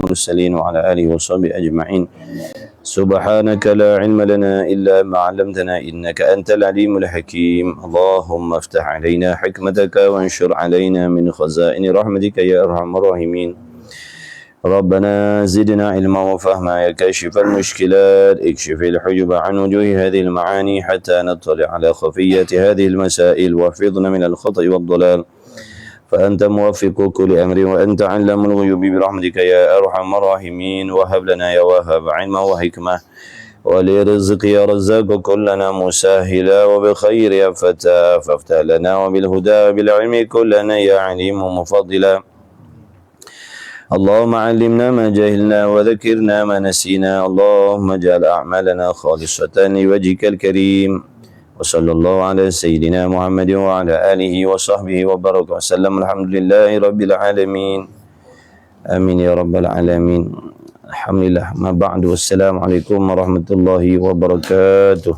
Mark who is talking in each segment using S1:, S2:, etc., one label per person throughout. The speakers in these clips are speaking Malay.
S1: المرسلين وعلى آله وصحبه أجمعين. سبحانك لا علم لنا إلا ما علمتنا إنك أنت العليم الحكيم. اللهم افتح علينا حكمتك وانشر علينا من خزائن رحمتك يا أرحم الراحمين. ربنا زدنا علما وفهما يا كاشف المشكلات، اكشف الحجب عن وجوه هذه المعاني حتى نطلع على خفية هذه المسائل، واحفظنا من الخطأ والضلال، فأنت موفق كل أمر وأنت علام الغيوب برحمتك يا أرحم الراحمين. وهب لنا يا وهاب علما وحكمة ولرزق يا رزاق كلنا مسهلا وبخير يا فتى فافتح لنا وبالهدى بالعلم كلنا يا عليم مفضلا. اللهم علمنا ما جهلنا وذكرنا ما نسينا. اللهم اجعل أعمالنا خالصة لوجهك الكريم. وصلى الله على سيدنا محمد وعلى آله وصحبه وبارك وسلم. الحمد لله رب العالمين. آمين يا رب العالمين. Alhamdulillah. Ma ba'du. Wassalamualaikum warahmatullahi wabarakatuh.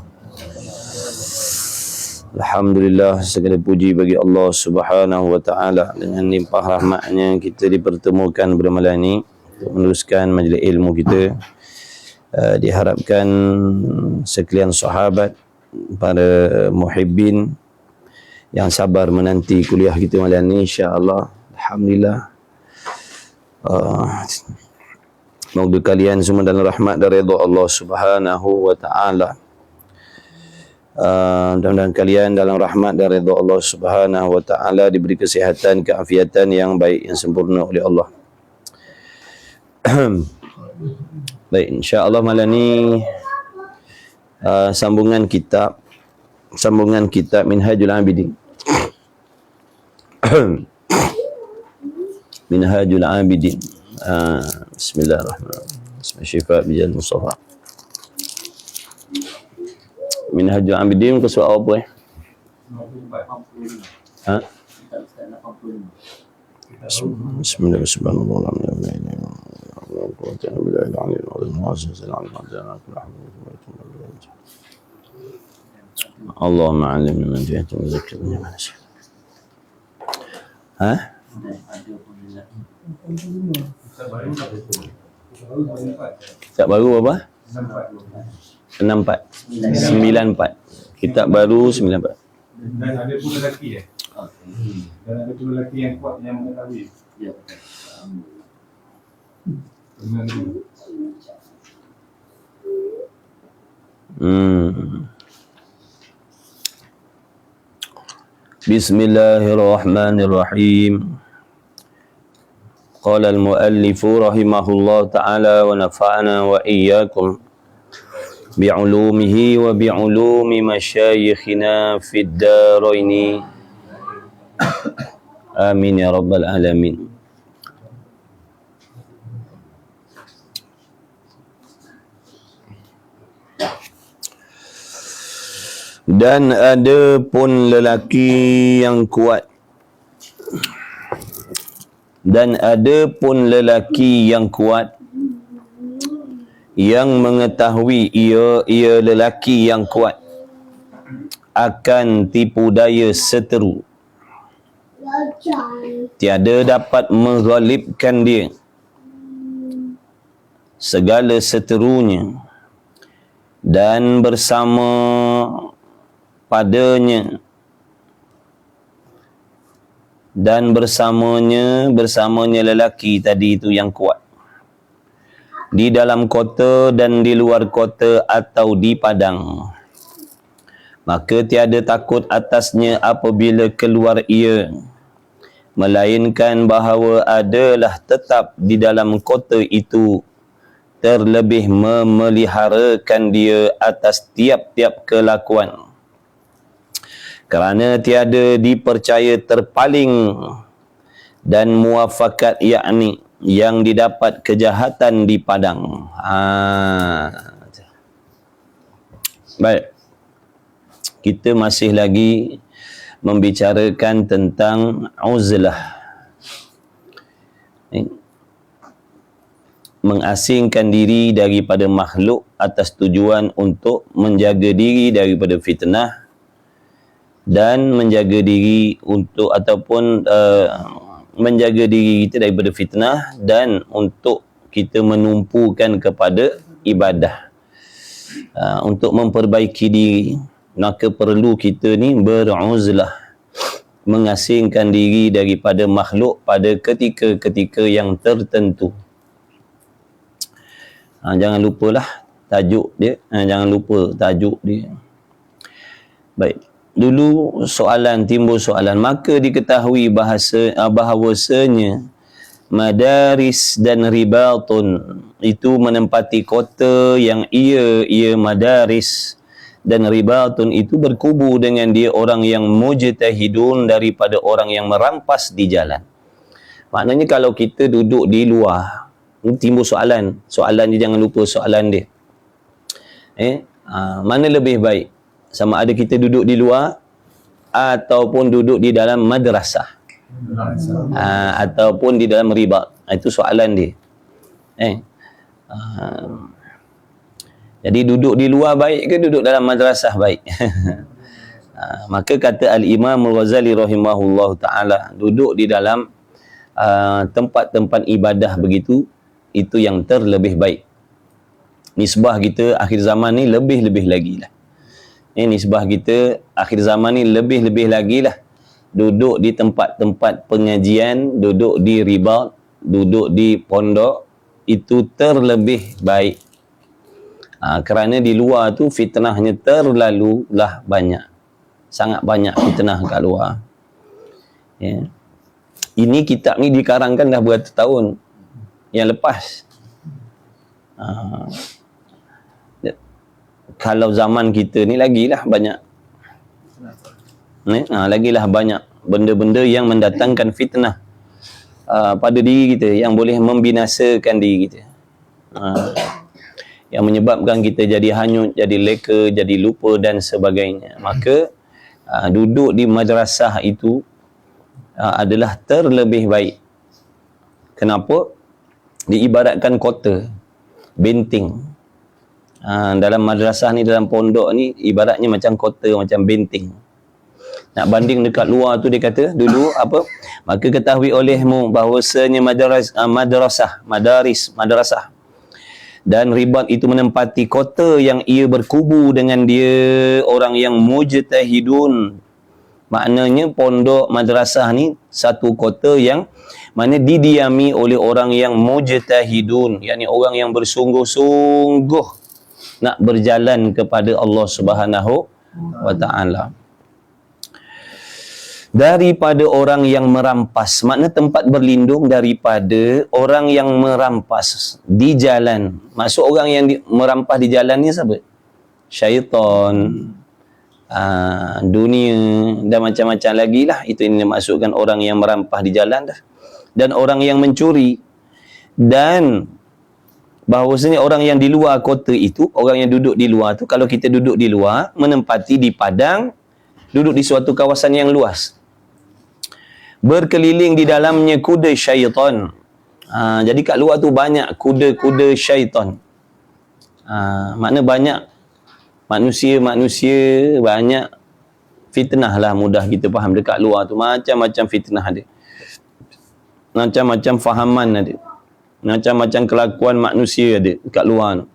S1: Alhamdulillah, segala puji bagi Allah Subhanahu wa taala. Dengan limpah rahmatnya kita dipertemukan pada malam ini untuk meneruskan majlis ilmu kita. Diharapkan sekalian sahabat, para muhibbin yang sabar menanti kuliah kita malam ini, insya-Allah. Alhamdulillah. Semoga kalian semua dalam rahmat dan redha Allah Subhanahu wa taala. Mudah-mudahan kalian dalam rahmat dan redha Allah Subhanahu wa taala diberi kesihatan, keafiatan yang baik, yang sempurna oleh Allah. Baik, insya-Allah malam ni sambungan kitab Minhajul Abidin. Minhajul Abidin. Bismillahirrahmanirrahim. Bismillahirrahmanirrahim. Bijal Mustafa. Minhajul Abidin ke surah apa Ha? Bismillahirrahmanirrahim. Allahumma alimni man jahiltu wa zakkirni ma nasitu. Ha? Kitab baru apa? 94. Kitab baru 94.
S2: Dan ada pun lelaki Dan ada pun lelaki yang kuat yang mengetahui. Ya. Bismillahirrahmanirrahim. Qala al-muallif rahimahullah ta'ala wa nafa'ana wa iyyakum bi'ulumihi wa bi'ulumi masyayikhina fid daraini. Amin ya rabbal alamin. Dan ada pun lelaki yang kuat, dan ada pun lelaki yang kuat yang mengetahui ia lelaki yang kuat akan tipu daya seteru, tiada dapat menggalibkan dia segala seterunya, dan bersamanya lelaki tadi itu yang kuat di dalam kota dan di luar kota atau di padang, maka tiada takut atasnya apabila keluar ia, melainkan bahawa adalah tetap di dalam kota itu, terlebih memeliharakan dia atas tiap-tiap kelakuan, kerana tiada dipercaya terpaling dan muafakat, yakni yang didapat kejahatan di padang. Baik, kita masih lagi membicarakan tentang uzlah, mengasingkan diri daripada makhluk atas tujuan untuk menjaga diri daripada fitnah, dan menjaga diri untuk ataupun menjaga diri kita daripada fitnah, dan untuk kita menumpukan kepada ibadah. Untuk memperbaiki diri, maka perlu kita ni beruzlah, mengasingkan diri daripada makhluk pada ketika-ketika yang tertentu. Jangan lupalah tajuk dia. Jangan lupa tajuk dia. Baik. Dulu timbul soalan. Maka diketahui bahawasanya madaris dan ribatun itu menempati kota yang ia madaris dan ribatun itu berkubu dengan dia orang yang mujtahidun daripada orang yang merampas di jalan. Maknanya kalau kita duduk di luar, timbul soalan dia, jangan lupa soalan dia. Mana lebih baik? Sama ada kita duduk di luar ataupun duduk di dalam madrasah, ataupun di dalam ribat. Itu soalan dia. Jadi duduk di luar baik ke duduk dalam madrasah baik? Maka kata Al-Imam Al-Ghazali rahimahullah ta'ala, duduk di dalam tempat-tempat ibadah begitu, itu yang terlebih baik. Nisbah kita akhir zaman ni lebih-lebih lagi lah. Nisbah kita akhir zaman ni lebih-lebih lagi lah. Duduk di tempat-tempat pengajian, duduk di ribat, duduk di pondok, itu terlebih baik. Kerana di luar tu fitnahnya terlalu lah banyak. Sangat banyak fitnah kat luar. Ini kitab ni dikarangkan dah berapa tahun yang lepas. Kalau zaman kita ni lagilah banyak. Lagilah banyak benda-benda yang mendatangkan fitnah pada diri kita, yang boleh membinasakan diri kita, yang menyebabkan kita jadi hanyut, jadi leka, jadi lupa dan sebagainya. Maka duduk di madrasah itu adalah terlebih baik. Kenapa? Diibaratkan kota, benteng. Dalam madrasah ni, dalam pondok ni, ibaratnya macam kota, macam benteng. Nak banding dekat luar tu, dia kata dulu apa? Maka ketahui olehmu bahawasanya madrasah dan ribat itu menempati kota yang ia berkubu dengan dia orang yang mujtahidun. Maknanya pondok madrasah ni satu kota yang mana didiami oleh orang yang mujtahidun, yakni orang yang bersungguh-sungguh nak berjalan kepada Allah Subhanahu wa ta'ala. Daripada orang yang merampas, makna tempat berlindung daripada orang yang merampas di jalan. Maksud orang yang merampas di jalan ni siapa? Syaitan, dunia dan macam-macam lagi lah. Itu yang dimaksudkan orang yang merampas di jalan dah. Dan orang yang mencuri. Dan bahawasanya orang yang di luar kota itu, orang yang duduk di luar tu, kalau kita duduk di luar, menempati di padang, duduk di suatu kawasan yang luas, berkeliling di dalamnya kuda syaitan. Jadi kat luar tu banyak kuda-kuda syaitan. Makna banyak manusia-manusia, banyak fitnah lah, mudah kita faham. Dekat luar tu macam-macam fitnah ada, macam-macam fahaman ada, macam-macam kelakuan manusia ada kat luar tu.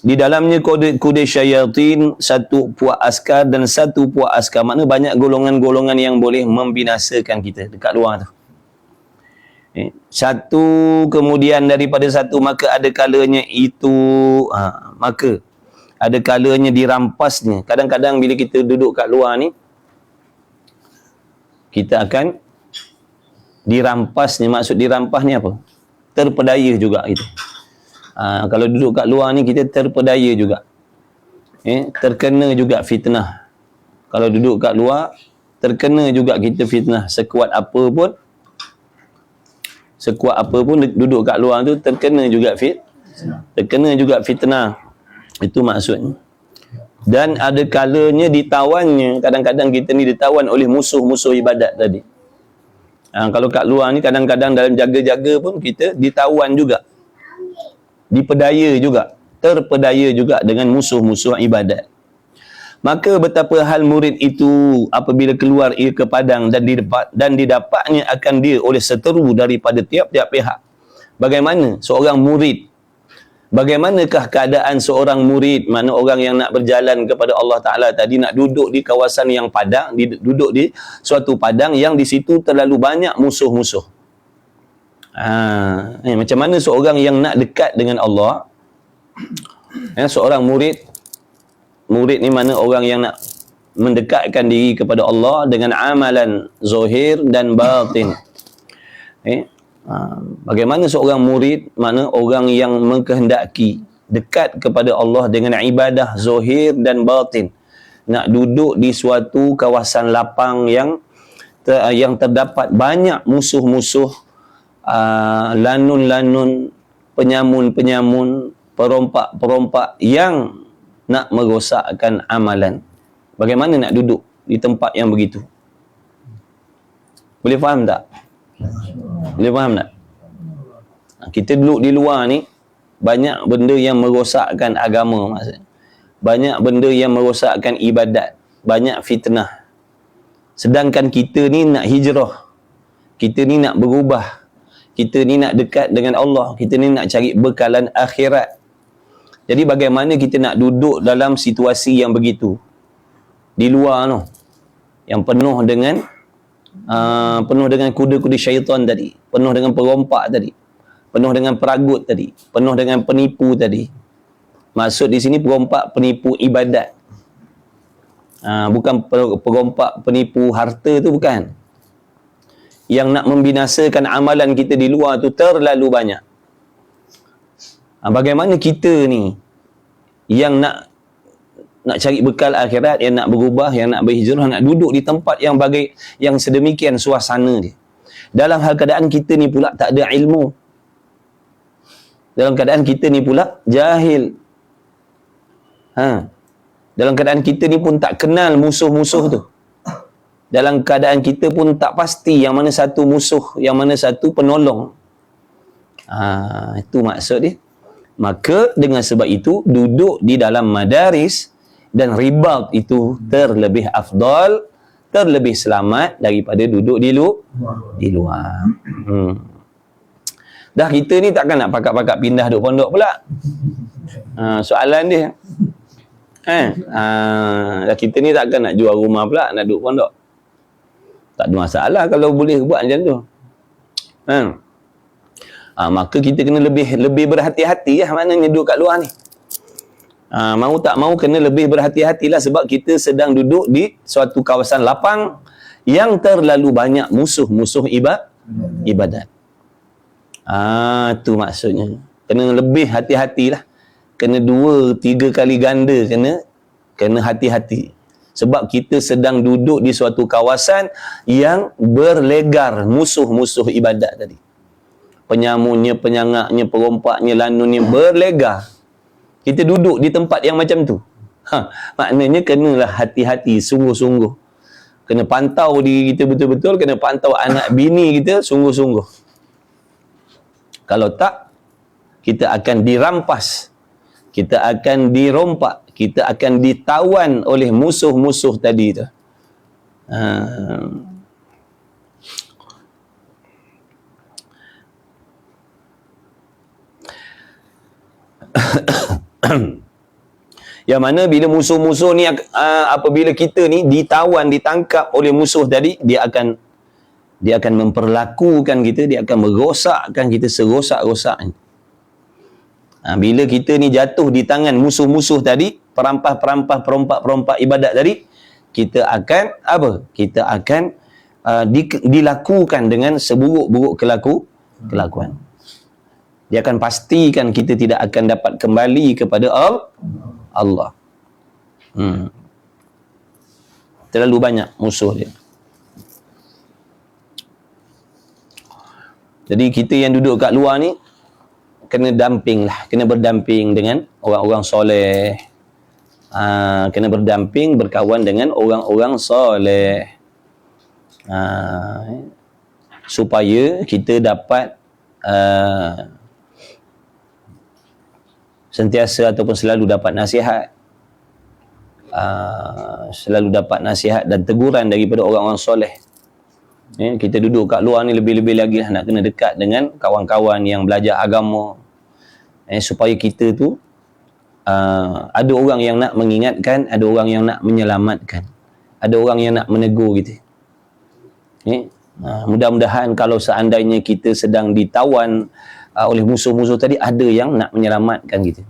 S2: Di dalamnya kuda syaitan, satu puak askar dan satu puak askar. Maknanya banyak golongan-golongan yang boleh membinasakan kita dekat luar tu. Satu kemudian daripada satu, maka ada kalanya itu, maka ada kalanya dirampasnya. Kadang-kadang bila kita duduk kat luar ni, kita akan dirampasnya. Maksud dirampas ni apa? Terpedaya juga itu. Kalau duduk kat luar ni, kita terpedaya juga. Terkena juga fitnah. Kalau duduk kat luar, terkena juga kita fitnah. Sekuat apa pun duduk kat luar tu, terkena juga fitnah. Itu maksudnya. Dan ada kalanya ditawannya. Kadang-kadang kita ni ditawan oleh musuh-musuh ibadat tadi. Kalau kat luar ni, kadang-kadang dalam jaga-jaga pun kita ditawan juga, dipedaya juga, terpedaya juga dengan musuh-musuh ibadat. Maka betapa hal murid itu apabila keluar ia ke padang dan didapatnya akan dia oleh seteru daripada tiap-tiap pihak. Bagaimana seorang murid? Bagaimanakah keadaan seorang murid, mana orang yang nak berjalan kepada Allah Ta'ala tadi, nak duduk di kawasan yang padang, duduk di suatu padang yang di situ terlalu banyak musuh-musuh. Macam mana seorang yang nak dekat dengan Allah, seorang murid ni mana orang yang nak mendekatkan diri kepada Allah dengan amalan zahir dan batin. Bagaimana seorang murid, mana orang yang mengkehendaki dekat kepada Allah dengan ibadah zahir dan batin, nak duduk di suatu kawasan lapang yang terdapat banyak musuh-musuh, lanun-lanun, penyamun-penyamun, perompak-perompak yang nak merosakkan amalan. Bagaimana nak duduk di tempat yang begitu? Boleh faham tak? Boleh faham tak? Kita duduk di luar ni, banyak benda yang merosakkan agama, maksudnya. Banyak benda yang merosakkan ibadat, banyak fitnah. Sedangkan kita ni nak hijrah, kita ni nak berubah, kita ni nak dekat dengan Allah, kita ni nak cari bekalan akhirat. Jadi bagaimana kita nak duduk dalam situasi yang begitu di luar tu, yang penuh dengan kuda-kuda syaitan tadi, penuh dengan perompak tadi, penuh dengan peragut tadi, penuh dengan penipu tadi. Maksud di sini perompak penipu ibadat, bukan perompak penipu harta tu, bukan. Yang nak membinasakan amalan kita di luar tu terlalu banyak. Bagaimana kita ni yang nak cari bekal akhirat, yang nak berubah, yang nak berhijrah, nak duduk di tempat yang sedemikian suasana dia, dalam hal keadaan kita ni pula tak ada ilmu, dalam keadaan kita ni pula jahil, dalam keadaan kita ni pun tak kenal musuh-musuh tu, dalam keadaan kita pun tak pasti yang mana satu musuh, yang mana satu penolong. Itu maksud dia. Maka dengan sebab itu, duduk di dalam madaris dan ribat itu terlebih afdal, terlebih selamat daripada duduk di luar. Dah kita ni takkan nak pakat-pakat pindah duduk pondok pula. Soalan dia. Dah kita ni takkan nak jual rumah pula, nak duduk pondok. Tak ada masalah kalau boleh buat macam tu. Maka kita kena lebih berhati-hati lah, maknanya duduk kat luar ni. Mau tak mau kena lebih berhati-hatilah, sebab kita sedang duduk di suatu kawasan lapang yang terlalu banyak musuh-musuh ibadat. Tu maksudnya. Kena lebih hati-hatilah. Kena 2-3 kali ganda kena hati-hati. Sebab kita sedang duduk di suatu kawasan yang berlegar musuh-musuh ibadat tadi. Penyamunnya, penyangaknya, perompaknya, lanunnya berlegar. Kita duduk di tempat yang macam tu. Maknanya kenalah hati-hati, sungguh-sungguh. Kena pantau diri kita betul-betul, kena pantau anak bini kita sungguh-sungguh. Kalau tak, kita akan dirampas, kita akan dirompak, kita akan ditawan oleh musuh-musuh tadi tu. Yang mana bila musuh-musuh ni, apabila kita ni ditawan, ditangkap oleh musuh tadi, dia akan memperlakukan kita, dia akan merosakkan kita serosak-rosaknya. Bila kita ni jatuh di tangan musuh-musuh tadi, perampas-perampas, perompak-perompak ibadat tadi, kita akan kita akan dilakukan dengan seburuk-buruk kelakuan. Dia akan pastikan kita tidak akan dapat kembali kepada Allah. Terlalu banyak musuh dia. Jadi kita yang duduk kat luar ni kena berdamping dengan orang-orang soleh. Kena berdamping, berkawan dengan orang-orang soleh. Supaya kita dapat sentiasa ataupun selalu dapat nasihat, selalu dapat nasihat dan teguran daripada orang-orang soleh. Kita duduk kat luar ni lebih-lebih lagi lah nak kena dekat dengan kawan-kawan yang belajar agama, supaya kita tu ada orang yang nak mengingatkan, ada orang yang nak menyelamatkan, ada orang yang nak menegur kita. Mudah-mudahan kalau seandainya kita sedang ditawan oleh musuh-musuh tadi, ada yang nak menyelamatkan kita.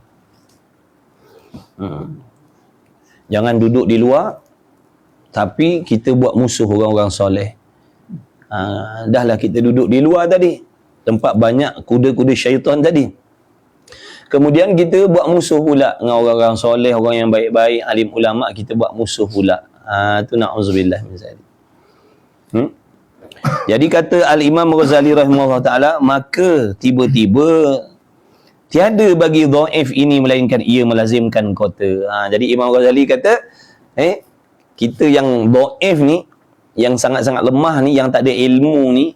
S2: Jangan duduk di luar tapi kita buat musuh orang-orang soleh. Dahlah kita duduk di luar tadi, tempat banyak kuda-kuda syaitan tadi, kemudian kita buat musuh pula dengan orang-orang soleh, orang yang baik-baik, alim ulama, kita buat musuh pula. Tu na'udzubillah min zalik. Jadi kata Al-Imam Ghazali rahimahullah ta'ala, maka tiba-tiba tiada bagi dhaif ini melainkan ia melazimkan kota. Jadi Imam Ghazali kata, kita yang dhaif ni, yang sangat-sangat lemah ni, yang tak ada ilmu ni,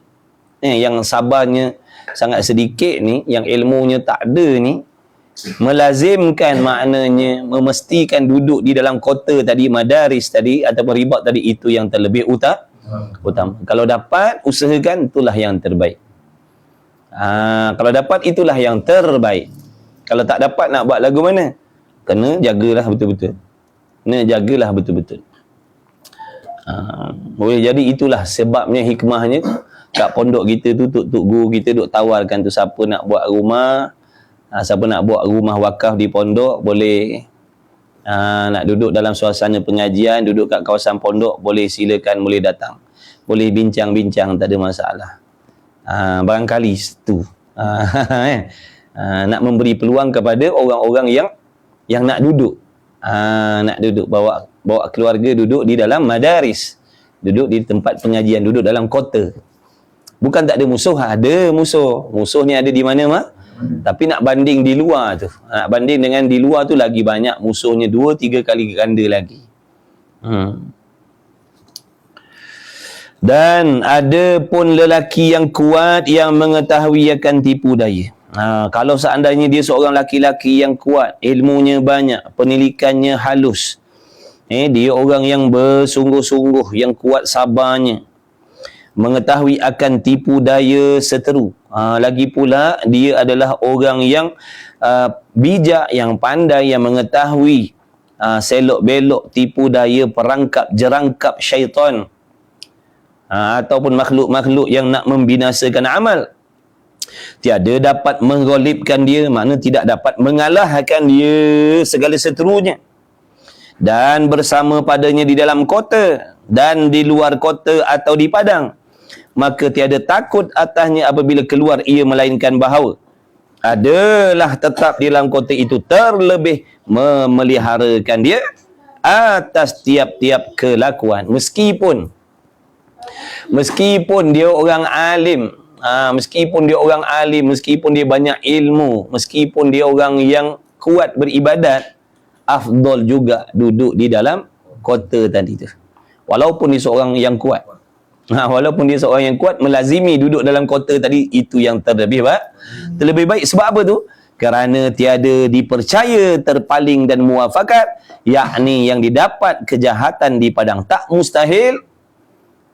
S2: yang sabarnya sangat sedikit ni, yang ilmunya tak ada ni, melazimkan maknanya memestikan duduk di dalam kota tadi, madaris tadi ataupun ribat tadi, itu yang terlebih utama. Kalau dapat, usahakan, itulah yang terbaik. Kalau dapat, itulah yang terbaik. Kalau tak dapat, nak buat lagu mana? Kena jagalah betul-betul. Kena jagalah betul-betul. Boleh jadi itulah sebabnya, hikmahnya kat pondok kita tu, tok guru kita duk tawarkan tu, siapa nak buat rumah, siapa nak buat rumah wakaf di pondok, boleh nak duduk dalam suasana pengajian, duduk kat kawasan pondok, boleh silakan, boleh datang, boleh bincang-bincang, tak ada masalah. Barangkali itu nak memberi peluang kepada orang-orang yang nak duduk, bawa keluarga duduk di dalam madaris, duduk di tempat pengajian, duduk dalam kota. Bukan tak ada musuh, ada musuh. Musuh ni ada di mana mah? Tapi nak banding di luar tu, nak banding dengan di luar tu, lagi banyak musuhnya, 2-3 kali ganda lagi. Dan ada pun lelaki yang kuat yang mengetahui akan tipu daya. Kalau seandainya dia seorang laki-laki yang kuat, ilmunya banyak, pendidikannya halus, dia orang yang bersungguh-sungguh, yang kuat sabarnya, mengetahui akan tipu daya seteru. Lagi pula dia adalah orang yang bijak, yang pandai, yang mengetahui selok belok tipu daya, perangkap jerangkap syaitan, ataupun makhluk-makhluk yang nak membinasakan amal. Tiada dapat menggolibkan dia, makna tidak dapat mengalahkan dia segala seterunya. Dan bersama padanya di dalam kota dan di luar kota atau di padang, maka tiada takut atasnya apabila keluar ia, melainkan bahawa adalah tetap di dalam kota itu, terlebih memeliharakan dia atas tiap-tiap kelakuan. Meskipun dia orang alim, meskipun dia banyak ilmu, meskipun dia orang yang kuat beribadat, afdal juga duduk di dalam kota tadi tu, walaupun dia seorang yang kuat. Walaupun dia seorang yang kuat, melazimi duduk dalam kota tadi, itu yang terlebih baik. Sebab apa tu? Kerana tiada dipercaya terpaling dan muafakat, yakni yang didapat kejahatan di padang. Tak mustahil,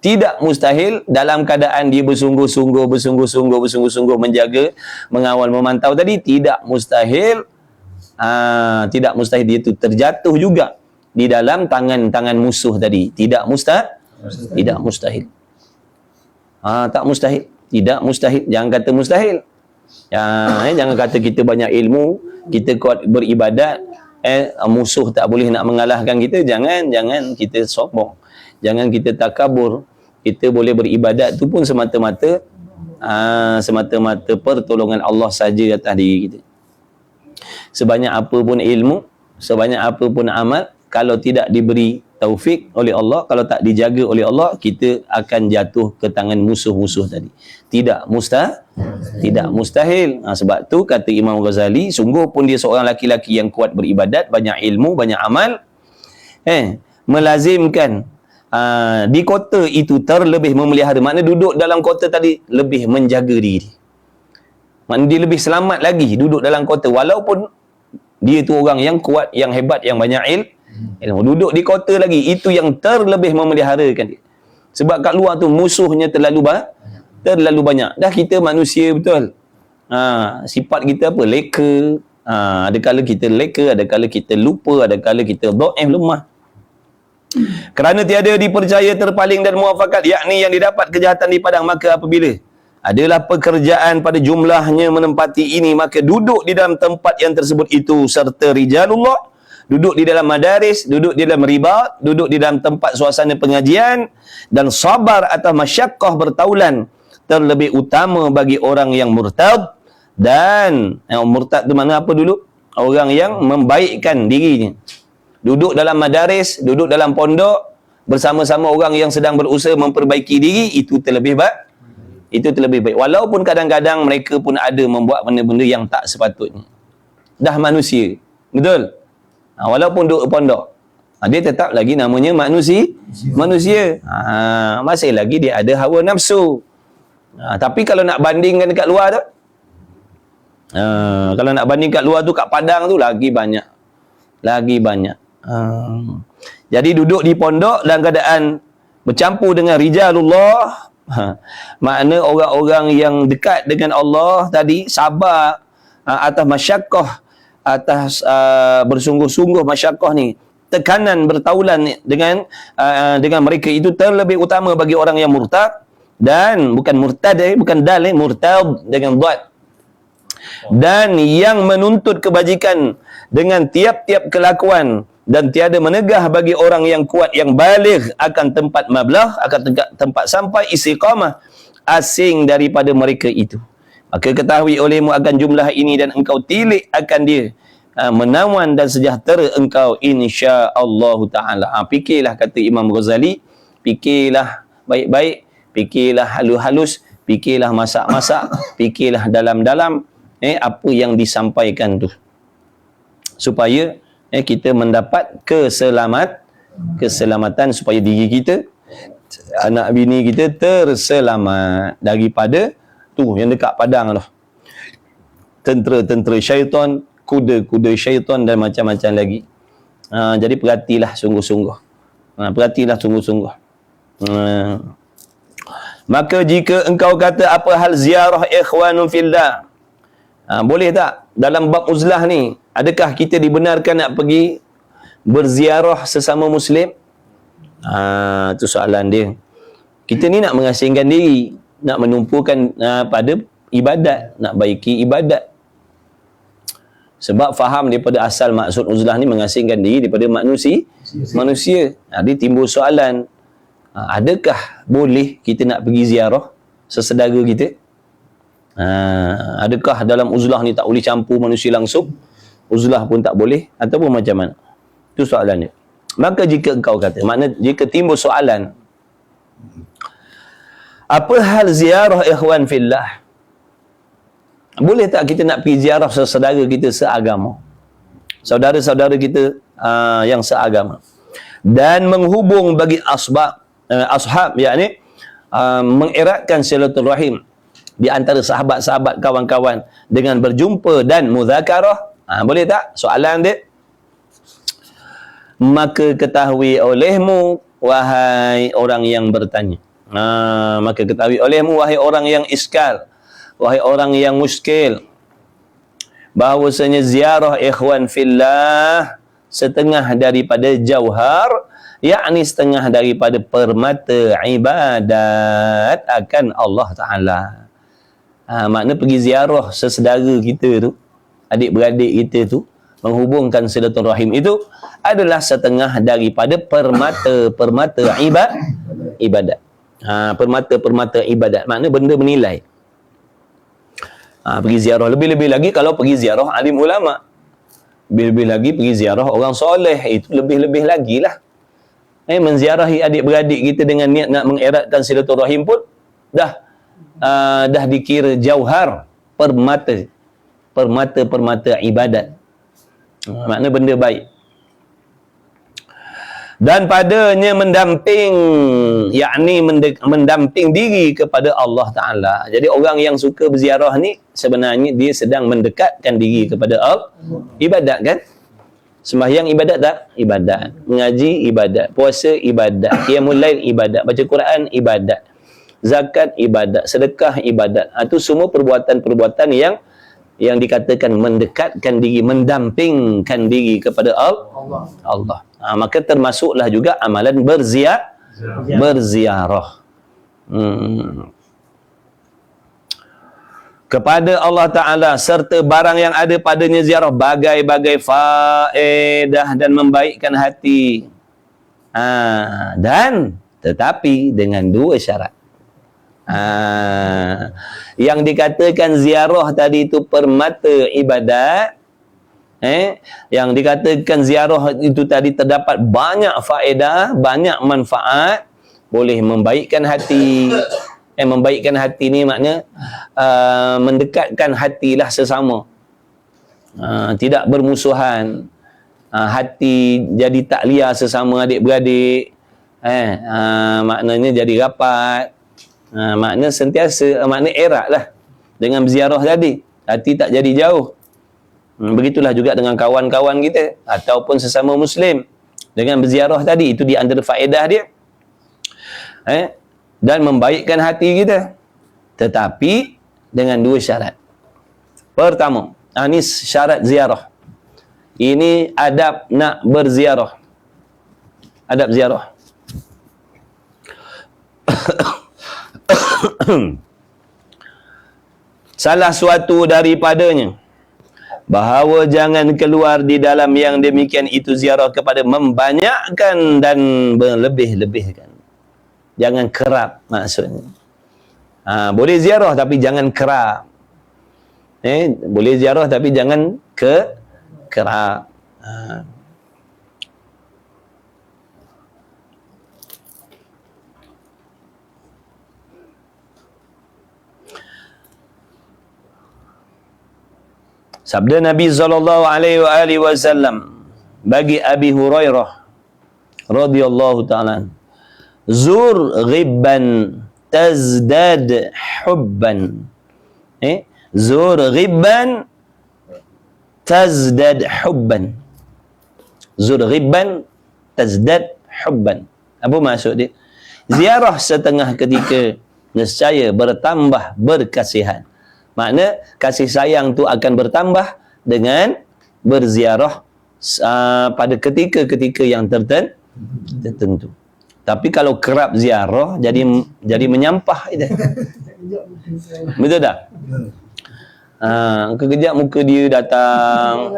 S2: tidak mustahil dalam keadaan dia bersungguh-sungguh menjaga, mengawal, memantau tadi, tidak mustahil dia tu terjatuh juga di dalam tangan-tangan musuh tadi. Tidak mustahil. Tak mustahil. Tidak mustahil. Jangan kata mustahil. Jangan kata kita banyak ilmu, kita kuat beribadat, musuh tak boleh nak mengalahkan kita. Jangan kita sombong. Jangan kita takabur. Kita boleh beribadat tu pun semata-mata pertolongan Allah saja atas diri kita. Sebanyak apa pun ilmu, sebanyak apa pun amal, kalau tidak diberi taufik oleh Allah, kalau tak dijaga oleh Allah, kita akan jatuh ke tangan musuh-musuh tadi. Tidak mustahil. Sebab tu kata Imam Ghazali, sungguh pun dia seorang laki-laki yang kuat beribadat, banyak ilmu, banyak amal, melazimkan di kota itu terlebih memelihara. Makna duduk dalam kota tadi lebih menjaga diri. Makna dia lebih selamat lagi duduk dalam kota, walaupun dia tu orang yang kuat, yang hebat, yang banyak Duduk di kota lagi, itu yang terlebih memeliharakan dia. Sebab kat luar tu musuhnya terlalu banyak. Dah kita manusia betul. Sifat kita apa? Leka. Ada kala kita leka, ada kala kita lupa, ada kala kita dhaif, lemah. Kerana tiada dipercaya terpaling dan muafakat, yakni yang didapat kejahatan di padang, maka apabila adalah pekerjaan pada jumlahnya menempati ini, maka duduk di dalam tempat yang tersebut itu serta rijalullah, duduk di dalam madaris, duduk di dalam ribat, duduk di dalam tempat suasana pengajian, dan sabar atas masyakkah bertaulan, terlebih utama bagi orang yang murtad. Dan murtad itu mana apa dulu? Orang yang membaikkan dirinya. Duduk dalam madaris, duduk dalam pondok, bersama-sama orang yang sedang berusaha memperbaiki diri, itu terlebih baik. Itu terlebih baik. Walaupun kadang-kadang mereka pun ada membuat benda-benda yang tak sepatutnya. Dah manusia. Betul? Walaupun duduk pondok, dia tetap lagi namanya manusia. Masih lagi dia ada hawa nafsu. Tapi kalau nak bandingkan dekat luar tu, kalau nak banding kat luar tu, kat padang tu lagi banyak. Jadi duduk di pondok dalam keadaan bercampur dengan rijalullah, makna orang-orang yang dekat dengan Allah tadi, sabar atas masyakkah, atas bersungguh-sungguh masyakkah ni, tekanan bertaulan dengan mereka, itu terlebih utama bagi orang yang murtad. Dan bukan murtad, bukan dal, murtad dengan dad. Dan yang menuntut kebajikan dengan tiap-tiap kelakuan, dan tiada menegah bagi orang yang kuat yang baligh akan tempat mablah, akan tempat sampai istiqamah, asing daripada mereka itu. Maka ketahui olehmu akan jumlah ini, dan engkau tilik akan dia, menawan dan sejahtera engkau insya-Allah taala. Fikirlah, kata Imam Ghazali, fikirlah baik-baik, fikirlah halus-halus, fikirlah masak-masak, fikirlah dalam-dalam apa yang disampaikan tu, supaya kita mendapat keselamatan, supaya diri kita, anak bini kita terselamat daripada tu yang dekat padang tu, tentera-tentera syaitan, kuda-kuda syaitan dan macam-macam lagi. Jadi perhatilah sungguh-sungguh. Maka jika engkau kata, apa hal ziarah ikhwanun fillah, boleh tak dalam bab uzlah ni, adakah kita dibenarkan nak pergi berziarah sesama Muslim? Itu soalan dia. Kita ni nak mengasingkan diri, nak menumpukan pada ibadat, nak baiki ibadat. Sebab faham daripada asal maksud uzlah ni mengasingkan diri daripada manusia. Dia timbul soalan, adakah boleh kita nak pergi ziarah sesedara kita? Adakah dalam uzlah ni tak boleh campur manusia langsung? Uzlah pun tak boleh, ataupun macam mana? Itu soalan dia. Maka jika engkau kata, makna jika timbul soalan, apa hal ziarah ikhwan fillah, boleh tak kita nak pergi ziarah saudara kita seagama, saudara-saudara kita yang seagama, dan menghubung bagi ashab, yakni mengeratkan silaturahim di antara sahabat-sahabat, kawan-kawan, dengan berjumpa dan mudzakarah? Boleh tak? Soalan dia. Maka ketahui olehmu, wahai orang yang bertanya, maka ketahui olehmu, wahai orang yang iskal, wahai orang yang muskil, bahawasanya ziarah ikhwan fillah setengah daripada jauhar, yakni setengah daripada permata ibadat akan Allah Ta'ala. Makna pergi ziarah sesedara kita tu, adik-beradik kita tu, menghubungkan silaturahim itu adalah setengah daripada permata ibadat. Permata ibadat, makna benda bernilai. Pergi ziarah, lebih-lebih lagi kalau pergi ziarah alim ulama, lebih-lebih lagi pergi ziarah orang soleh, itu lebih-lebih lagi lah. Menziarahi adik-beradik kita dengan niat nak mengeratkan silaturahim pun dah dikira jauhar, permata ibadat. Makna benda baik. Dan padanya mendamping, yakni mendamping diri kepada Allah Ta'ala. Jadi orang yang suka berziarah ni sebenarnya dia sedang mendekatkan diri kepada Allah, ibadat kan. Sembahyang ibadat tak? Ibadat. Mengaji ibadat. Puasa ibadat. Qiyamul lail ibadat. Baca Quran ibadat. Zakat ibadat. Sedekah ibadat. Itu semua perbuatan-perbuatan yang dikatakan mendekatkan diri, mendampingkan diri kepada Allah. Maka termasuklah juga amalan berziarah. Kepada Allah Ta'ala serta barang yang ada padanya ziarah bagai-bagai faedah dan membaikkan hati. Dan tetapi dengan dua syarat. Yang dikatakan ziarah tadi itu permata ibadat, yang dikatakan ziarah itu tadi terdapat banyak faedah, banyak manfaat, boleh membaikkan hati. Membaikkan hati ni makna mendekatkan hatilah sesama, tidak bermusuhan, hati jadi takliah sesama adik-beradik, maknanya jadi rapat, makna sentiasa, makna erat lah dengan berziarah tadi, hati tak jadi jauh. Begitulah juga dengan kawan-kawan kita ataupun sesama Muslim dengan berziarah tadi, itu di antara faedah dia, dan membaikkan hati kita, tetapi dengan dua syarat. Pertama, ini syarat ziarah. Ini adab nak berziarah. Adab ziarah. Salah suatu daripadanya, bahawa jangan keluar di dalam yang demikian itu ziarah kepada membanyakkan dan berlebih-lebihkan. Jangan kerap maksudnya. Boleh ziarah tapi jangan kerap. Boleh ziarah tapi jangan kerap. Sabda Nabi SAW bagi Abi Hurairah radhiyallahu ta'ala, zur ghibban tazdad hubban. Zur ghibban tazdad hubban. Zur ghibban tazdad hubban. Apa maksud dia? Ziarah setengah ketika, nescaya bertambah berkasihan. Makna kasih sayang tu akan bertambah dengan berziarah pada ketika-ketika yang tertentu. Tapi kalau kerap ziarah jadi menyampah itu. Betul tak? Kejap muka dia datang.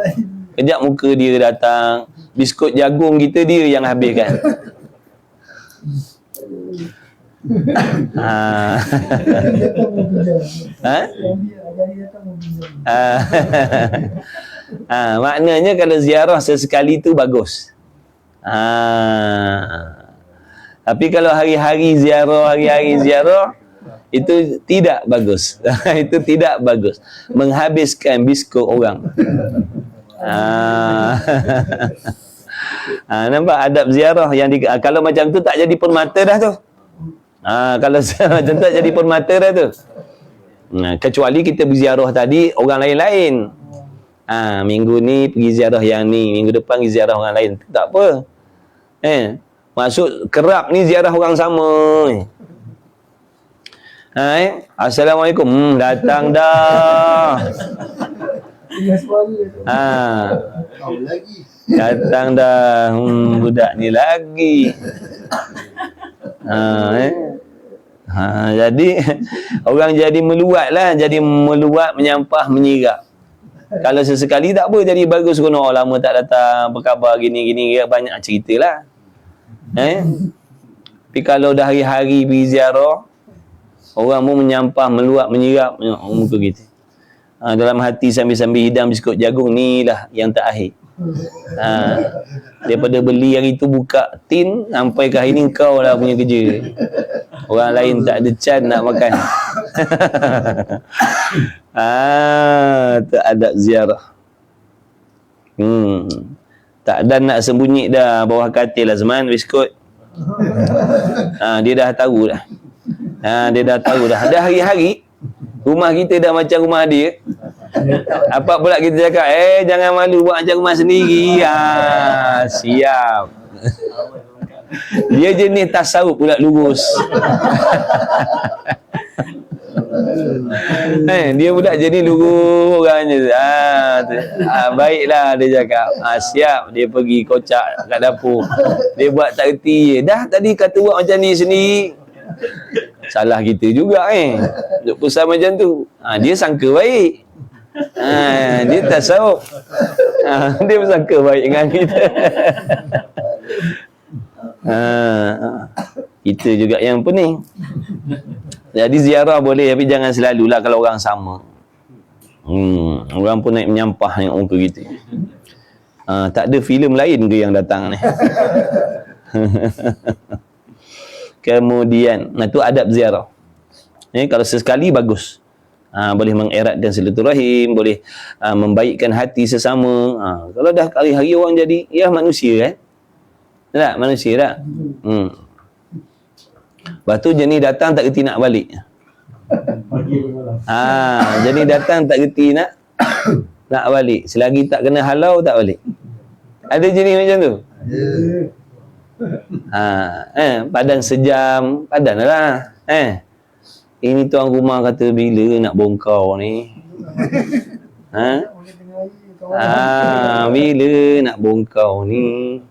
S2: Kejap muka dia datang. Biskut jagung kita dia yang habiskan. Maknanya kalau ziarah sesekali tu bagus. Tapi kalau hari-hari ziarah itu tidak bagus. Itu tidak bagus. Menghabiskan biskut orang. Nampak adab ziarah yang kalau macam tu tak jadi permata dah tu. Kalau macam tu tak jadi permata dah tu. Kecuali kita berziarah tadi orang lain-lain. Minggu ni pergi ziarah yang ni, minggu depan pergi ziarah orang lain. Tak apa. Maksud kerap ni ziarah orang sama. Assalamualaikum. Datang dah. Datang dah. Budak ni lagi. Jadi orang jadi meluat lah. Jadi meluat, menyampah, menyirap. Kalau sesekali tak apa, jadi bagus. Kena lama tak datang, berkhabar gini-gini, banyak cerita lah. Tapi kalau dah hari-hari pergi ziarah, orang pun menyampah, meluat, menyirap, muka kita. Dalam hati sambil-sambil hidang biskut jagung, ni lah yang terakhir. Daripada beli hari tu buka tin, sampai ke hari ni kau lah punya kerja. Orang lain tak ada can nak makan. Tak ada ziarah. Tak ada nak sembunyi dah bawah katil lah Azman biskut. Dia dah tahu dah. Dia dah tahu dah. Dah hari-hari rumah kita dah macam rumah dia. Apa pula kita cakap, jangan malu buat macam rumah sendiri. Siap. Dia jenis tasawuf pula lurus. Dia pula jadi lurus orangnya. Baiklah dia cakap. Siap. Dia pergi kocak kat dapur. Dia buat tak erti. Dah tadi kata buat macam ni sendiri. Salah kita juga duk pesan macam tu. Dia sangka baik. Dia tasawuf. Dia sangka baik dengan kita. Kita juga yang pening. Jadi ziarah boleh, tapi jangan selalulah kalau orang sama. Orang pun naik menyampah yang muka kita. Tak ada filem lain ke yang datang ni? Kemudian, tu adab ziarah. Kalau sesekali bagus. Boleh mengeratkan silaturahim, boleh membaikkan hati sesama. Kalau dah hari-hari orang jadi, manusia kan? Tak? Manusia tak? Lepas tu jenis datang tak kerti nak balik. Jenis datang tak kerti nak balik. Selagi tak kena halau, tak balik. Ada jenis macam tu? Padan sejam, padan lah. Ini tuan rumah kata bila nak bongkar ni? Bila nak bongkar ni?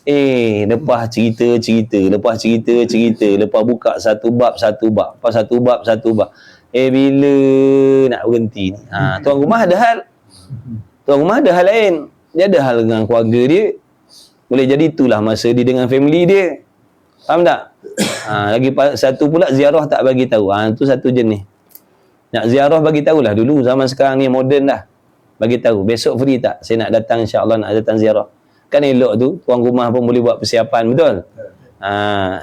S2: Lepas cerita, lepas buka satu bab, lepas satu bab. Bila nak berhenti ni? Tuan rumah ada hal lain. Dia ada hal dengan keluarga dia. Boleh jadi itulah masa dia dengan family dia. Faham tak? Lagi satu pula ziarah tak bagi tahu. Itu satu jenis. Nak ziarah bagi tahulah dulu. Zaman sekarang ni moden dah. Bagi tahu. Besok free tak? Saya nak datang, insya-Allah nak datang ziarah. Kan elok tu, tuan rumah pun boleh buat persiapan, betul?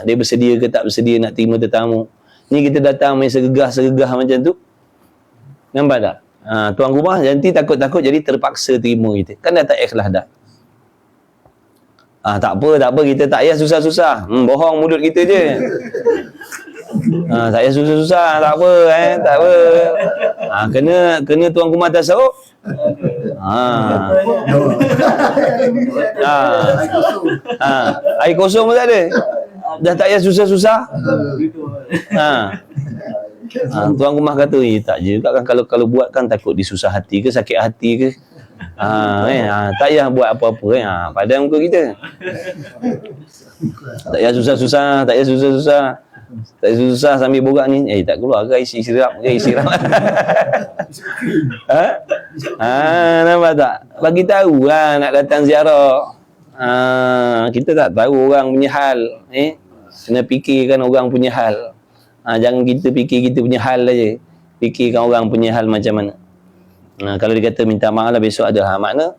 S2: Dia bersedia ke tak bersedia nak terima tetamu. Ni kita datang main segegah macam tu. Nampak tak? Tuan rumah nanti takut-takut jadi terpaksa terima kita. Kan dah tak ikhlas dah. Tak apa, kita tak payah susah-susah. Bohong mulut kita je. Tak payah susah-susah, tak apa. Kena tuan rumah tasawuf. Air kosong pun tak ada. Dah tak payah susah-susah. Tuan rumah kata, tak je kan, kalau buat kan takut disusah hati ke, sakit hati ke. Tak payah buat apa-apa. Padahal muka kita. Tak payah susah-susah. Tak payah susah sambil borak ni. Tak keluar ke isi sirap. Nampak tak? Bagi tahu lah nak datang ziarah. Kita tak tahu orang punya hal. Kena fikirkan orang punya hal. Jangan kita fikir kita punya hal aja. Fikirkan orang punya hal macam mana. Kalau dia kata minta maaf lah besok ada. Makna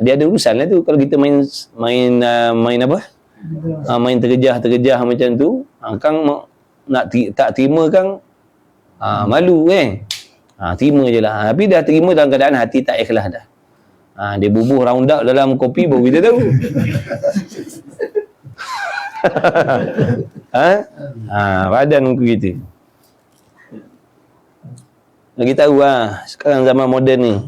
S2: dia ada urusan lah tu. Kalau kita main apa? Main tergejah macam tu. Kang nak tak terima Kang malu terima je lah. Tapi dah terima dalam keadaan hati tak ikhlas dah. Dia bubuh round up dalam kopi baru kita tahu. Badan muka kita. Bagi tahu sekarang zaman moden ni.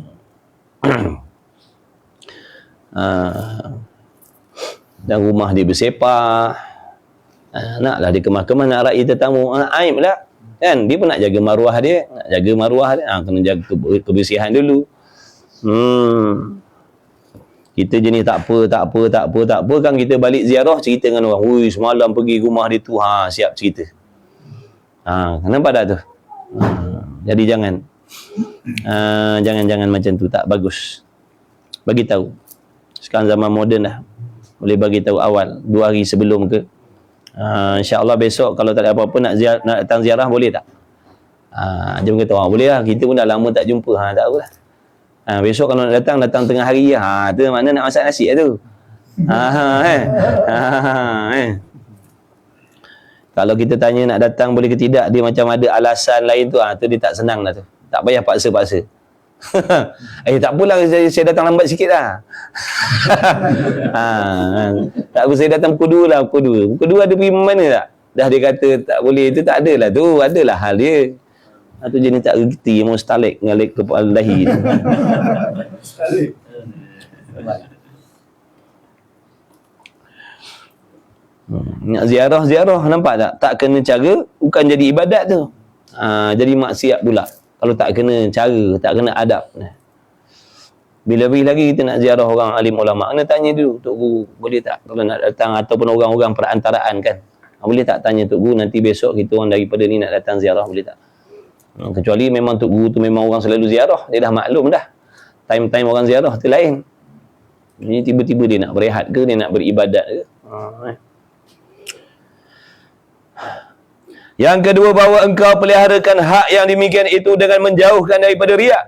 S2: Dan rumah dia bersepah. Naklah dia kemas-kemas nak raih tetamu. Aib lah. Kan? Dia pun nak jaga maruah dia. Kena jaga kebersihan dulu. Kita jenis tak apa kan kita balik ziarah cerita dengan orang. Ui, semalam pergi rumah dia tu. Siap cerita. Nampak tak tu? Jadi jangan macam tu, tak bagus. Bagi tahu. Sekarang zaman moden dah. Boleh bagi tahu awal 2 hari sebelum ke. InsyaAllah besok kalau tak ada apa-apa nak datang ziarah boleh tak? Dia kata boleh lah, kita pun dah lama tak jumpa. Tak apalah. Besok kalau nak datang tengah hari tu mana nak masak nasi lah tu. Kalau kita tanya nak datang boleh ke tidak, dia macam ada alasan lain tu, tu dia tak senang dah tu. Tak payah paksa-paksa. Tak apalah, saya datang lambat sikit lah. Tak apa, saya datang pukul 2 lah. Pukul 2 ada pergi mana tak? Dah dia kata tak boleh, tu tak adalah tu. Adalah hal dia. Atau jenis tak reti mau stalik ngalik kepala dahi. Nak ziarah nampak tak? Tak kena cara, bukan jadi ibadat tu. Jadi maksiat pula. Kalau tak kena cara, tak kena adab. Bila-bila lagi kita nak ziarah orang alim ulama, kena tanya dulu, Tok Guru boleh tak kalau nak datang, ataupun orang-orang perantaraan kan. Boleh tak tanya Tok Guru, nanti besok kita orang daripada ni nak datang ziarah, boleh tak? Kecuali memang Tok Guru tu memang orang selalu ziarah, dia dah maklum dah. Time-time orang ziarah tu lain. Ini tiba-tiba dia nak berehat ke, dia nak beribadat ke. Yang kedua, bahawa engkau peliharakan hak yang demikian itu dengan menjauhkan daripada riak.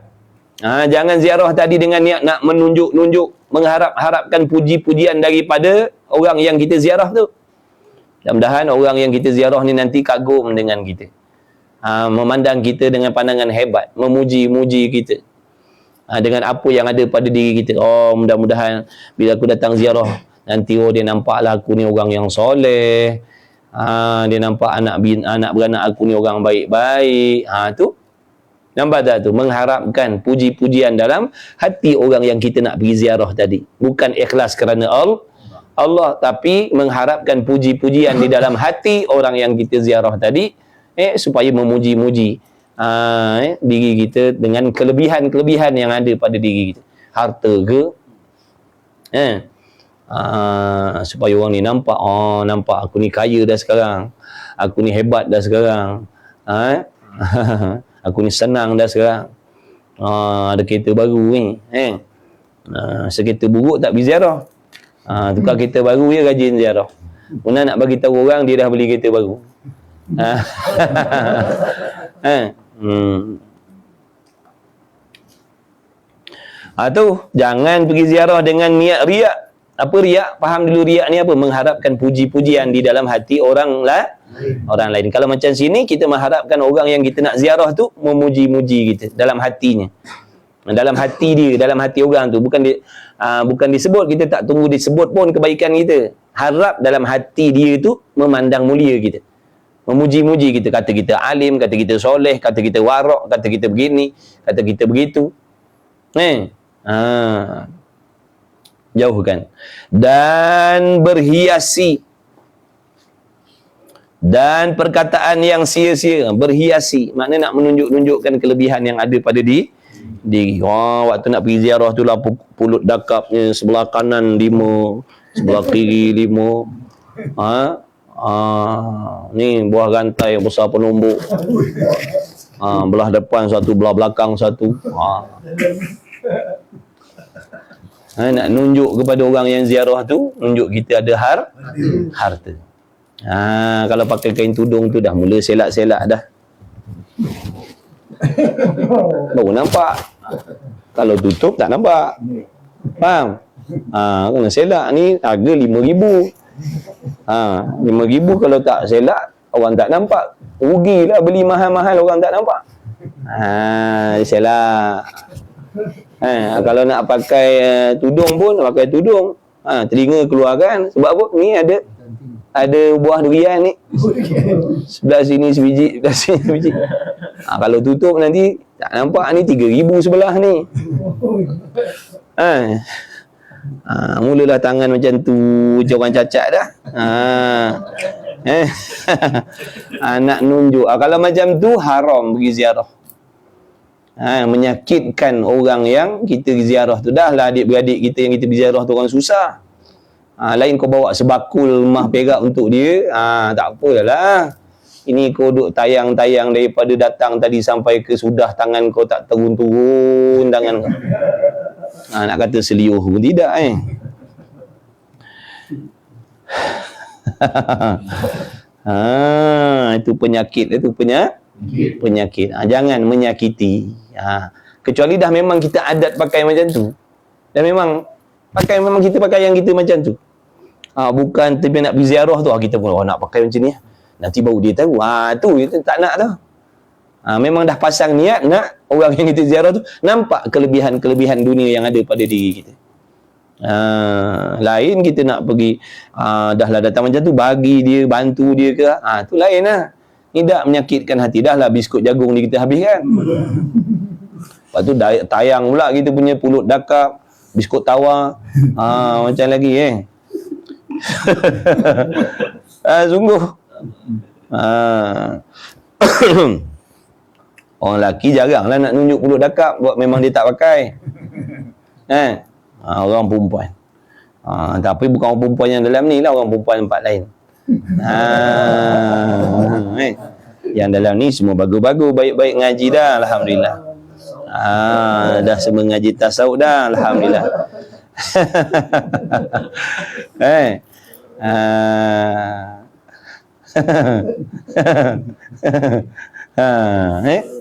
S2: Jangan ziarah tadi dengan niat nak menunjuk-nunjuk, mengharap-harapkan puji-pujian daripada orang yang kita ziarah tu. Mudah-mudahan orang yang kita ziarah ni nanti kagum dengan kita. Memandang kita dengan pandangan hebat, memuji-muji kita. Dengan apa yang ada pada diri kita. Oh, mudah-mudahan bila aku datang ziarah, nanti dia nampaklah aku ni orang yang soleh. Dia nampak anak beranak aku ni orang baik-baik. Tu nampak tak tu? Mengharapkan puji-pujian dalam hati orang yang kita nak pergi ziarah tadi. Bukan ikhlas kerana Allah, tapi mengharapkan puji-pujian di dalam hati orang yang kita ziarah tadi, supaya memuji-muji diri kita dengan kelebihan-kelebihan yang ada pada diri kita. Harta ke? Supaya orang ni nampak, nampak aku ni kaya dah sekarang, aku ni hebat dah sekarang, aku ni senang dah sekarang, ada kereta baru ni, sekereta buruk tak pergi ziarah, tukar kereta baru dia rajin ziarah. Mana nak bagi tahu orang dia dah beli kereta baru. Tu jangan pergi ziarah dengan niat riak. Apa riak? Faham dulu riak ni apa? Mengharapkan puji-pujian di dalam hati orang lain. Kalau macam sini, kita mengharapkan orang yang kita nak ziarah tu memuji-muji kita dalam hatinya. Dalam hati dia, dalam hati orang tu. Bukan disebut, kita tak tunggu disebut pun kebaikan kita. Harap dalam hati dia tu memandang mulia kita. Memuji-muji kita. Kata kita alim, kata kita soleh, kata kita warak, kata kita begini, kata kita begitu. Jauhkan. Dan berhiasi. Dan perkataan yang sia-sia. Berhiasi. Maknanya nak menunjuk-nunjukkan kelebihan yang ada pada diri. Waktu nak pergi ziarah tu lah, pulut dakapnya sebelah kanan 5, sebelah kiri 5. Ni buah rantai besar penumbuk. Belah depan satu, belah belakang satu. Nak nunjuk kepada orang yang ziarah tu, nunjuk kita ada harta. Kalau pakai kain tudung tu dah mula selak-selak dah. Baru nampak. Kalau tutup tak nampak. Faham? Kena selak ni harga RM5,000. RM5,000 kalau tak selak, orang tak nampak. Rugilah beli mahal-mahal orang tak nampak. Selak. Kalau nak pakai tudung pun pakai tudung, telinga keluarkan. Sebab apa? Ni ada buah durian ni, sebelah sini sebiji, sebelah sini sebiji. Kalau tutup nanti tak nampak. Ni RM3,000 sebelah ni. Mulalah tangan macam tu, macam orang cacat dah. Nak nunjuk. Kalau macam tu haram pergi ziarah. Menyakitkan orang yang kita ziarah tu. Dah lah adik-beradik kita yang kita ziarah tu orang susah. Lain kau bawa sebakul mah perak untuk dia, tak apa lah. Ini kau duk tayang-tayang daripada datang tadi sampai ke sudah, tangan kau tak turun-turun tangan kau. Nak kata seliuh pun tidak itu penyakit, penyakit. Jangan menyakiti. Kecuali dah memang kita adat pakai macam tu. Dan memang kita pakai yang kita macam tu. Bukan tapi nak pergi ziarah tu kita pun nak pakai macam ni. Nanti baru dia tahu. Tu kita tak nak tu. Memang dah pasang niat nak orang yang kita ziarah tu nampak kelebihan-kelebihan dunia yang ada pada diri kita. Lain kita nak pergi dah lah datang macam tu, bagi dia, bantu dia ke, tu lain lah. Ni dah menyakitkan hati. Dah lah biskut jagung ni kita habiskan. Lepas tu tayang pula kita punya pulut dakap, biskut tawar. Macam lagi sungguh. Orang lelaki jarang lah nak nunjuk pulut dakap. Buat memang dia tak pakai. Orang perempuan. Tapi bukan orang perempuan yang dalam ni lah, orang perempuan tempat lain. Yang dalam ni semua bagus-bagus, baik-baik ngaji dah, alhamdulillah. Dah semua ngaji tasawuf dah, alhamdulillah.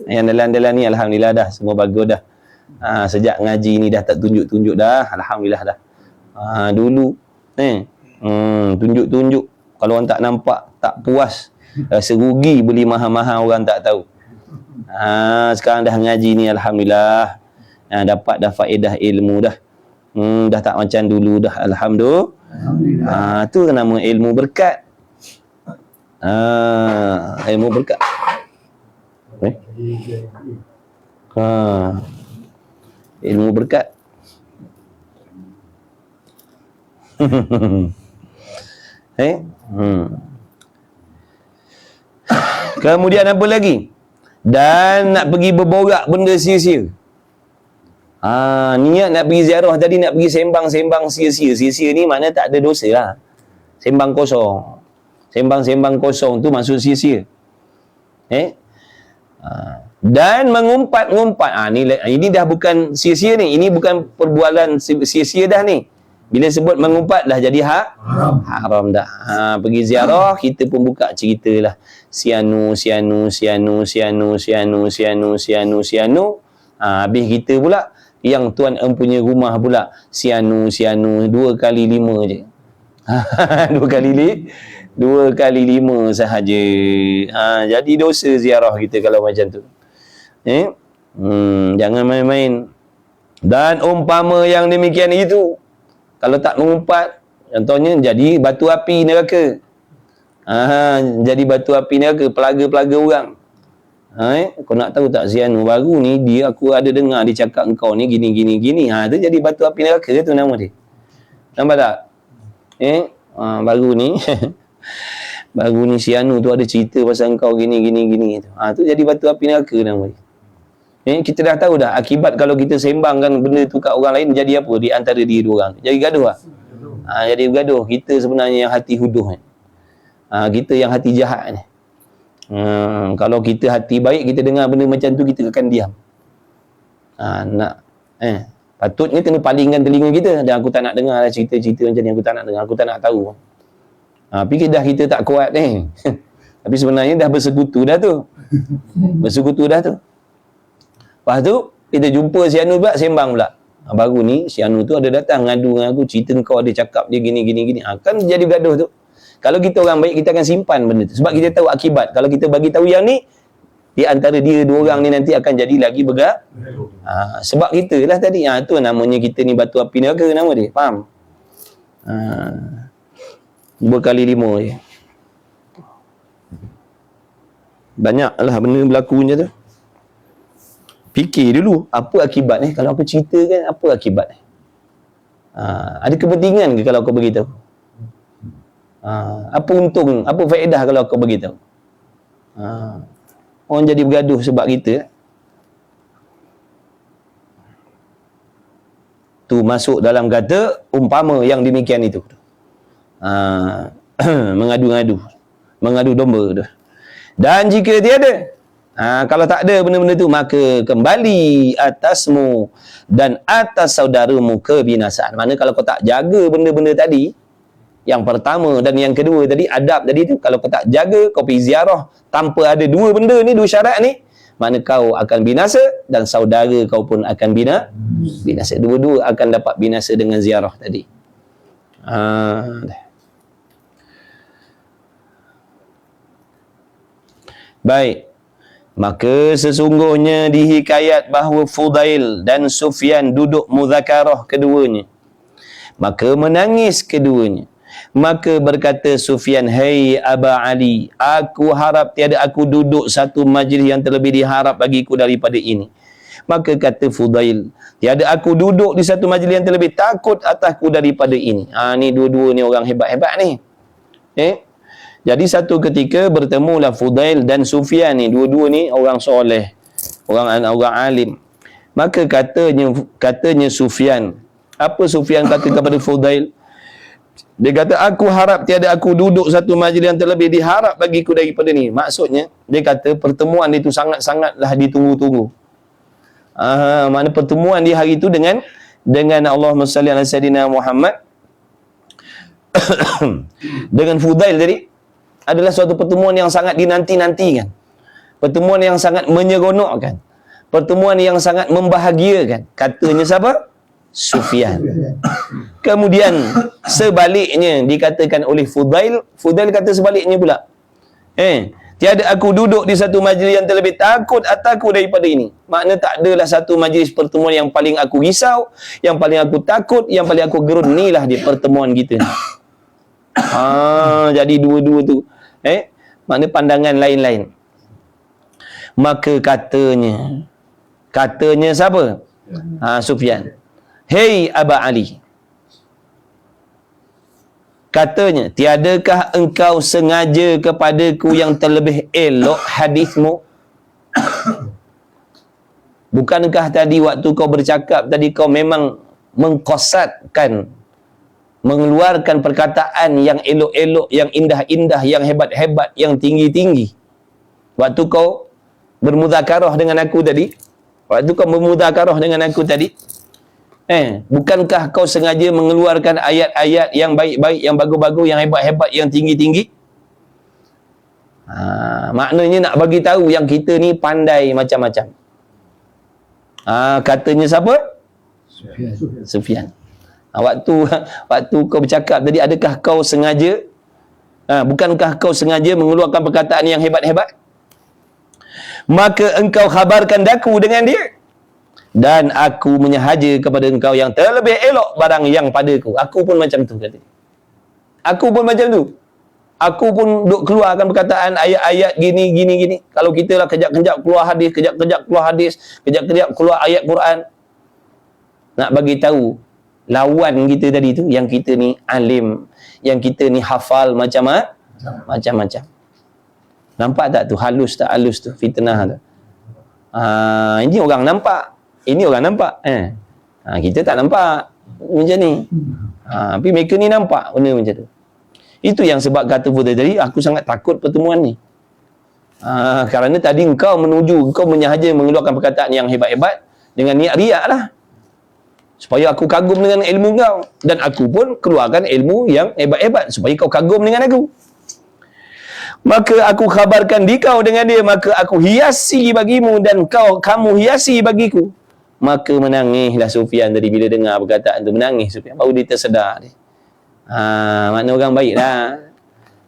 S2: Yang dalam-dalam ni alhamdulillah dah semua bagus dah. Sejak ngaji ni dah tak tunjuk-tunjuk dah, alhamdulillah dah. Dulu tunjuk-tunjuk, kalau orang tak nampak tak puas, rasa rugi beli mahal-mahal orang tak tahu. Sekarang dah ngaji ni alhamdulillah, dapat dah faedah ilmu dah. Dah tak macam dulu dah, alhamdulillah. Tu nama ilmu berkat. Ilmu berkat. Ilmu berkat. Kemudian apa lagi? Dan nak pergi berborak benda sia-sia. Niat nak pergi ziarah tadi, nak pergi sembang-sembang sia-sia. Sia-sia ni makna tak ada dosa lah. Sembang kosong. Sembang-sembang kosong tu maksud sia-sia. Dan mengumpat-ngumpat. Ini dah bukan sia-sia ni. Ini bukan perbualan sia-sia dah ni. Bila sebut mengumpat dah jadi haram dah. Pergi ziarah, kita pun buka cerita lah. Sianu. Habis kita pula, yang tuan empunya rumah pula, sianu 2 kali 5 je. 2 kali 5 sahaja. Jadi dosa ziarah kita kalau macam tu. Jangan main-main. Dan umpama yang demikian itu, kalau tak mengumpat, contohnya jadi batu api neraka. Jadi batu api neraka, pelaga-pelaga orang. Kau nak tahu tak, Zianu baru ni aku ada dengar dia cakap engkau ni gini. Tu jadi batu api neraka tu nama dia. Nampak tak? Baru ni baru ni Zianu tu ada cerita pasal engkau gini tu. Tu jadi batu api neraka nama dia. Kita dah tahu dah akibat kalau kita sembangkan benda tu kat orang lain, jadi apa di antara diri dua orang. Jadi gaduh lah. Jadi bergaduh. Kita sebenarnya yang hati huduh. Kita yang hati jahat ni. Kalau kita hati baik, kita dengar benda macam tu, kita akan diam. Patutnya kena palingkan telinga kita. Dan aku tak nak dengar lah cerita-cerita macam ni. Aku tak nak dengar. Aku tak nak tahu. Tapi dah kita tak kuat ni. Tapi sebenarnya dah bersekutu dah tu. Lepas tu, kita jumpa si Anu pula, sembang pula. Baru ni, si Anu tu ada datang ngadu dengan aku, cerita kau ada cakap dia gini. Kan jadi gaduh tu. Kalau kita orang baik, kita akan simpan benda tu. Sebab kita tahu akibat. Kalau kita bagi tahu yang ni, di antara dia 2 orang ni nanti akan jadi lagi bergaduh. Sebab kita lah tadi. Tu namanya kita ni batu api neraka nama dia. Faham? 2 kali 5 je. Banyak lah benda berlaku macam tu. Fikir dulu, apa akibat ni? Kalau aku ceritakan, apa akibat ni? Ada kepentingan ke kalau aku beritahu? Apa untung, apa faedah kalau aku beritahu? Orang jadi bergaduh sebab kita. Tu masuk dalam kata umpama yang demikian itu. Mengadu domba tu. Dan jika tiada, kalau tak ada benda-benda tu, maka kembali atasmu dan atas saudaramu kebinasaan. Mana kalau kau tak jaga benda-benda tadi, yang pertama dan yang kedua tadi, adab tadi tu, kalau kau tak jaga, kau pergi ziarah tanpa ada 2 benda ni, 2 syarat ni, mana kau akan binasa dan saudara kau pun akan binasa. Dua-dua akan dapat binasa dengan ziarah tadi. Baik. Maka sesungguhnya dihikayat bahawa Fudail dan Sufyan duduk muzakarah keduanya. Maka menangis keduanya. Maka berkata Sufyan, "Hai Aba Ali, aku harap tiada aku duduk satu majlis yang terlebih diharap bagiku daripada ini." Maka kata Fudail, "Tiada aku duduk di satu majlis yang terlebih takut atasku daripada ini." Ni dua-dua ni orang hebat-hebat ni. Jadi satu ketika bertemulah Fudail dan Sufyan ni, dua-dua ni orang soleh, orang alim. Maka katanya Sufyan, apa Sufyan kata kepada Fudail? Dia kata, "Aku harap tiada aku duduk satu majlis yang terlebih diharap bagiku daripada ni." Maksudnya, dia kata pertemuan itu sangat-sangatlah ditunggu-tunggu. Makna pertemuan di hari itu dengan Allahumma salli ala Sayyidina Muhammad dengan Fudail tadi adalah suatu pertemuan yang sangat dinanti-nantikan. Pertemuan yang sangat menyeronokkan. Pertemuan yang sangat membahagiakan. Katanya siapa? Sufyan. Kemudian sebaliknya dikatakan oleh Fudail kata sebaliknya pula. Tiada aku duduk di satu majlis yang terlebih takut atasku daripada ini. Makna tak adalah satu majlis pertemuan yang paling aku risau, yang paling aku takut, yang paling aku gerun. Inilah dia pertemuan kita ni. Jadi dua-dua tu makna pandangan lain-lain. Maka katanya siapa? Sufyan, "Hei Aba Ali," katanya, "tiadakah engkau sengaja kepadaku yang terlebih elok hadismu? Bukankah tadi waktu kau bercakap tadi kau memang mengqasadkan, mengeluarkan perkataan yang elok-elok, yang indah-indah, yang hebat-hebat, yang tinggi-tinggi. Waktu kau bermudzakarah dengan aku tadi, bukankah kau sengaja mengeluarkan ayat-ayat yang baik-baik, yang bagus-bagus, yang hebat-hebat, yang tinggi-tinggi? Maknanya nak bagi tahu yang kita ni pandai macam-macam. Katanya siapa? Sufyan. Waktu kau bercakap tadi, adakah kau sengaja, bukankah kau sengaja mengeluarkan perkataan yang hebat-hebat? Maka engkau khabarkan daku dengan dia, dan aku menyahaja kepada engkau yang terlebih elok barang yang padaku. Aku pun macam tu, kata dia. Aku pun macam tu. Aku pun duk keluarkan perkataan ayat-ayat gini. Kalau kita lah kejap-kejap keluar hadis, kejap-kejap keluar ayat Quran. Nak bagi tahu lawan kita tadi tu, yang kita ni alim, yang kita ni hafal macam-macam. Nampak tak tu? Halus tak halus tu? Fitnah tu. Ini orang nampak. Kita tak nampak macam ni. Tapi mereka ni nampak benda macam tu. Itu yang sebab kata Fudail tadi, aku sangat takut pertemuan ni. Kerana tadi engkau menyahaja mengeluarkan perkataan yang hebat-hebat dengan niat riak lah, supaya aku kagum dengan ilmu kau, dan aku pun keluarkan ilmu yang hebat-hebat supaya kau kagum dengan aku. Maka aku khabarkan dikau dengan dia, maka aku hiasi bagimu dan kamu hiasi bagiku. Maka menangislah Sufyan tadi bila dengar perkataan tu. Menangis Sufyan, baru dia tersedar dia. Makna orang baik lah.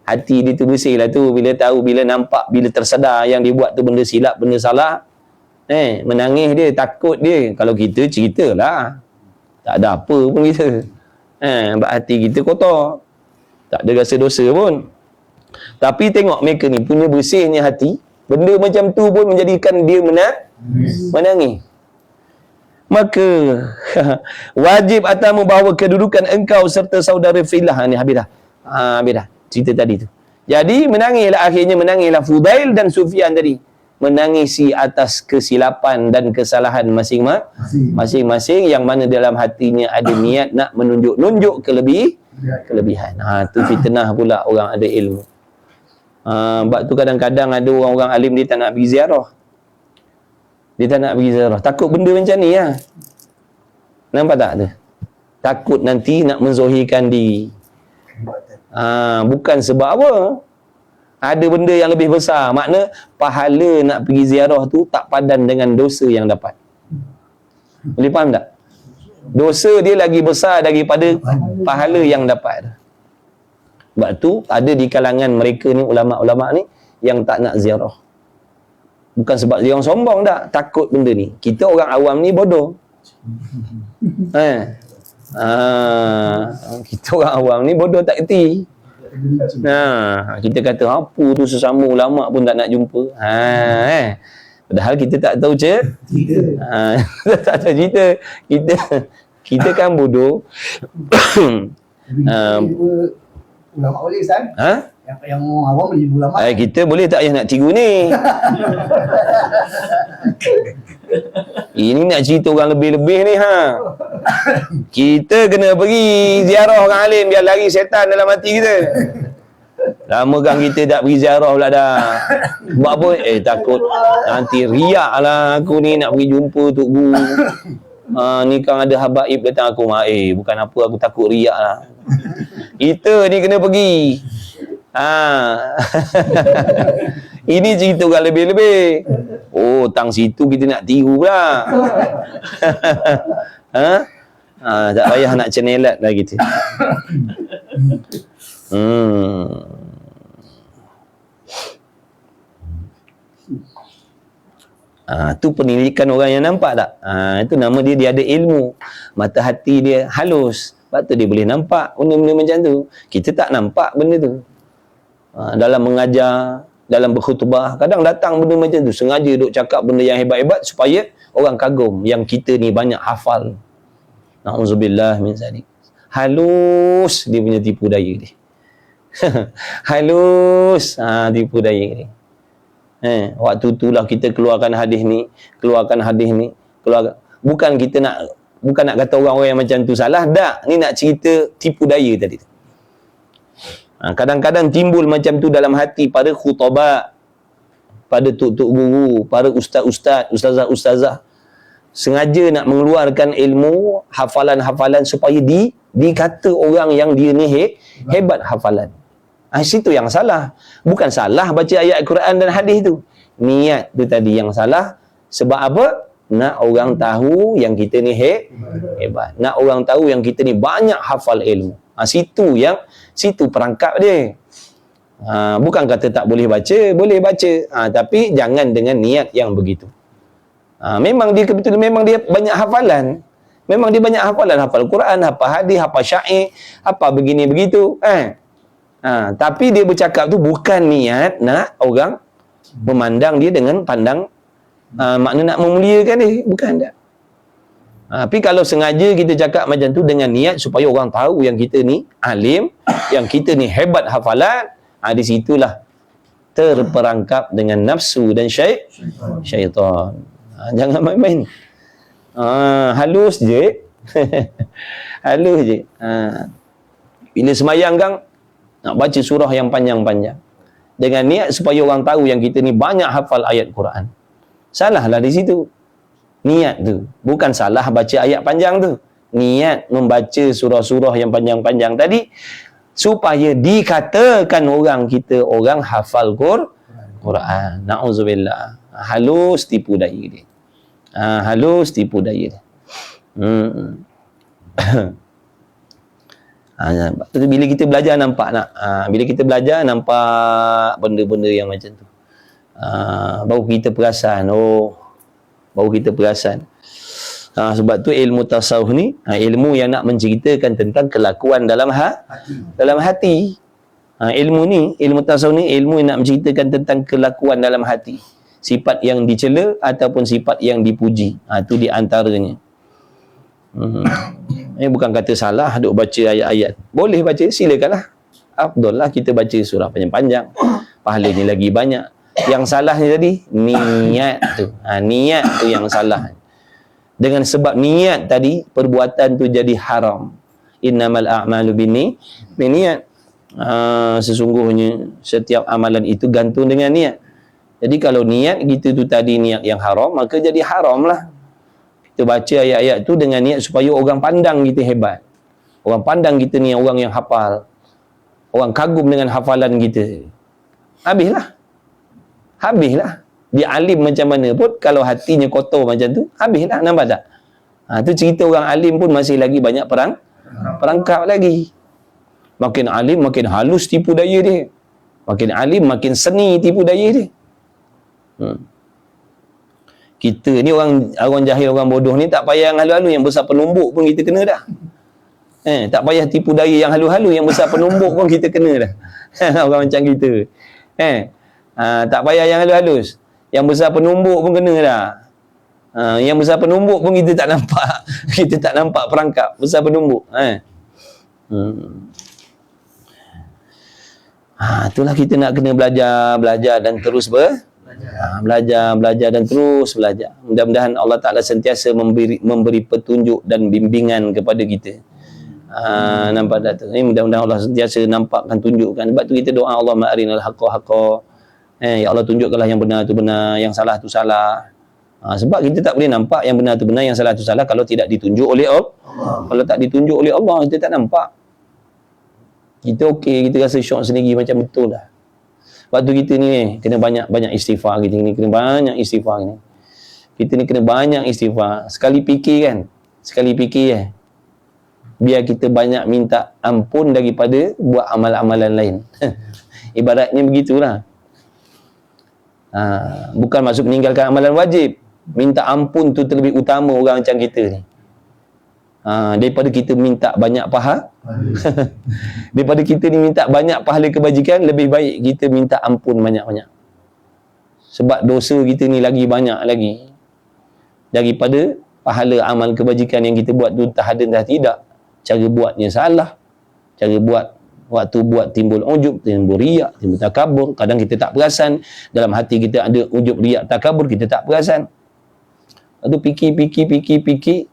S2: Hati dia tu bersih lah tu, bila tahu, bila nampak, bila tersedar yang dia buat tu benda silap, benda salah. Menangis dia, takut dia. Kalau kita ceritalah, tak ada apa pun kita. Sebab hati kita kotor, tak ada rasa dosa pun. Tapi tengok mereka ni punya bersihnya hati, benda macam tu pun menjadikan dia menangis. Maka wajib atasmu bahawa kedudukan engkau serta saudara filah ni habis dah cerita tadi tu. Jadi akhirnya menangislah Fudail dan Sufyan tadi, menangisi atas kesilapan dan kesalahan masing-masing, yang mana dalam hatinya ada niat nak menunjuk kelebihan. Tu fitnah pula orang ada ilmu. Sebab tu kadang-kadang ada orang-orang alim dia tak nak pergi ziarah. Takut benda macam ni lah. Nampak tak tu? Takut nanti nak menzohirkan diri. Bukan sebab apa. Ada benda yang lebih besar. Makna pahala nak pergi ziarah tu tak padan dengan dosa yang dapat. Boleh faham tak? Dosa dia lagi besar daripada pahala yang dapat. Sebab tu ada di kalangan mereka ni, ulama'-ulama' ni, yang tak nak ziarah. Bukan sebab dia orang sombong tak, takut benda ni. Kita orang awam ni bodoh. Kita orang awam ni bodoh tak kerti. Kita kata apa tu sesama ulama pun tak nak jumpa. Padahal kita tak tahu tak tahu cerita. Kita kan bodoh.
S3: Ulama boleh Ustaz? Yang awam boleh ulama.
S2: Kita boleh tak payah nak tiru ni. Ini nak cerita orang lebih-lebih ni Kita kena pergi ziarah orang alim biar lari setan dalam hati kita. Lama kan kita tak pergi ziarah pula dah. Sebab apa? Takut nanti riak lah aku ni nak pergi jumpa Tok Guru. Ni kan ada habaib datang aku. Bukan apa, aku takut riak lah. Kita ni kena pergi. Ini cerita orang lebih-lebih. Tang situ kita nak tiru pula. Tak payah nak cenelat lah kita. Tu pendidikan orang yang nampak tak? Itu nama dia ada ilmu. Mata hati dia halus. Sebab tu dia boleh nampak benda-benda macam tu. Kita tak nampak benda tu. Dalam mengajar, dalam berkhutbah, kadang datang benda macam tu, sengaja duk cakap benda yang hebat-hebat supaya orang kagum yang kita ni banyak hafal. Na'udzubillah min zalik. Halus dia punya tipu daya dia. Halus tipu daya dia. Waktu itulah kita keluarkan hadis ni, bukan nak kata orang-orang yang macam tu salah, tak. Ni nak cerita tipu daya tadi. Kadang-kadang timbul macam tu dalam hati pada khutbah, pada tok-tok guru, para ustaz-ustaz, ustazah-ustazah. Sengaja nak mengeluarkan ilmu, hafalan-hafalan supaya dikata orang yang dia ni hebat hafalan. Situ yang salah. Bukan salah baca ayat Quran dan hadis tu. Niat tu tadi yang salah. Sebab apa? Nak orang tahu yang kita ni hebat. Nak orang tahu yang kita ni banyak hafal ilmu. Situ perangkap dia. Bukan kata tak boleh baca, boleh baca. Tapi jangan dengan niat yang begitu. Memang dia kebetulan memang dia banyak hafalan. Memang dia banyak hafalan, hafal Quran, hafal hadis, hafal syair, apa begini begitu. Tapi dia bercakap tu bukan niat nak orang memandang dia dengan pandang makna nak memuliakan dia, bukan tak. Tapi kalau sengaja kita cakap macam tu dengan niat supaya orang tahu yang kita ni alim, yang kita ni hebat hafalan, di situlah terperangkap dengan nafsu dan syaitan. Jangan main-main. Halus je. Halus je. Bila semayang kan nak baca surah yang panjang-panjang dengan niat supaya orang tahu yang kita ni banyak hafal ayat Quran. Salahlah di situ. Niat tu. Bukan salah baca ayat panjang tu. Niat membaca surah-surah yang panjang-panjang tadi supaya dikatakan orang kita orang hafal Quran. Na'udzubillah. Halus tipu daya dia. Halus tipu daya dia. Bila kita belajar nampak bila kita belajar nampak benda-benda yang macam tu. Baru kita perasan, baru kita perasan. Sebab tu ilmu tasawuf ni ilmu yang nak menceritakan tentang kelakuan dalam hati. Ilmu tasawuf ni ilmu yang nak menceritakan tentang kelakuan dalam hati. Sifat yang dicela ataupun sifat yang dipuji. Itu di antaranya. Bukan kata salah duk baca ayat-ayat. Boleh baca, silakanlah. Afdal lah kita baca surah panjang-panjang. Pahalanya lagi banyak. Yang salahnya tadi niat tu. Niat tu yang salah. Dengan sebab niat tadi perbuatan tu jadi haram. Innamal a'malu binniyat. Sesungguhnya setiap amalan itu gantung dengan niat. Jadi kalau niat kita tu tadi niat yang haram, maka jadi haram lah. Kita baca ayat-ayat tu dengan niat supaya orang pandang kita hebat. Orang pandang kita ni orang yang hafal. Orang kagum dengan hafalan kita. Habislah. Dia alim macam mana pun, kalau hatinya kotor macam tu, habislah. Nampak tak? Tu cerita orang alim pun masih lagi banyak perangkap lagi. Makin alim, makin halus tipu daya dia. Makin alim, makin seni tipu daya dia. Kita ni orang jahil, orang bodoh ni tak payah yang halu-halu, yang besar penumbuk pun kita kena dah. Tak payah tipu daya yang halu-halu, yang besar penumbuk pun kita kena dah. Orang macam kita. Tak payah yang halus-halus. Yang besar penumbuk pun kena dah. Yang besar penumbuk pun kita tak nampak. Kita tak nampak perangkap besar penumbuk. Itulah kita nak kena belajar dan terus belajar dan terus belajar. Mudah-mudahan Allah Ta'ala sentiasa memberi petunjuk dan bimbingan kepada kita. Nampak tak tu? Mudah-mudahan Allah sentiasa nampakkan, tunjukkan. Sebab tu kita doa, Allahumma arinal haqqa haqqa. Ya Allah, tunjukkanlah yang benar tu benar, yang salah tu salah. Sebab kita tak boleh nampak yang benar tu benar, yang salah tu salah kalau tidak ditunjuk oleh Allah. Kalau tak ditunjuk oleh Allah, kita tak nampak. Kita okey, kita rasa syok sendiri macam betul dah. Waktu kita ni kena banyak istighfar, kita ni kena banyak istighfar ni. Kita ni kena banyak istighfar. Sekali fikir biar kita banyak minta ampun daripada buat amalan-amalan lain. Ibaratnya begitulah. Bukan maksud meninggalkan amalan wajib. Minta ampun tu terlebih utama orang macam kita ni. Daripada kita minta banyak pahala. Daripada kita ni minta banyak pahala kebajikan, lebih baik kita minta ampun banyak-banyak. Sebab dosa kita ni lagi banyak lagi daripada pahala amal kebajikan yang kita buat tu, entah ada entah tidak. Cara buatnya salah. Cara buat, waktu buat timbul ujub, timbul riak, timbul takabur. Kadang kita tak perasan. Dalam hati kita ada ujub, riak, takabur, kita tak perasan. Lepas tu fikir.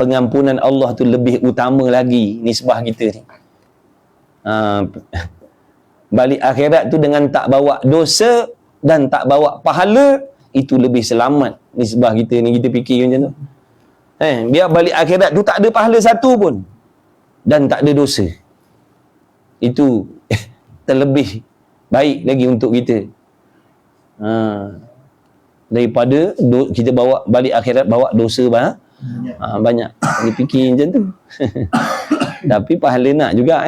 S2: Pengampunan Allah tu lebih utama lagi nisbah kita ni. Balik akhirat tu dengan tak bawa dosa dan tak bawa pahala, itu lebih selamat nisbah kita ni. Kita fikir macam tu. Biar balik akhirat tu tak ada pahala satu pun dan tak ada dosa, itu terlebih baik lagi untuk kita daripada kita bawa balik akhirat bawa dosa banyak. Dia fikir macam tu. Tapi pahala nak juga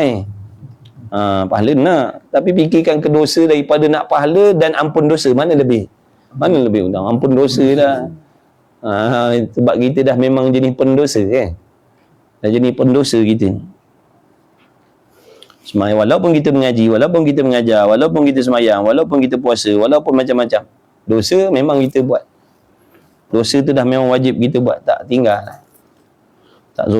S2: pahala nak, tapi fikirkan ke dosa daripada nak pahala dan ampun dosa, mana lebih utama? Ampun dosa dah. Sebab kita dah memang jenis pendosa dah jenis pendosa kita. Semayang, walaupun kita mengaji, walaupun kita mengajar, walaupun kita semayang, walaupun kita puasa, walaupun macam-macam, dosa memang kita buat. Dosa tu dah memang wajib kita buat, tak tinggal. Tak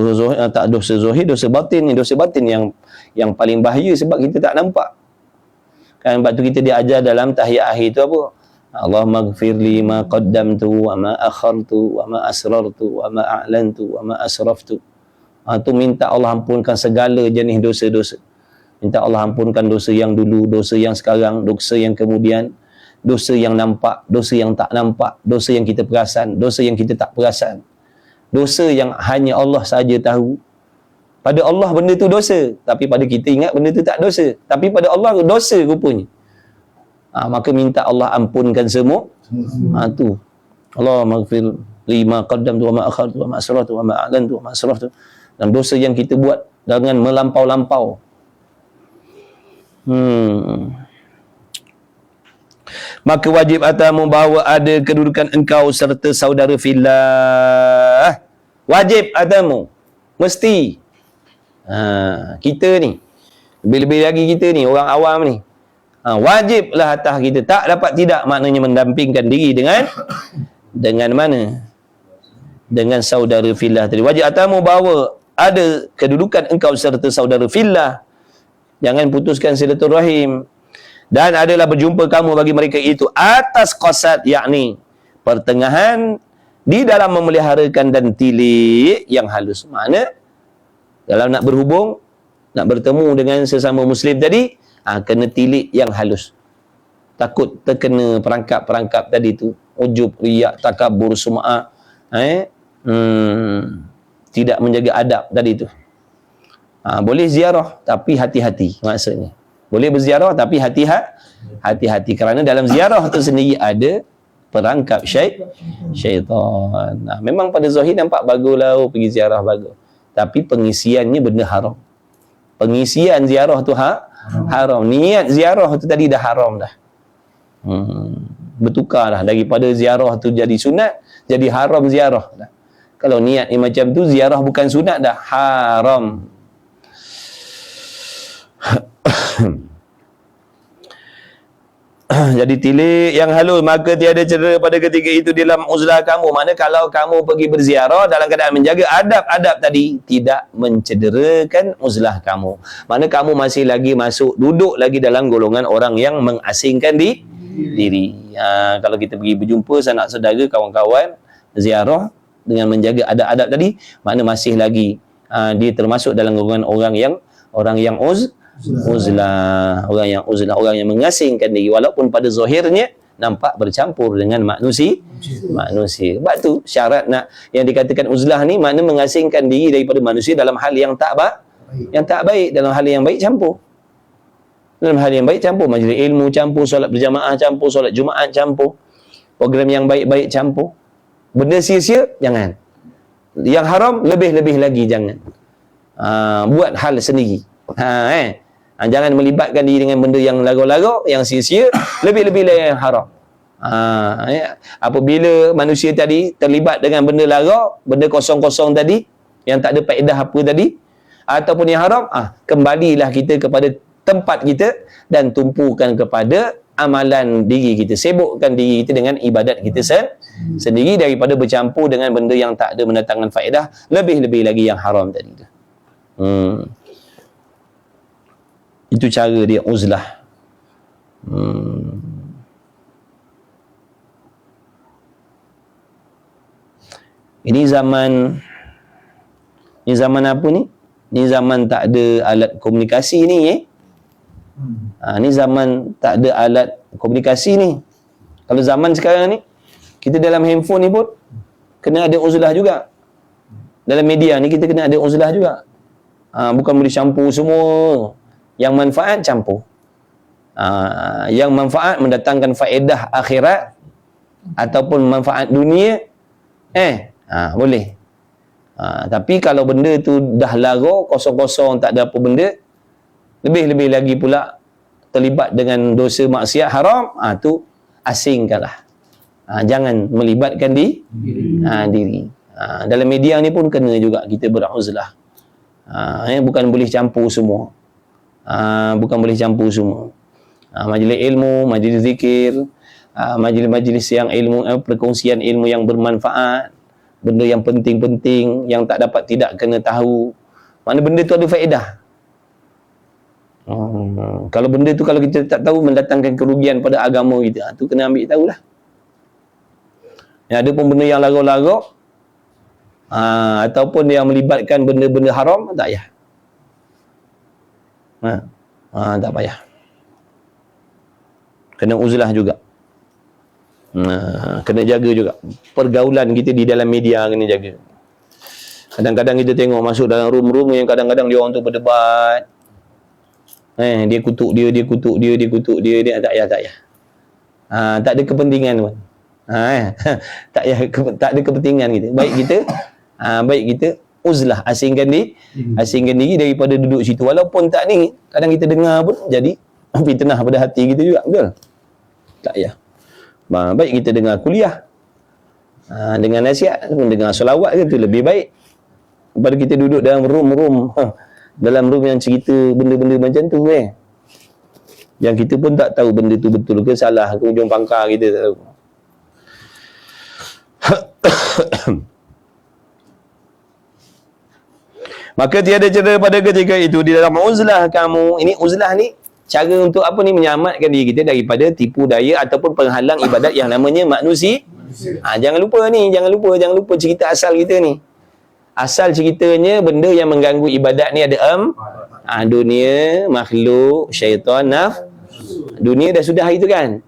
S2: dosa zahir, dosa batin ni. Dosa batin yang paling bahaya sebab kita tak nampak. Kan sebab tu kita diajar dalam tahiyat akhir tu apa? Allahumma ghfirli ma qaddamtu wa ma akhartu wa ma asrartu wa ma a'lantu wa ma asraftu. Tu minta Allah ampunkan segala jenis dosa-dosa. Minta Allah ampunkan dosa yang dulu, dosa yang sekarang, dosa yang kemudian, dosa yang nampak, dosa yang tak nampak, dosa yang kita perasan, dosa yang kita tak perasan, dosa yang hanya Allah saja tahu. Pada Allah benda tu dosa, tapi pada kita ingat benda tu tak dosa, tapi pada Allah dosa rupanya. Maka minta Allah ampunkan semua. Tu Allah maghfir lima qaddamtu wa ma akhartu wa ma asrartu wa ma a'lantu wa ma asraftu. Dan dosa yang kita buat dengan melampau-lampau. Maka wajib atasmu bahawa ada kedudukan engkau serta saudara fillah. Wajib atasmu, mesti. Kita ni, lebih-lebih lagi kita ni, orang awam ni, wajiblah atas kita. Tak dapat tidak, maknanya mendampingkan diri dengan mana? Dengan saudara fillah tadi. Wajib atasmu bahawa ada kedudukan engkau serta saudara fillah. Jangan putuskan silaturahim. Dan adalah berjumpa kamu bagi mereka itu atas qasad, yakni pertengahan di dalam memeliharakan dan tilik yang halus. Makna dalam nak berhubung, nak bertemu dengan sesama muslim tadi, kena tilik yang halus. Takut terkena perangkap-perangkap tadi tu, ujub, riak, takabur, sum'ah, tidak menjaga adab tadi tu. Boleh ziarah tapi hati-hati, maksudnya. Boleh berziarah tapi hati-hati, kerana dalam ziarah tu sendiri ada perangkap syaitan. Memang pada zahir nampak baguslah, pergi ziarah bagus, tapi pengisiannya benda haram. Pengisian ziarah tu haram. Niat ziarah tu tadi dah haram dah. Bertukar dah, daripada ziarah tu jadi sunat, jadi haram ziarah dah. Kalau niat ni macam tu, ziarah bukan sunat dah, haram. Jadi tilik yang halus, maka tiada cedera pada ketika itu dalam uzlah kamu. Maknanya kalau kamu pergi berziarah dalam keadaan menjaga adab-adab tadi, tidak mencederakan uzlah kamu. Maknanya kamu masih lagi masuk, duduk lagi dalam golongan orang yang mengasingkan diri. Kalau kita pergi berjumpa sanak saudara, kawan-kawan, ziarah dengan menjaga adab-adab tadi, maknanya masih lagi dia termasuk dalam golongan orang yang uzlah, orang yang mengasingkan diri, walaupun pada zahirnya nampak bercampur dengan manusia. Sebab tu syarat nak yang dikatakan uzlah ni, makna mengasingkan diri daripada manusia dalam hal yang tak baik, dalam hal yang baik campur. Dalam hal yang baik campur, majlis ilmu campur, solat berjamaah campur, solat Jumaat campur, program yang baik-baik campur. Benda sia-sia jangan. Yang haram lebih-lebih lagi jangan. Buat hal sendiri. Jangan melibatkan diri dengan benda yang lagu-lagu, yang sia-sia, lebih-lebih yang haram. Apabila manusia tadi terlibat dengan benda lagu, benda kosong-kosong tadi, yang tak ada faedah apa tadi, ataupun yang haram, kembalilah kita kepada tempat kita dan tumpukan kepada amalan diri kita, sibukkan diri kita dengan ibadat kita sendiri daripada bercampur dengan benda yang tak ada mendatangkan faedah, lebih-lebih lagi yang haram tadi tu. Itu cara dia uzlah. Ini zaman apa ni? Ni zaman tak ada alat komunikasi ni. Ni zaman tak ada alat komunikasi ni. Kalau zaman sekarang ni, kita dalam handphone ni pun kena ada uzlah juga. Dalam media ni kita kena ada uzlah juga. Bukan boleh campur semua. Yang manfaat campur. Yang manfaat mendatangkan faedah akhirat ataupun manfaat dunia, boleh. Tapi kalau benda tu dah lara, kosong-kosong, tak ada apa benda, lebih-lebih lagi pula terlibat dengan dosa maksiat haram, tu asingkanlah. Jangan melibatkan diri. Dalam media ni pun kena juga kita beruzlah. Bukan boleh campur semua. Majlis ilmu, majlis zikir, majlis-majlis yang ilmu, perkongsian ilmu yang bermanfaat, benda yang penting-penting yang tak dapat tidak kena tahu. Mana benda tu ada faedah. Kalau benda tu kalau kita tak tahu mendatangkan kerugian pada agama kita, tu kena ambil tahulah. Ada pun benda yang lagu-lagu, ataupun yang melibatkan benda-benda haram, tak payah. Tak payah. Kena uzlah juga. Kena jaga juga. Pergaulan kita di dalam media kena jaga. Kadang-kadang kita tengok masuk dalam room-room yang kadang-kadang dia orang tu berdebat. Dia kutuk dia, tak payah. Tak ada kepentingan pun. Tak ada kepentingan kita. Baik kita uzlah, asingkan diri daripada duduk situ. Walaupun tak ni, kadang kita dengar pun jadi fitnah pada hati kita juga, betul? Tak payah. Baik kita dengar kuliah, dengan nasihat, dengar solawat ke, tu lebih baik daripada kita duduk dalam room dalam room yang cerita benda-benda macam tu, yang kita pun tak tahu benda tu betul ke salah ke, ujung pangkar kita tak tahu. Maka tiada cedera pada ketika itu di dalam uzlah kamu. Ini uzlah ni cara untuk apa ni? Menyelamatkan diri kita daripada tipu daya ataupun penghalang ibadat yang namanya manusia. Jangan lupa cerita asal kita ni. Asal ceritanya benda yang mengganggu ibadat ni ada dunia, makhluk, syaitan, dunia dah sudah itu kan.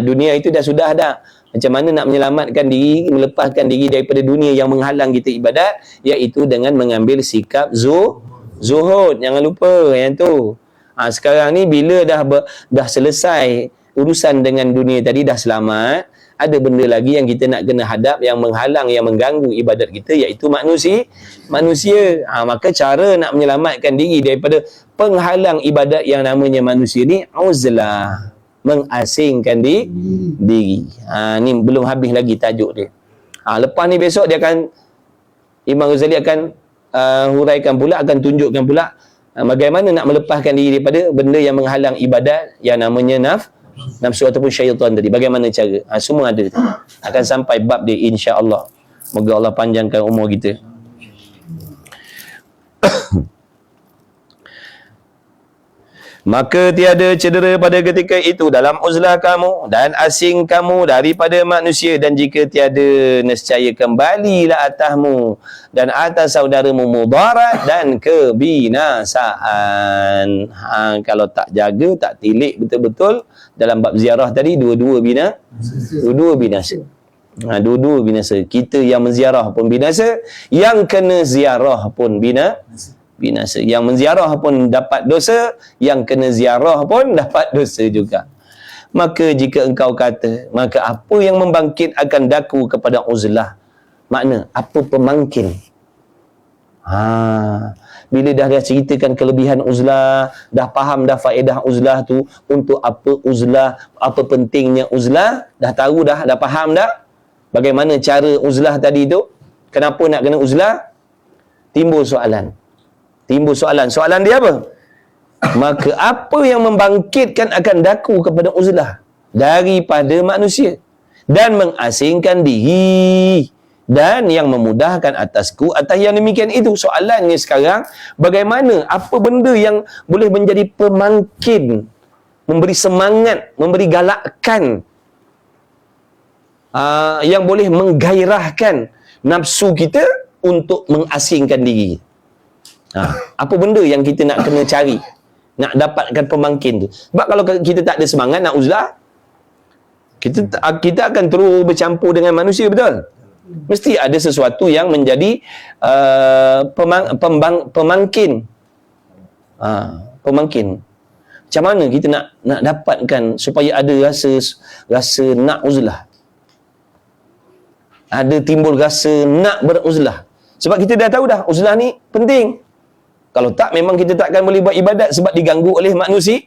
S2: Dunia itu dah sudah dah. Macam mana nak menyelamatkan diri, melepaskan diri daripada dunia yang menghalang kita ibadat, iaitu dengan mengambil sikap zuhud. Jangan lupa yang tu. Sekarang ni bila dah selesai urusan dengan dunia tadi, dah selamat, ada benda lagi yang kita nak kena hadap, yang menghalang, yang mengganggu ibadat kita, iaitu manusia. Maka cara nak menyelamatkan diri daripada penghalang ibadat yang namanya manusia ni, uzlah, mengasingkan diri. Ni belum habis lagi tajuk dia. Lepas ni besok dia akan Imam Ghazali akan huraikan pula, akan tunjukkan pula bagaimana nak melepaskan diri daripada benda yang menghalang ibadat yang namanya nafsu ataupun syaitan tadi. Bagaimana cara? Semua ada. Akan sampai bab dia insya-Allah. Moga Allah panjangkan umur kita. Maka tiada cedera pada ketika itu dalam uzlah kamu dan asing kamu daripada manusia, dan jika tiada nescaya kembalilah atasmu dan atas saudaramu mudarat dan kebinasaan. Kalau tak jaga, tak tilik betul-betul dalam bab ziarah tadi, dua-dua binasa. Dua-dua binasa. Kita yang menziarah pun binasa, yang kena ziarah pun binasa. Yang menziarah pun dapat dosa, yang kena ziarah pun dapat dosa juga. Maka jika engkau kata, maka apa yang membangkit akan daku kepada uzlah? Makna apa pemangkin? Bila dah ceritakan kelebihan uzlah, dah faham dah faedah uzlah tu, untuk apa uzlah, apa pentingnya uzlah, dah tahu dah faham dah bagaimana cara uzlah tadi tu, kenapa nak kena uzlah, timbul soalan. Soalan dia apa? Maka apa yang membangkitkan akan daku kepada uzlah daripada manusia dan mengasingkan diri, dan yang memudahkan atasku atas yang demikian itu. Soalannya sekarang, bagaimana, apa benda yang boleh menjadi pemangkin, memberi semangat, memberi galakkan, yang boleh menggairahkan nafsu kita untuk mengasingkan diri. Apa benda yang kita nak kena cari, nak dapatkan pemangkin tu? Sebab kalau kita tak ada semangat nak uzlah, kita akan terus bercampur dengan manusia, betul? Mesti ada sesuatu yang menjadi pemangkin. Pemangkin. Macam mana kita nak dapatkan supaya ada rasa nak uzlah? Ada timbul rasa nak beruzlah. Sebab kita dah tahu dah uzlah ni penting. Kalau tak, memang kita takkan boleh buat ibadat sebab diganggu oleh manusia.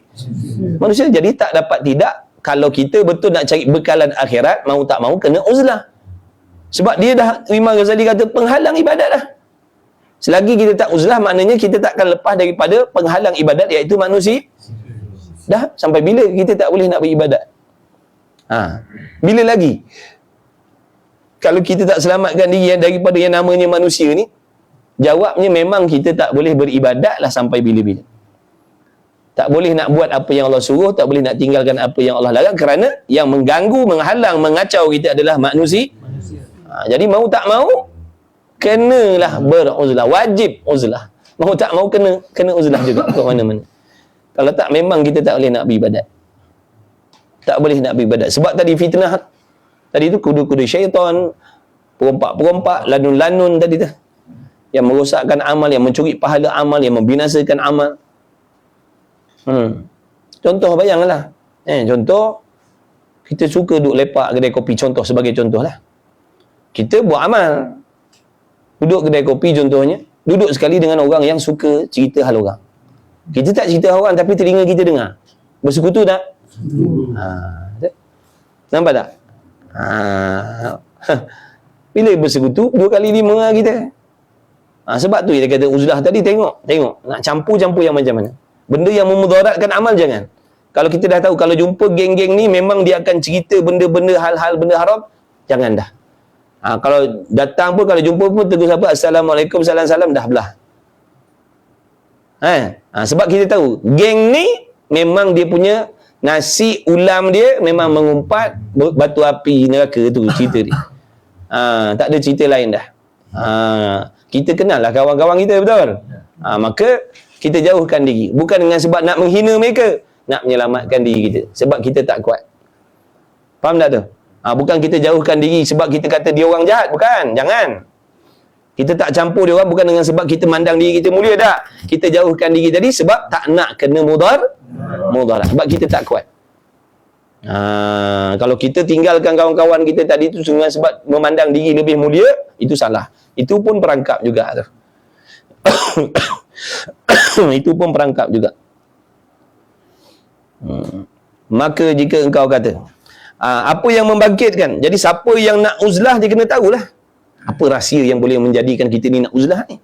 S2: Jadi tak dapat tidak, kalau kita betul nak cari bekalan akhirat, mau tak mau kena uzlah. Sebab dia dah, Imam Ghazali kata, penghalang ibadat dah. Selagi kita tak uzlah, maknanya kita takkan lepas daripada penghalang ibadat, iaitu manusia. Dah, sampai bila kita tak boleh nak beribadat? Bila lagi? Kalau kita tak selamatkan diri daripada yang namanya manusia ni, jawabnya memang kita tak boleh beribadat lah sampai bila-bila. Tak boleh nak buat apa yang Allah suruh, tak boleh nak tinggalkan apa yang Allah larang, kerana yang mengganggu, menghalang, mengacau kita adalah manusia. Jadi mau tak mau, kenalah beruzlah, wajib uzlah. Mau tak mau kena uzlah juga ke mana-mana. Kalau tak, memang kita tak boleh nak beribadat. Tak boleh nak beribadat. Sebab tadi fitnah, tadi tu kudu-kudu syaitan, perompak-perompak, lanun-lanun tadi tu, yang merosakkan amal, yang mencuri pahala amal, yang membinasakan amal. Contoh, bayanglah. Contoh, kita suka duduk lepak kedai kopi, contoh, sebagai contoh lah. Kita buat amal, duduk kedai kopi contohnya, duduk sekali dengan orang yang suka cerita hal orang. Kita tak cerita hal orang, tapi telinga kita dengar. Bersekutu tak? Nampak tak? Bila bersekutu, 2 kali 5 lah kita. Sebab tu dia kata uzlah tadi, tengok nak campur-campur yang macam mana. Benda yang memudaratkan amal jangan. Kalau kita dah tahu, kalau jumpa geng-geng ni memang dia akan cerita benda-benda, hal-hal benda haram, jangan dah. Kalau datang pun, kalau jumpa pun tegur siapa, Assalamualaikum, salam-salam, dah belah. Sebab kita tahu geng ni memang dia punya nasi ulam dia memang mengumpat batu api neraka tu cerita dia. Tak ada cerita lain dah. Kita kenal lah kawan-kawan kita, betul? Maka kita jauhkan diri, bukan dengan sebab nak menghina mereka, nak menyelamatkan diri kita, sebab kita tak kuat. Faham tak tu? Bukan kita jauhkan diri sebab kita kata dia orang jahat, bukan. Jangan. Kita tak campur dia orang bukan dengan sebab kita mandang diri kita mulia, tak. Kita jauhkan diri tadi sebab tak nak kena mudarat, sebab kita tak kuat. Kalau kita tinggalkan kawan-kawan kita tadi tu dengan sebab memandang diri lebih mulia, itu salah. Itu pun perangkap juga tu. Itu pun perangkap juga. Maka jika engkau kata, apa yang membangkitkan, jadi siapa yang nak uzlah dia kena tahulah. Apa rahsia yang boleh menjadikan kita ni nak uzlah ni?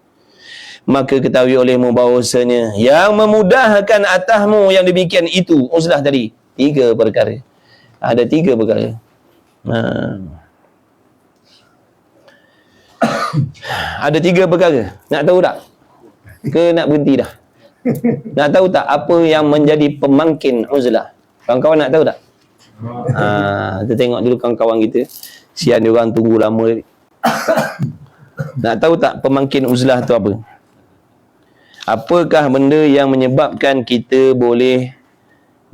S2: Maka ketahui olehmu bahawasanya yang memudahkan atasmu yang demikian itu uzlah tadi 3 perkara. Ada 3 perkara. Ada 3 perkara. Nak tahu tak? Ke nak berhenti dah? Nak tahu tak apa yang menjadi pemangkin uzlah? Kawan-kawan nak tahu tak? Kita tengok dulu kawan-kawan kita. Sian dia orang tunggu lama tadi. Nak tahu tak pemangkin uzlah tu apa? Apakah benda yang menyebabkan kita boleh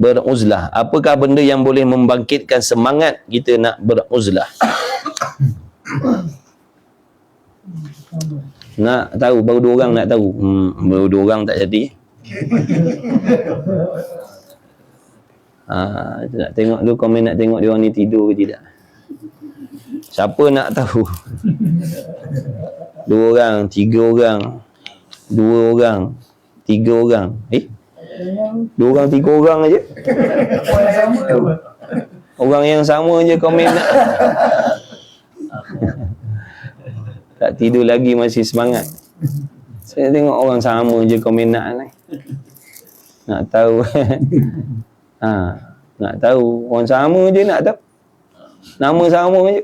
S2: beruzlah? Apakah benda yang boleh membangkitkan semangat kita nak beruzlah? Nak tahu? Baru 2 orang nak tahu. Baru 2 orang tak jadi. Nak tengok dulu komen, nak tengok dia orang ni tidur ke tidak. Siapa nak tahu? 2 orang, 3 orang, 2 orang, 3 orang. 2 orang, 3 orang aja. Orang yang sama je komen nak. Tak tidur lagi, masih semangat. Saya tengok orang sama je komen nak ni. Nak tahu. Nak tahu. Orang sama je nak tahu. Nama sama je.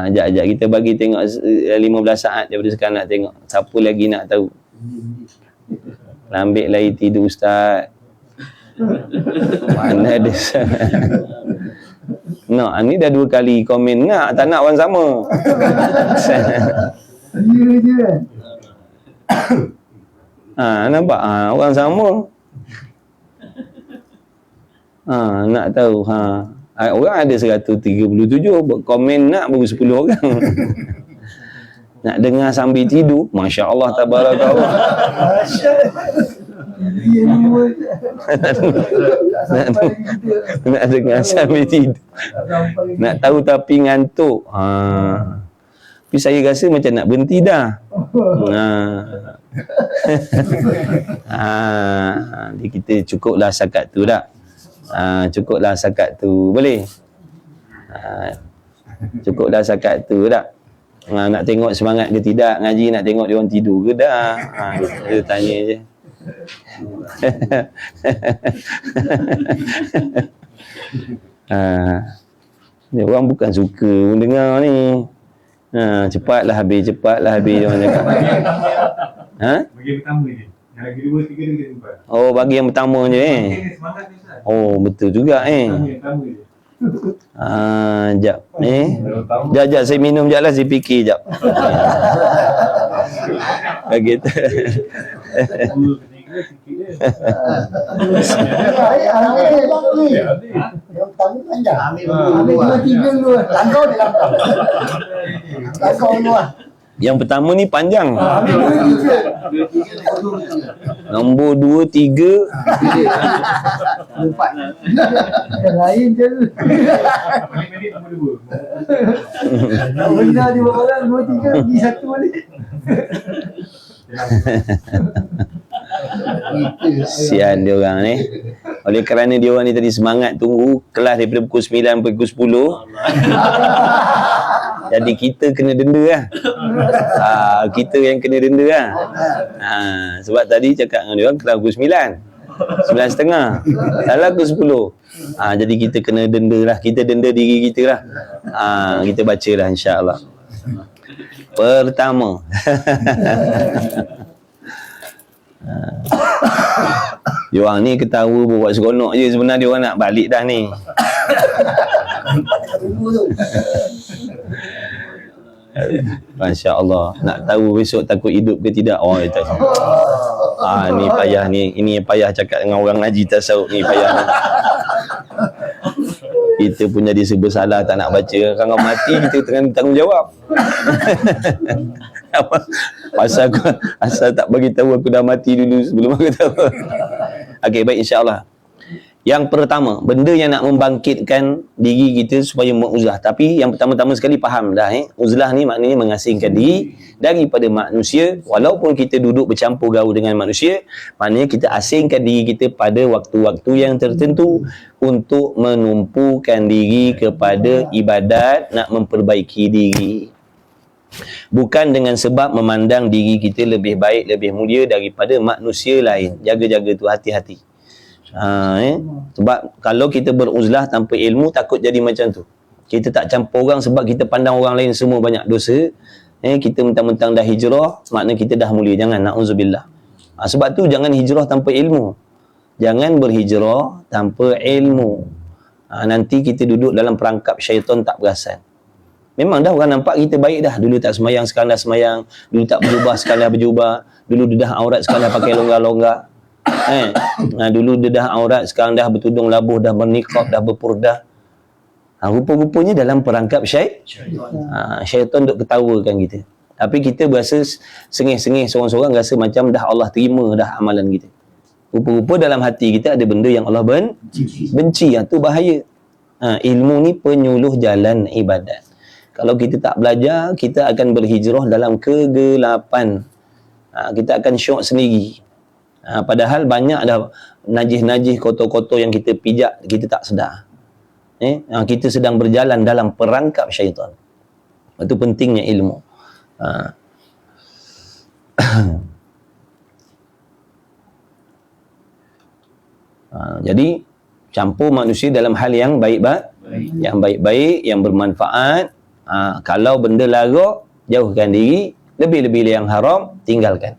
S2: Sekejap kita bagi tengok 15 saat daripada sekarang nak tengok siapa lagi nak tahu. Ambil lagi tidur ustaz. Mana ada. No, ni dah 2 kali komen nak tak nak orang sama. Nampak orang sama. Nak tahu. Orang ada 137 komen nak baru 10 orang. Nak dengar sambil tidur, masya-Allah tabarakallah. Nak dengar sambil tidur. Nak tahu tapi ngantuk. Tapi saya rasa macam nak berhenti dah. Jadi kita cukuplah setakat tu tak? Cukuplah setakat tu. Boleh? Cukuplah setakat tu tak? Nak tengok semangat ke tidak ngaji, nak tengok dia orang tidur ke dah. Kita tanya je. Dia orang bukan suka mendengar ni. Cepatlah habis dia orang cakap.
S4: Bagi yang pertama je. Yang lagi 2, 3 dia jumpa.
S2: Oh, bagi yang pertama je
S4: Semangat ni Ustaz.
S2: Oh, betul juga
S4: Yang pertama je.
S2: Jap. Jap, saya minum jap lah, saya fikir jap. Begitu.
S4: 2, 3, sikit je.
S3: Yang pertama panjang. Ambil 2, 3 dulu. Langkau dia langkau. Langkau dulu lah.
S2: Yang pertama ni panjang.
S3: Ambil 2, 3.
S2: Nombor 2, 3.
S3: 4. Yang lain je.
S4: Minit nombor 2.
S3: Tak benar dia buat orang 2, 3 pergi 1 balik.
S2: Sian dia orang ni. Oleh kerana dia orang ni tadi semangat tunggu kelas daripada pukul 9 sampai pukul 10. Jadi kita kena denda lah. Kita yang kena denda lah. Sebab tadi cakap dengan dia orang kelas pukul 9, 9.30. Salah pukul 10. Jadi kita kena denda lah. Kita denda diri kita lah. Kita baca lah insya-Allah. Pertama. Dia orang ni ketawa buat seronok je, sebenarnya dia orang nak balik dah ni. Masya Allah. Nak tahu besok takut hidup ke tidak. Oh, tak. Ni payah ni. Ini payah cakap dengan orang ngaji tasawuf ni, payah ni. Kita punya diserba salah tak nak baca. Kalau mati kita tengah tanggungjawab. Asal tak bagi tahu aku dah mati dulu sebelum aku tahu. Okey, baik, insya-Allah. Yang pertama, benda yang nak membangkitkan diri kita supaya uzlah. Tapi yang pertama-tama sekali faham dah, uzlah ni maknanya mengasingkan diri daripada manusia. Walaupun kita duduk bercampur gaul dengan manusia, maknanya kita asingkan diri kita pada waktu-waktu yang tertentu untuk menumpukan diri kepada ibadat, nak memperbaiki diri. Bukan dengan sebab memandang diri kita lebih baik, lebih mulia daripada manusia lain. Jaga-jaga tu, hati-hati. Sebab kalau kita beruzlah tanpa ilmu, takut jadi macam tu. Kita tak campur orang sebab kita pandang orang lain semua banyak dosa. Kita mentang-mentang dah hijrah, makna kita dah mulia. Jangan, na'udzubillah. Sebab tu jangan hijrah tanpa ilmu. Jangan berhijrah tanpa ilmu. Nanti kita duduk dalam perangkap syaitan tak perasan. Memang dah orang nampak kita baik dah. Dulu tak semayang, sekarang dah semayang. Dulu tak berjubah, sekarang dah berjubah. Dulu dedah aurat, sekarang dah pakai longgar-longgar. Dulu dedah aurat, sekarang dah bertudung labuh, dah berniqab, dah berpurdah. Rupa-rupanya dalam perangkap syaitan duk ketawakan kita. Tapi kita berasa sengih-sengih seorang-seorang, rasa macam dah Allah terima dah amalan kita. Rupa-rupa dalam hati kita ada benda yang Allah benci. Itu bahaya. Ilmu ni penyuluh jalan ibadat. Kalau kita tak belajar, kita akan berhijrah dalam kegelapan. Kita akan syok sendiri. Padahal banyak dah najis-najis, kotor-kotor yang kita pijak, kita tak sedar. Kita sedang berjalan dalam perangkap syaitan. Itu pentingnya ilmu. Jadi campur manusia dalam hal yang baik-baik, yang bermanfaat. Kalau benda lara, jauhkan diri. Lebih-lebih yang haram, tinggalkan.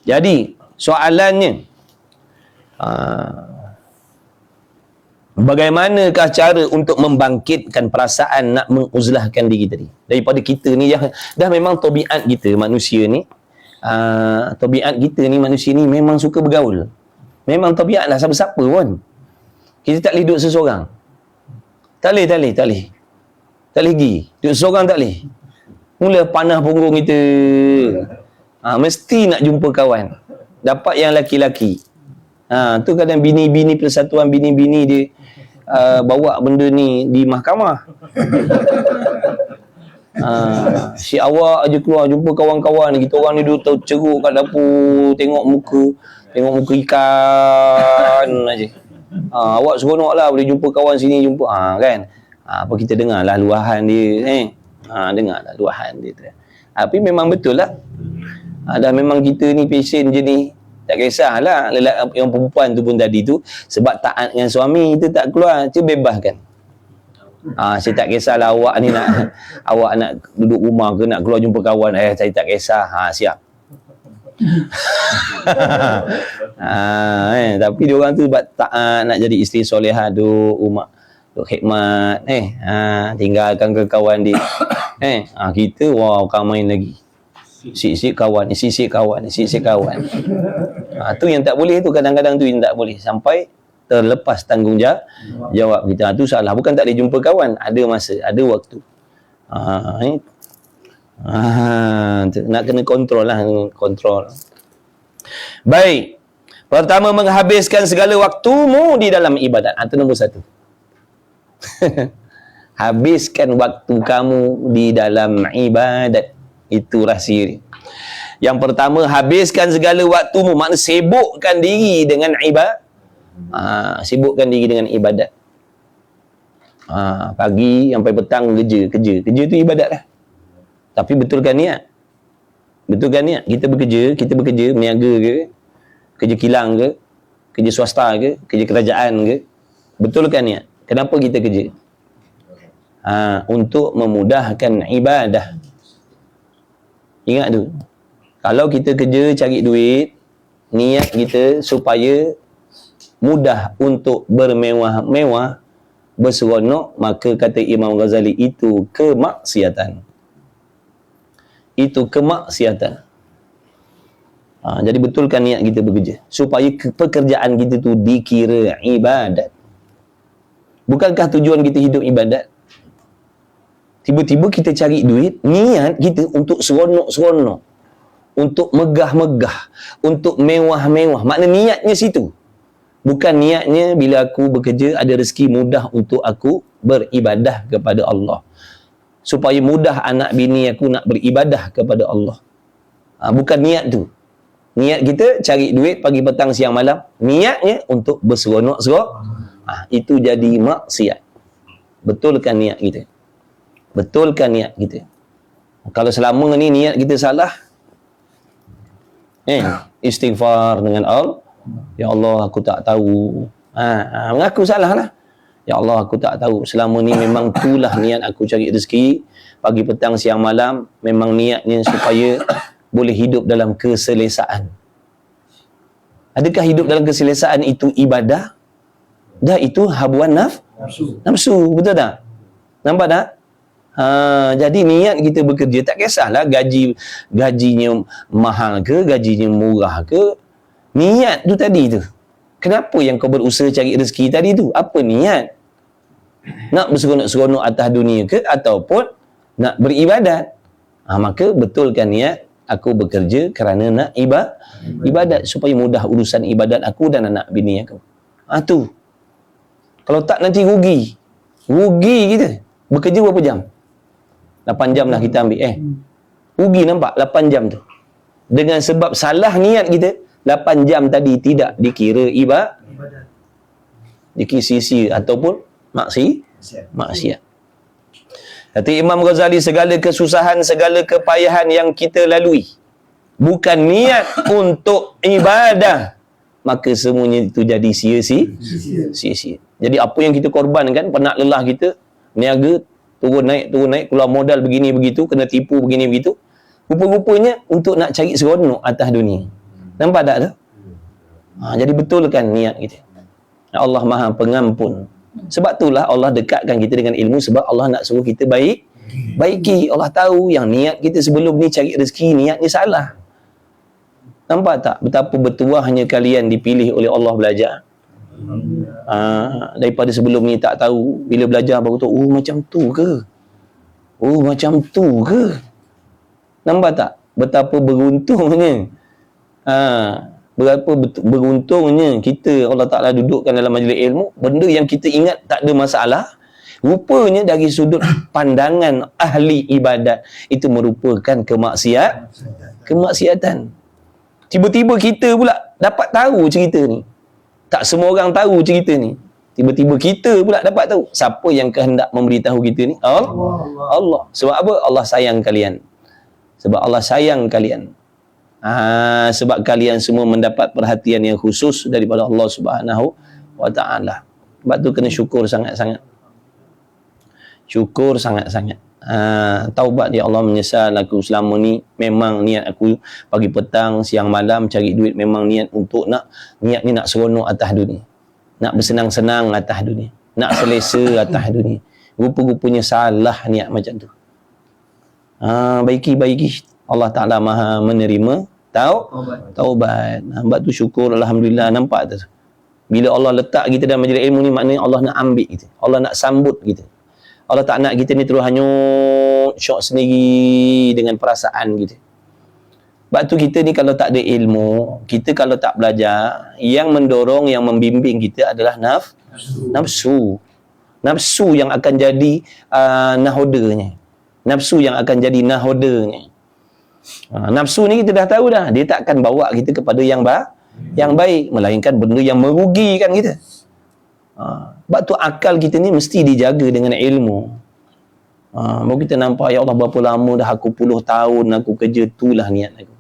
S2: Jadi soalannya, bagaimanakah cara untuk membangkitkan perasaan nak menguzlahkan diri tadi? Daripada kita ni dah memang tabiat kita manusia ni, manusia ni memang suka bergaul. Memang tabiat lah, siapa-siapa pun. Kita tak boleh duduk seseorang. Tak boleh pergi. Duduk seseorang tak boleh. Mula panah punggung kita. Mesti nak jumpa kawan. Dapat yang laki-laki. Tu kadang bini-bini, persatuan bini-bini dia bawa benda ni di mahkamah. Si awak aja keluar jumpa kawan-kawan ni, kita orang ni duduk ceruk kat dapur, tengok muka ikan aja. Awak seronok lah boleh jumpa kawan sini, jumpa kan. Apa kita dengar lah luahan dia, dengar lah luahan dia tu. Tapi memang betul lah. Dah memang kita ni pesen je ni. Tak kisahlah lelaki yang perempuan tu pun tadi tu, sebab taat dengan suami kita tak keluar, bebaskan. Saya tak kisahlah awak ni awak nak duduk rumah ke nak keluar jumpa kawan, saya tak kisah. Siap. Tapi dia orang tu sebab taat nak jadi isteri solehah, duduk rumah, duduk khidmat, tinggalkan ke kawan dia. Kita kan main lagi. Sik-sik kawan. Tu yang tak boleh tu, kadang-kadang tu yang tak boleh, sampai terlepas tanggungjawab kita. Tu salah. Bukan tak boleh jumpa kawan, ada masa, ada waktu. Nak kena kontrol lah. Baik, pertama, menghabiskan segala waktumu di dalam ibadat. Itu nombor satu. Habiskan waktu kamu di dalam ibadat. Itu rahsia. Yang pertama, habiskan segala waktumu, makna sibukkan diri dengan ibadat. Pagi sampai petang kerja tu ibadat lah. Tapi betulkan niat. Kita bekerja meniaga ke, kerja kilang ke, kerja swasta ke, kerja kerajaan ke, betulkan niat. Kenapa kita kerja? Untuk memudahkan ibadah. Ingat tu. Kalau kita kerja cari duit, niat kita supaya mudah untuk bermewah-mewah, berseronok, maka kata Imam Ghazali, itu kemaksiatan. Jadi betulkan niat kita bekerja supaya pekerjaan kita tu dikira ibadat. Bukankah tujuan kita hidup ibadat? Tiba-tiba kita cari duit, niat kita untuk seronok-seronok, untuk megah-megah, untuk mewah-mewah. Makna niatnya situ. Bukan niatnya bila aku bekerja ada rezeki mudah untuk aku beribadah kepada Allah. Supaya mudah anak bini aku nak beribadah kepada Allah. Bukan niat tu. Niat kita cari duit pagi petang siang malam. Niatnya untuk berseronok-seronok. Itu jadi maksiat. Betulkan niat kita. Betulkan niat kita. Kalau selama ni niat kita salah, istighfar dengan Allah. Ya Allah, aku tak tahu. Mengaku salah lah. Ya Allah, aku tak tahu. Selama ni memang itulah niat aku cari rezeki. Pagi petang siang malam. Memang niatnya supaya boleh hidup dalam keselesaan. Adakah hidup dalam keselesaan itu ibadah? Dah, itu habuan nafsu. Betul tak? Nampak tak? Jadi niat kita bekerja, tak kisahlah gajinya mahal ke, gajinya murah ke. Niat tu tadi tu. Kenapa yang kau berusaha cari rezeki tadi tu? Apa niat? Nak berseronok-seronok atas dunia ke, ataupun nak beribadat? Maka betulkan niat, aku bekerja kerana nak ibadat, supaya mudah urusan ibadat aku dan anak bini aku. Tu. Kalau tak nanti rugi kita. Bekerja berapa jam? 8 jam lah kita ambil. Rugi nampak 8 jam tu. Dengan sebab salah niat kita, 8 jam tadi tidak dikira ibadat. Dikira sia-sia ataupun maksiat. Kata Imam Ghazali, segala kesusahan, segala kepayahan yang kita lalui bukan niat untuk ibadah, maka semuanya itu jadi sia-sia. Jadi apa yang kita korbankan, penat lelah kita, niaga, turun naik, keluar modal begini begitu, kena tipu begini begitu, rupa-rupanya untuk nak cari seronok atas dunia. Nampak tak tu? Jadi betulkan niat kita. Allah Maha Pengampun. Sebab itulah Allah dekatkan kita dengan ilmu, sebab Allah nak suruh kita baiki. Allah tahu yang niat kita sebelum ni cari rezeki, niatnya salah. Nampak tak betapa bertuahnya kalian dipilih oleh Allah belajar? Daripada sebelum ni tak tahu, bila belajar baru tahu, macam tu ke? Macam tu ke? Nampak tak betapa beruntungnya? Berapa beruntungnya kita, Allah Ta'ala dudukkan dalam majlis ilmu, benda yang kita ingat tak ada masalah, rupanya dari sudut pandangan ahli ibadat itu merupakan kemaksiatan. Tiba-tiba kita pula dapat tahu cerita ni. Tak semua orang tahu cerita ni. Tiba-tiba kita pula dapat tahu. Siapa yang kehendak memberitahu kita ni? Allah. Sebab apa? Allah sayang kalian. Sebab Allah sayang kalian. Sebab kalian semua mendapat perhatian yang khusus daripada Allah Subhanahu wa Ta'ala. Sebab tu kena syukur sangat-sangat. Syukur sangat-sangat. Taubat, ya Allah, menyesal aku selama ni memang niat aku pagi petang siang malam cari duit, memang niat untuk niat ni nak seronok atas dunia, nak bersenang-senang atas dunia, nak selesa atas dunia. Rupa-rupanya salah niat macam tu. Baiki. Allah Ta'ala Maha menerima taubat. Sebab tu syukur, alhamdulillah. Nampak tu, bila Allah letak kita dalam majlis ilmu ni, maknanya Allah nak ambil kita, Allah nak sambut kita. Allah tak nak kita ni terus hanyut syok sendiri dengan perasaan kita. Sebab tu kita ni kalau tak ada ilmu, kita kalau tak belajar, yang mendorong, yang membimbing kita adalah nafsu. Nafsu yang akan jadi nahodanya. Nafsu ni kita dah tahu dah, dia tak akan bawa kita kepada yang baik, melainkan benda yang merugikan kita. Sebab tu akal kita ni mesti dijaga dengan ilmu. Baru kita nampak, ya Allah, berapa lama dah aku, puluh tahun aku kerja, itulah niat aku.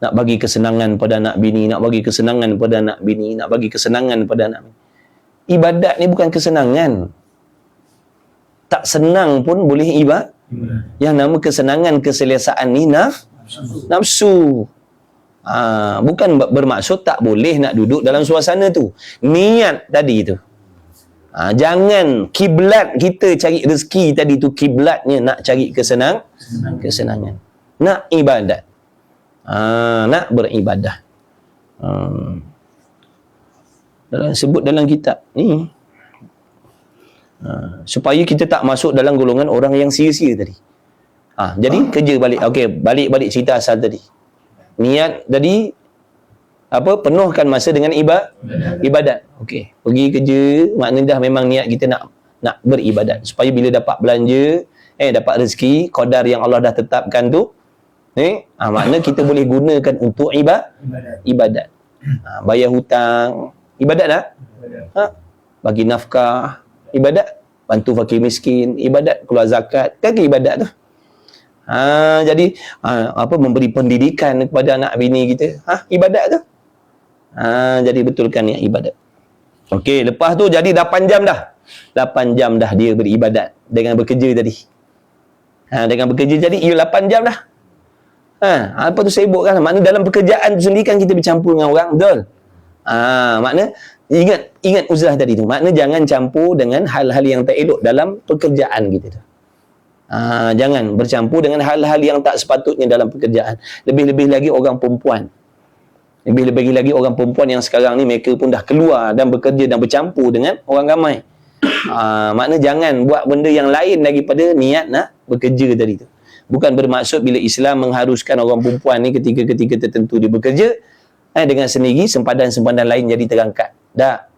S2: Nak bagi kesenangan pada anak bini, nak bagi kesenangan pada anak bini, nak bagi kesenangan pada anak bini. Ibadat ni bukan kesenangan. Tak senang pun boleh ibadat. Yang nama kesenangan, keselesaan ni nafsu. Bukan bermaksud tak boleh nak duduk dalam suasana tu. Niat tadi tu. Jangan kiblat kita cari rezeki tadi tu, kiblatnya nak cari kesenangan. Nak ibadat. Nak beribadah. Sebut dalam kitab ni. Supaya kita tak masuk dalam golongan orang yang sia-sia tadi. Jadi kerja balik. Okey, balik cerita asal tadi. Niat tadi penuhkan masa dengan ibadat. Okey, pergi kerja, maknanya dah memang niat kita nak beribadat supaya bila dapat belanja, dapat rezeki qadar yang Allah dah tetapkan tu, makna kita boleh gunakan untuk ibadat. Bayar hutang, ibadat tak? Bagi nafkah, ibadat. Bantu fakir miskin, ibadat. Keluar zakat, kan ibadat tu. Jadi memberi pendidikan kepada anak bini kita, ibadat tu. Jadi betulkan yang ibadat. Okey, lepas tu jadi 8 jam dah. 8 jam dah dia beribadat dengan bekerja tadi. Dengan bekerja jadi 8 jam dah. Apa tu sibuk kan? Makna dalam pekerjaan tu sendiri kan kita bercampur dengan orang, betul? Makna ingat uzlah tadi tu. Makna jangan campur dengan hal-hal yang tak elok dalam pekerjaan kita tu. Jangan bercampur dengan hal-hal yang tak sepatutnya dalam pekerjaan. Lebih-lebih lagi orang perempuan. Lebih-lebih lagi orang perempuan yang sekarang ni mereka pun dah keluar dan bekerja dan bercampur dengan orang ramai. Makna jangan buat benda yang lain daripada niat nak bekerja tadi tu. Bukan bermaksud bila Islam mengharuskan orang perempuan ni ketika tertentu dia bekerja, dengan sendiri sempadan-sempadan lain jadi terangkat. Tak.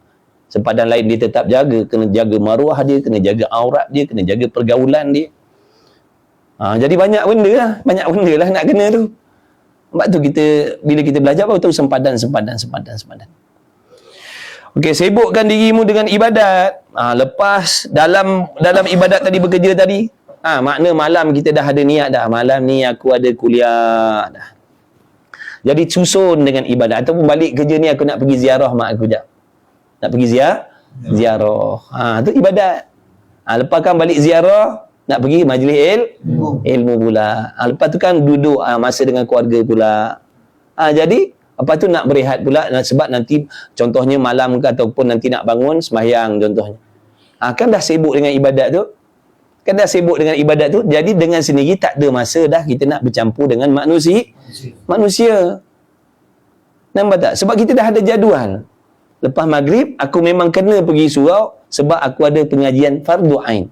S2: Sempadan lain dia tetap jaga. Kena jaga maruah dia, kena jaga aurat dia, kena jaga pergaulan dia. Jadi banyak benda lah nak kena tu. Sebab tu bila kita belajar baru tahu sempadan. Okey, sibukkan dirimu dengan ibadat. Lepas dalam ibadat tadi, bekerja tadi, makna malam kita dah ada niat dah. Malam ni aku ada kuliah dah. Jadi susun dengan ibadat. Ataupun balik kerja ni aku nak pergi ziarah mak aku jap. Nak pergi ziarah. Tu ibadat. Lepas kan balik ziarah, nak pergi majlis ilmu pula. Lepas tu kan duduk masa dengan keluarga pula. Jadi lepas tu nak berehat pula, sebab nanti contohnya malam ke ataupun nanti nak bangun sembahyang contohnya. Kan dah sibuk dengan ibadat tu. Jadi dengan sendiri tak ada masa dah kita nak bercampur dengan manusia. Nampak tak? Sebab kita dah ada jadual. Lepas maghrib aku memang kena pergi surau sebab aku ada pengajian fardu ain.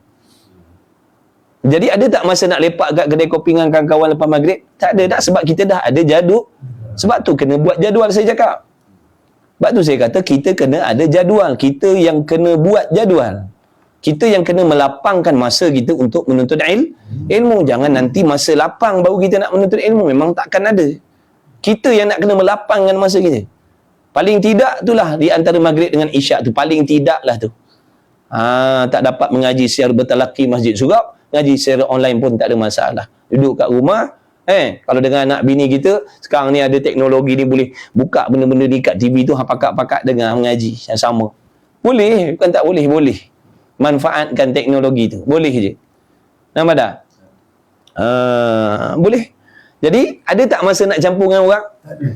S2: Jadi ada tak masa nak lepak kat kedai kopi dengan kawan-kawan lepas maghrib? Tak ada tak, sebab kita dah ada jadual. Sebab tu kena buat jadual, saya cakap. Sebab tu saya kata kita kena ada jadual. Kita yang kena buat jadual. Kita yang kena melapangkan masa kita untuk menuntut ilmu. Jangan nanti masa lapang baru kita nak menuntut ilmu. Memang takkan ada. Kita yang nak kena melapangkan masa kita. Paling tidak itulah di antara maghrib dengan isyak tu. Paling tidak lah tu. Tak dapat mengaji secara bertalaki masjid surau, ngaji secara online pun tak ada masalah. Duduk kat rumah, kalau dengan anak bini kita, sekarang ni ada teknologi ni, boleh buka benda-benda di kat TV tu, pakat-pakat dengar mengaji yang sama. Boleh, bukan tak boleh, boleh. Manfaatkan teknologi tu, boleh je. Nampak tak? Boleh. Jadi, ada tak masa nak campur dengan orang?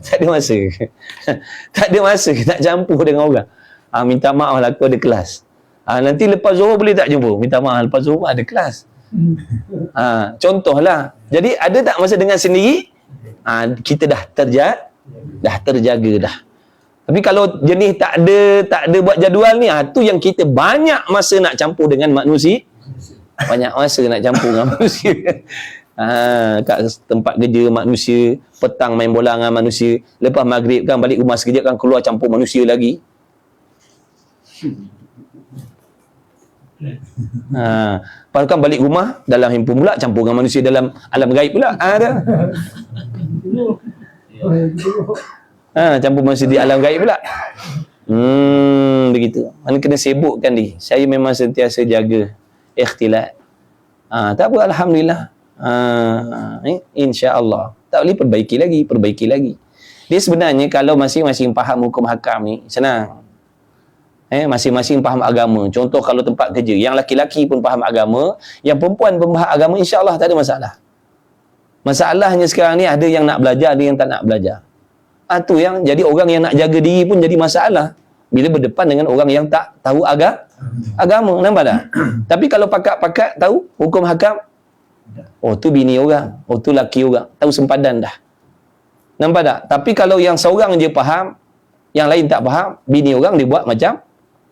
S2: Tak ada masa. Tak ada masa nak campur dengan orang. Minta maaf lah, aku ada kelas. Nanti lepas Zuhur boleh tak jumpa? Minta maaf, lepas Zuhur ada kelas. Contohlah. Jadi ada tak masa dengan sendiri? Kita dah terjaga dah. Tapi kalau jenis tak ada buat jadual ni, tu yang kita banyak masa nak campur dengan manusia. Banyak masa nak campur dengan manusia. Kat tempat kerja manusia, petang main bola dengan manusia, lepas maghrib kan balik rumah sekejap kan keluar campur manusia lagi. Lepas kan balik rumah, dalam handphone pula campur dengan manusia dalam alam gaib pula. Campur manusia di alam gaib pula. Begitu. Mana kena sibukkan diri. Saya memang sentiasa jaga ikhtilat. Tak apa, alhamdulillah. InsyaAllah. Tak boleh perbaiki lagi. Dia sebenarnya kalau masing-masing faham hukum hakam ni, senang. Masing-masing faham agama. Contoh kalau tempat kerja, yang laki-laki pun faham agama, yang perempuan pun faham agama, insya-Allah tak ada masalah. Masalahnya sekarang ni ada yang nak belajar, ada yang tak nak belajar. Tu yang jadi orang yang nak jaga diri pun jadi masalah bila berdepan dengan orang yang tak tahu agama. Nampak tak? Tapi kalau pakat-pakat tahu hukum hakam, tu bini orang, tu laki orang, tahu sempadan dah. Nampak tak? Tapi kalau yang seorang je faham, yang lain tak faham, bini orang dia buat macam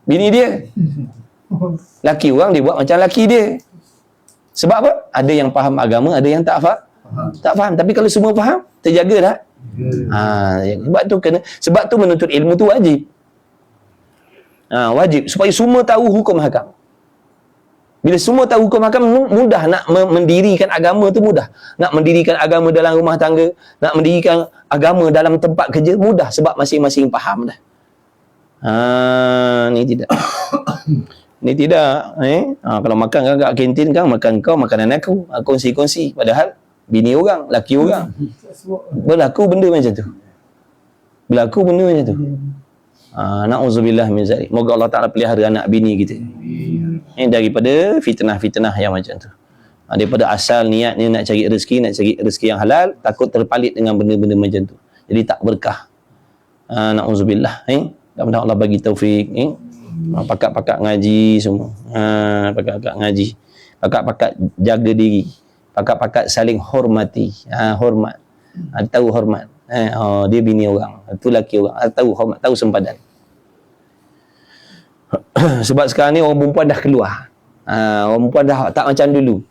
S2: bini dia. Laki orang dia buat macam laki dia. Sebab apa? Ada yang faham agama, ada yang tak faham. Tak faham. Tapi kalau semua faham, terjaga tak? Sebab tu menuntut ilmu tu wajib. Wajib supaya semua tahu hukum hakam. Bila semua tahu hukum hakam, mudah nak mendirikan agama tu mudah. Nak mendirikan agama dalam rumah tangga, nak mendirikan agama dalam tempat kerja mudah sebab masing-masing faham dah. Ni tidak. Ni tidak. Kalau makan kat kantin kan, makan kau, makanan aku. Kongsi-kongsi. Padahal bini orang, laki orang. Berlaku benda macam tu. Na'udzubillah min zalik. Moga Allah Ta'ala pelihara anak bini kita. Daripada fitnah-fitnah yang macam tu. Daripada asal niatnya nak cari rezeki yang halal, takut terpalit dengan benda-benda macam tu. Jadi tak berkah. Na'udzubillah. Mudah-mudahan Allah bagi taufik. Pakat-pakat ngaji semua. Pakat-pakat ngaji. Pakat-pakat jaga diri. Pakat-pakat saling hormati. Hormat. Tahu hormat. Dia bini orang. Itu laki orang. Tahu hormat. Tahu sempadan. Sebab sekarang ni orang perempuan dah keluar. Orang perempuan dah tak macam dulu.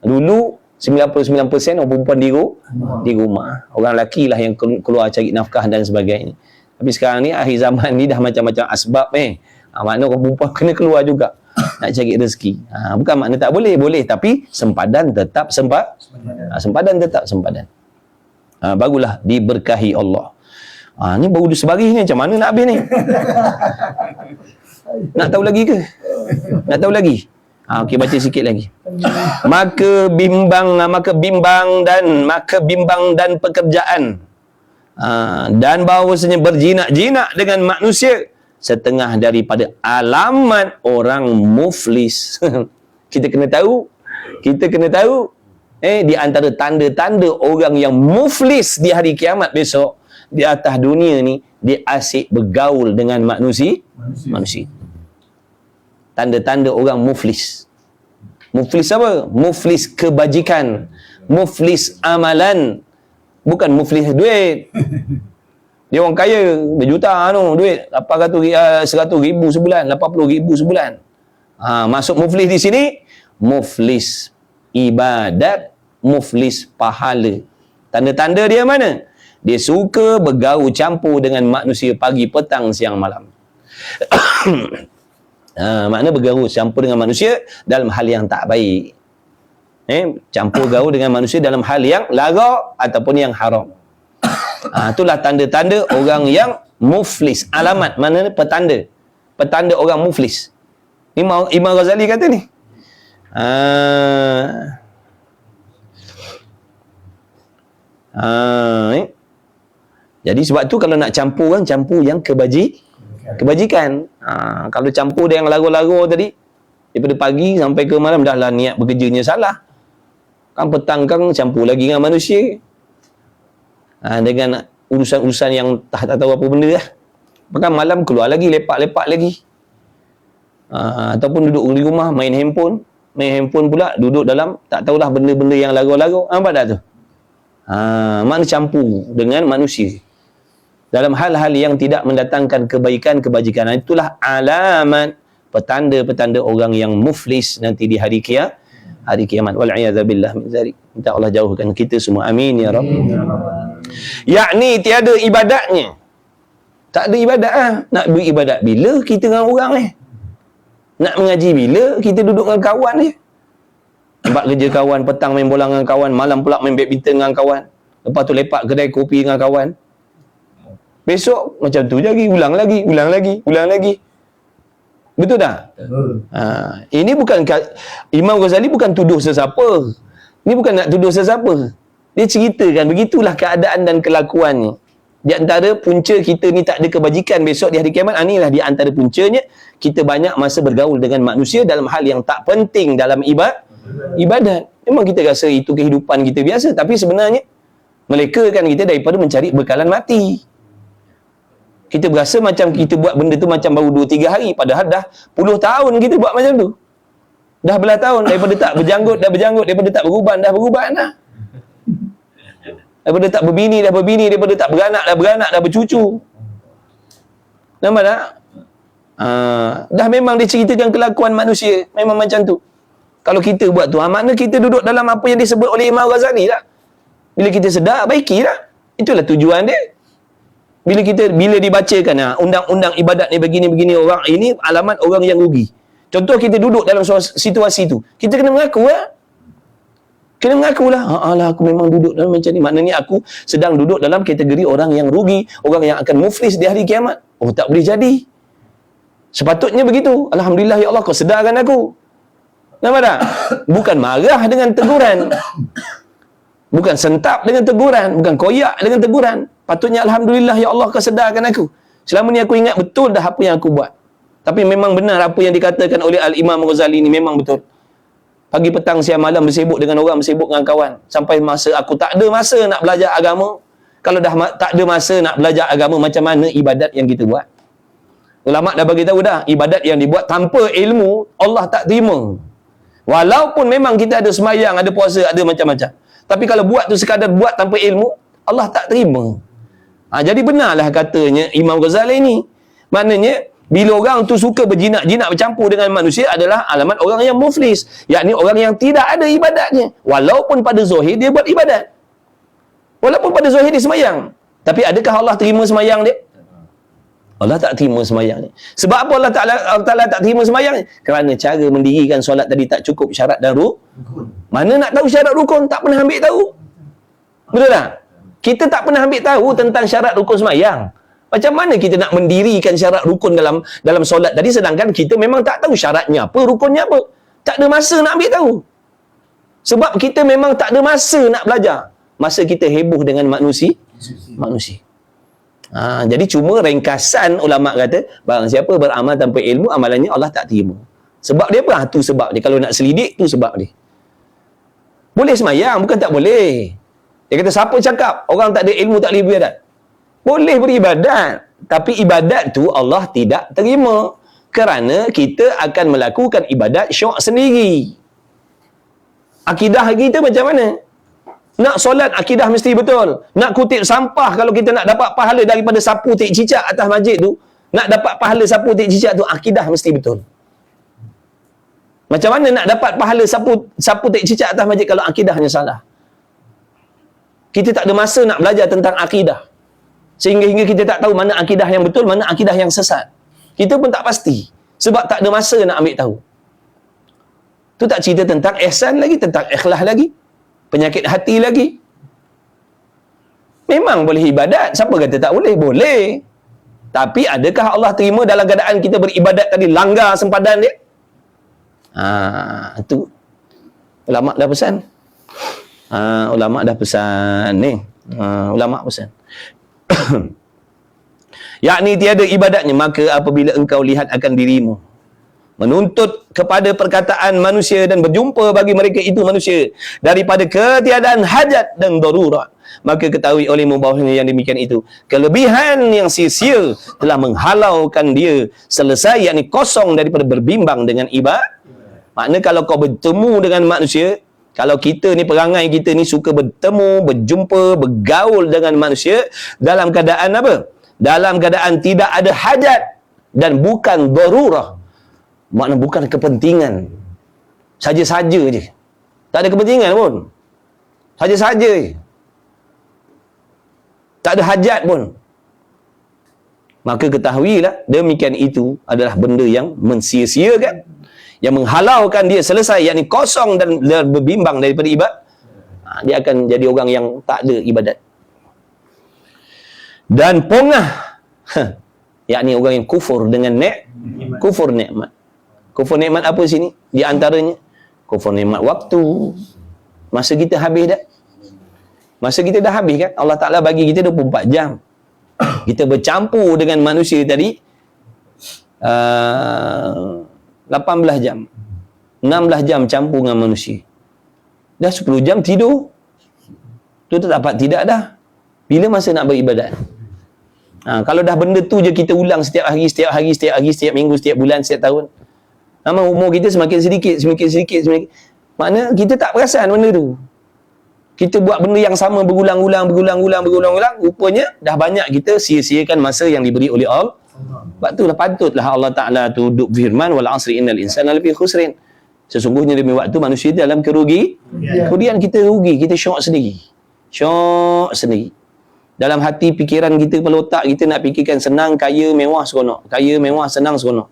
S2: Dulu 99% orang perempuan di rumah. Orang lelaki lah yang keluar cari nafkah dan sebagainya. Tapi sekarang ni akhir zaman ni dah macam-macam asbab makna orang perempuan kena keluar juga nak cari rezeki. Bukan makna tak boleh, tapi sempadan tetap sempadan tetap sempadan. Barulah diberkahi Allah. Ni baru sebaris ni, macam mana nak habis ni? Nak tahu lagi ke? Nak tahu lagi? Okey, baca sikit lagi. Maka bimbang dan pekerjaan. Dan bahawasanya berjinak-jinak dengan manusia setengah daripada alamat orang muflis. Kita kena tahu di antara tanda-tanda orang yang muflis di hari kiamat besok, di atas dunia ni, dia asyik bergaul dengan manusia. Tanda-tanda orang muflis. Muflis apa? Muflis kebajikan, muflis amalan, bukan muflis duit. Dia orang kaya, berjuta duit, 100,000 sebulan, 80,000 sebulan. Masuk muflis di sini, muflis ibadat, muflis pahala. Tanda-tanda dia mana? Dia suka bergaul campur dengan manusia pagi, petang, siang, malam. Makna bergaul campur dengan manusia dalam hal yang tak baik. Campur gaul dengan manusia dalam hal yang lara ataupun yang haram. Itulah tanda-tanda orang yang muflis. Alamat mana petanda orang muflis. Imam Ghazali kata ni. Jadi sebab tu kalau nak campur kan, campur yang kebajikan. Kalau campur dengan lagu-lagu tadi, daripada pagi sampai ke malam, dah lah niat bekerjanya salah. Kan petang kan campur lagi dengan manusia. Dengan urusan-urusan yang tak tahu apa benda lah. Bahkan malam keluar lagi, lepak-lepak lagi. Ataupun duduk di rumah main handphone pula, duduk dalam tak tahulah benda-benda yang lagu-lagu. Nampak tak tu? Mana campur dengan manusia dalam hal-hal yang tidak mendatangkan kebaikan, kebajikan. Itulah alamat petanda-petanda orang yang muflis nanti di hari kiamat. Wal'iyadzabillah min zalik. Minta Allah jauhkan kita semua. Amin ya Rabb. Yakni tiada ibadatnya. Tak ada ibadat Nak beribadat bila kita dengan orang Nak mengaji bila kita duduk dengan kawan tempat kerja kawan, petang main bola dengan kawan, malam pula main badminton dengan kawan, lepas tu lepak kedai kopi dengan kawan. Besok macam tu lagi, ulang lagi. Betul tak? Ini bukan Imam Ghazali bukan tuduh sesiapa. Ini bukan nak tuduh sesiapa. Dia ceritakan begitulah keadaan dan kelakuannya. Di antara punca kita ni tak ada kebajikan besok di hari kiamat. Inilah di antara puncanya kita banyak masa bergaul dengan manusia dalam hal yang tak penting dalam ibadat. Memang kita rasa itu kehidupan kita biasa, tapi sebenarnya melekakan kita daripada mencari bekalan mati. Kita berasa macam kita buat benda tu macam baru 2-3 hari, padahal dah puluh tahun kita buat macam tu. Dah belah tahun, daripada tak berjanggut, daripada tak beruban dah. Daripada tak berbini, daripada tak beranak, dah bercucu. Nampak tak? Dah memang diceritakan kelakuan manusia, memang macam tu. Kalau kita buat tu, makna kita duduk dalam apa yang disebut oleh Imam Ghazali lah. Bila kita sedar, baiki lah. Itulah tujuan dia. Bila dibacakan undang-undang ibadat ni begini orang ini alamat orang yang rugi. Contoh kita duduk dalam situasi tu, kita kena mengaku Kena mengakulah, alah aku memang duduk dalam macam ni. Maknanya aku sedang duduk dalam kategori orang yang rugi, orang yang akan muflis di hari kiamat. Oh, tak boleh jadi. Sepatutnya begitu. Alhamdulillah ya Allah, kau sedarkan aku. Nampak tak? Bukan marah dengan teguran. Bukan sentap dengan teguran, bukan koyak dengan teguran. Patutnya alhamdulillah ya Allah, kau sedarkan aku. Selama ni aku ingat betul dah apa yang aku buat. Tapi memang benar apa yang dikatakan oleh Al-Imam Ghazali ni memang betul. Pagi petang siang malam bersibuk dengan orang, bersibuk dengan kawan. Sampai masa aku tak ada masa nak belajar agama. Kalau dah tak ada masa nak belajar agama, macam mana ibadat yang kita buat? Ulama dah bagi tahu dah, ibadat yang dibuat tanpa ilmu Allah tak terima. Walaupun memang kita ada semayang, ada puasa, ada macam-macam. Tapi kalau buat tu sekadar buat tanpa ilmu, Allah tak terima. Jadi benarlah katanya Imam Ghazali ni. Maknanya bila orang tu suka berjinak-jinak bercampur dengan manusia adalah alamat orang yang muflis, yakni orang yang tidak ada ibadatnya. Walaupun pada zahir dia buat ibadat, walaupun pada zahir dia semayang, tapi adakah Allah terima semayang dia? Allah tak terima semayang dia. Sebab apa Allah Ta'ala tak terima semayang dia? Kerana cara mendirikan solat tadi tak cukup syarat dan rukun. Mana nak tahu syarat rukun? Tak pernah ambil tahu. Betul tak? Kita tak pernah ambil tahu tentang syarat rukun semayang. Macam mana kita nak mendirikan syarat rukun dalam solat tadi sedangkan kita memang tak tahu syaratnya apa, rukunnya apa. Tak ada masa nak ambil tahu. Sebab kita memang tak ada masa nak belajar. Masa kita heboh dengan manusia. Jadi cuma ringkasan ulama kata, barang siapa beramal tanpa ilmu, amalannya Allah tak terima. Sebab dia apa? Tu sebab dia. Kalau nak selidik, tu sebab dia. Boleh semayang, bukan tak boleh. Dia kata, siapa cakap orang tak ada ilmu tak boleh beribadat? Boleh beribadat, tapi ibadat tu Allah tidak terima. Kerana kita akan melakukan ibadat syok sendiri. Akidah kita macam mana? Nak solat akidah mesti betul. Nak kutip sampah kalau kita nak dapat pahala daripada sapu tik cicak atas masjid tu, nak dapat pahala sapu tik cicak tu, akidah mesti betul. Macam mana nak dapat pahala sapu tik cicak atas masjid kalau akidahnya salah? Kita tak ada masa nak belajar tentang akidah. Sehingga kita tak tahu mana akidah yang betul, mana akidah yang sesat. Kita pun tak pasti. Sebab tak ada masa nak ambil tahu. Tu tak cerita tentang ihsan lagi, tentang ikhlas lagi, penyakit hati lagi. Memang boleh ibadat. Siapa kata tak boleh? Boleh. Tapi adakah Allah terima dalam keadaan kita beribadat tadi langgar sempadan dia? Itu ulama dah pesan. Ulama dah pesan ni. Ulama pesan. Yakni tiada ibadatnya, maka apabila engkau lihat akan dirimu menuntut kepada perkataan manusia dan berjumpa bagi mereka itu manusia daripada ketiadaan hajat dan darurat, maka ketahui olehmu bahawasanya yang demikian itu kelebihan yang sia-sia telah menghalaukan dia selesai, yakni kosong daripada berbimbang dengan ibadat. Makna kalau kau bertemu dengan manusia, kalau kita ni perangai kita ni suka bertemu, berjumpa, bergaul dengan manusia dalam keadaan apa? Dalam keadaan tidak ada hajat dan bukan darurah. Makna bukan kepentingan. Saja-saja je. Tak ada kepentingan pun. Saja-saja je. Tak ada hajat pun. Maka ketahuilah demikian itu adalah benda yang mensia-siakan, yang menghalaukan dia selesai, yakni kosong dan berbimbang daripada ibadat. Dia akan jadi orang yang tak ada ibadat. Dan pongah, yakni orang yang kufur dengan kufur nikmat. Kufur nikmat apa sini? Di antaranya kufur nikmat waktu. Masa kita habis dah. Masa kita dah habis kan? Allah Ta'ala bagi kita 24 jam. Kita bercampur dengan manusia tadi 18 jam. 16 jam campur dengan manusia. Dah 10 jam tidur. Tu tak dapat tidak dah. Bila masa nak beribadat? Kalau dah benda tu je kita ulang setiap hari, setiap minggu, setiap bulan, setiap tahun. Memang umur kita semakin sedikit. Makna kita tak perasan benda tu. Kita buat benda yang sama berulang-ulang. Rupanya dah banyak kita sia-siakan masa yang diberi oleh Allah. Sebab itulah patutlah Allah Ta'ala tu duk firman, wal asri innal insana lafi khusrin. Sesungguhnya demi waktu manusia dalam kerugian. Kemudian kita rugi, kita syok sendiri. Dalam hati, fikiran kita, kepala otak kita nak fikirkan senang, kaya, mewah, seronok. Kaya, mewah, senang, seronok.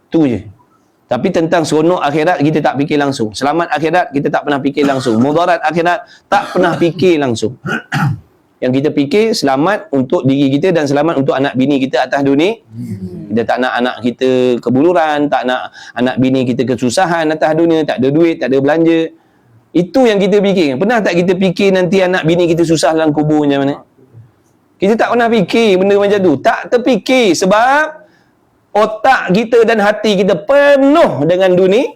S2: Tu je. Tapi tentang seronok akhirat kita tak fikir langsung. Selamat akhirat kita tak pernah fikir langsung. Mudarat akhirat tak pernah fikir langsung. Yang kita fikir selamat untuk diri kita dan selamat untuk anak bini kita atas dunia. Kita tak nak anak kita kebuluran, tak nak anak bini kita kesusahan atas dunia, tak ada duit, tak ada belanja. Itu yang kita fikir. Pernah tak kita fikir nanti anak bini kita susah dalam kubur macam mana? Kita tak pernah fikir benda macam tu. Tak terfikir sebab otak kita dan hati kita penuh dengan dunia.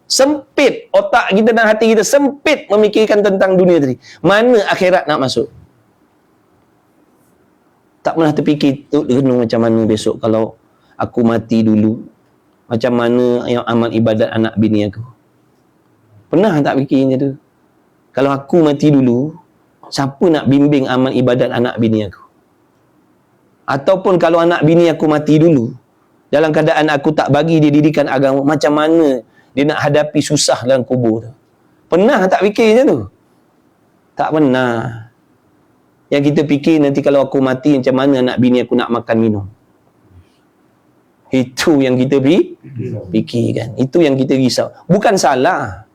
S2: Sempit. Otak kita dan hati kita sempit memikirkan tentang dunia tadi. Mana akhirat nak masuk? Tak pernah terfikir tu renung macam mana besok kalau aku mati dulu. Macam mana yang amal ibadat anak bini aku? Pernah tak fikir macam tu? Kalau aku mati dulu, siapa nak bimbing amal ibadat anak bini aku? Ataupun kalau anak bini aku mati dulu, dalam keadaan aku tak bagi dia didikan agama, macam mana dia nak hadapi susah dalam kubur tu? Pernah tak fikir macam tu? Tak pernah. Yang kita fikir nanti kalau aku mati, macam mana anak bini aku nak makan minum? Itu yang kita fikirkan. Itu yang kita risau. Bukan salah.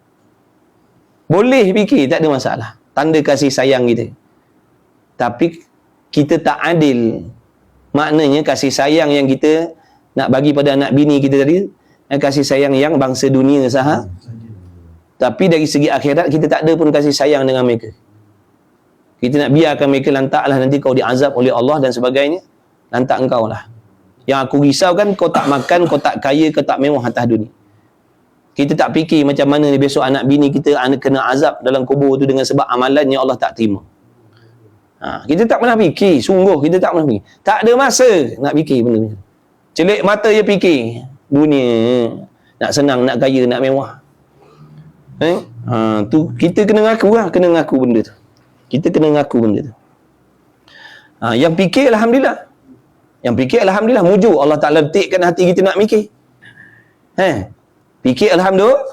S2: Boleh fikir, tak ada masalah. Tanda kasih sayang kita. Tapi kita tak adil. Maknanya kasih sayang yang kita nak bagi pada anak bini kita tadi, kasih sayang yang bangsa dunia sahaja. Tapi dari segi akhirat kita tak ada pun kasih sayang dengan mereka. Kita nak biarkan mereka lantaklah nanti kau diazab oleh Allah dan sebagainya. Lantak engkau lah. Yang aku risaukan kau tak makan, kau tak kaya, kau tak mewah atas dunia. Kita tak fikir macam mana ni besok anak bini kita kena azab dalam kubur tu dengan sebab amalan yang Allah tak terima. Kita tak pernah fikir. Sungguh kita tak pernah fikir. Tak ada masa nak fikir benda macam tu. Celik mata je fikir. Dunia. Nak senang, nak kaya, nak mewah. Tu kita kena ngaku lah. Kena ngaku benda tu. Kita kena ngaku benda tu. Yang fikir Alhamdulillah. Yang fikir Alhamdulillah. Mujur Allah Ta'ala letakkan hati kita nak mikir. Fikir Alhamdulillah.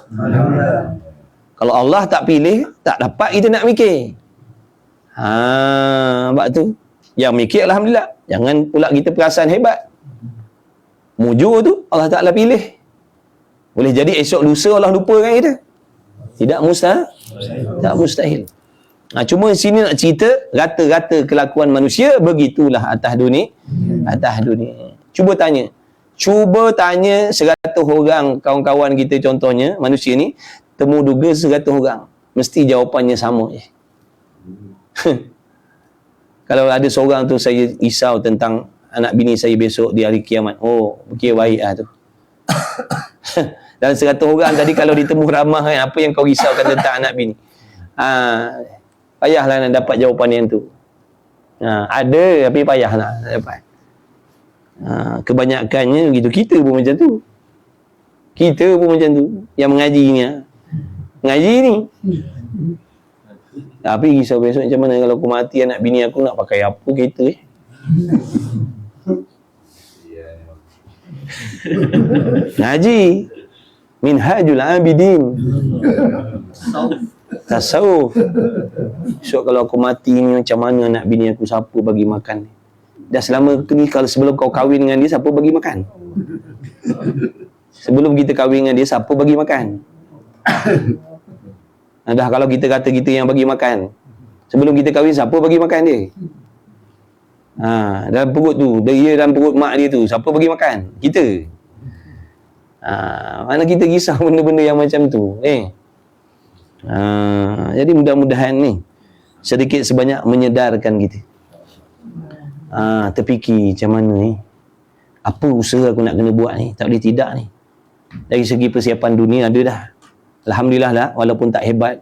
S2: Kalau Allah tak pilih, tak dapat kita nak mikir. Sebab tu yang mikir Alhamdulillah. Jangan pula kita perasan hebat. Mujur tu Allah Ta'ala pilih. Boleh jadi esok lusa Allah lupakan kita. Tidak mustahil. Tak mustahil. Cuma sini nak cerita rata-rata kelakuan manusia begitulah atas dunia. Atas dunia. Cuba tanya 100 orang kawan-kawan kita contohnya, manusia ni, temu duga 100 orang. Mesti jawapannya sama je. Kalau ada seorang tu saya risau tentang anak bini saya besok di hari kiamat. Oh, kira baik lah tu. Dan 100 orang tadi kalau ditemu ramah, apa yang kau risaukan tentang anak bini? Payahlah nak dapat jawapan yang tu. Ada tapi payahlah nak dapat. Kebanyakannya begitu. Kita pun macam tu. Kita pun macam tu. Yang mengaji ni. Mengaji ni. Tapi risau besok macam mana kalau aku mati anak bini aku nak pakai apa kereta Ngaji. Minhajul Abidin. Tasawuf. Besok kalau aku mati ni macam mana anak bini aku, siapa bagi makan? Dah selama ni kalau sebelum kau kahwin dengan dia, siapa bagi makan? Sebelum kita kahwin dengan dia, siapa bagi makan? Dah kalau kita kata kita yang bagi makan, sebelum kita kahwin, siapa bagi makan dia? Dalam perut tu, dia dalam perut mak dia tu, siapa bagi makan? Kita. Mana kita risau benda-benda yang macam tu. Jadi mudah-mudahan ni sedikit sebanyak menyedarkan kita. Terfikir macam mana ni, apa usaha aku nak kena buat ni, tak boleh tidak ni. Dari segi persiapan dunia ada dah, Alhamdulillah lah, walaupun tak hebat.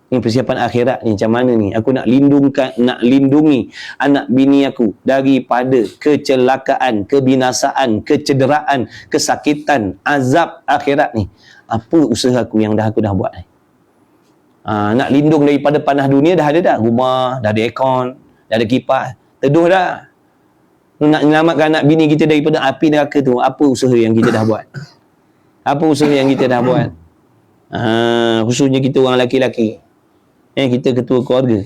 S2: Ni persiapan akhirat ni macam mana ni, aku nak lindungi anak bini aku daripada kecelakaan, kebinasaan, kecederaan, kesakitan, azab akhirat ni. Apa usaha aku yang aku dah buat ni? Nak lindung daripada panas dunia dah ada dah, rumah dah ada aircon, dah ada kipas, teduh dah. Nak menyelamatkan anak bini kita daripada api neraka tu, apa usaha yang kita dah buat? Apa usaha yang kita dah buat? Khususnya kita orang lelaki-lelaki, kita ketua keluarga,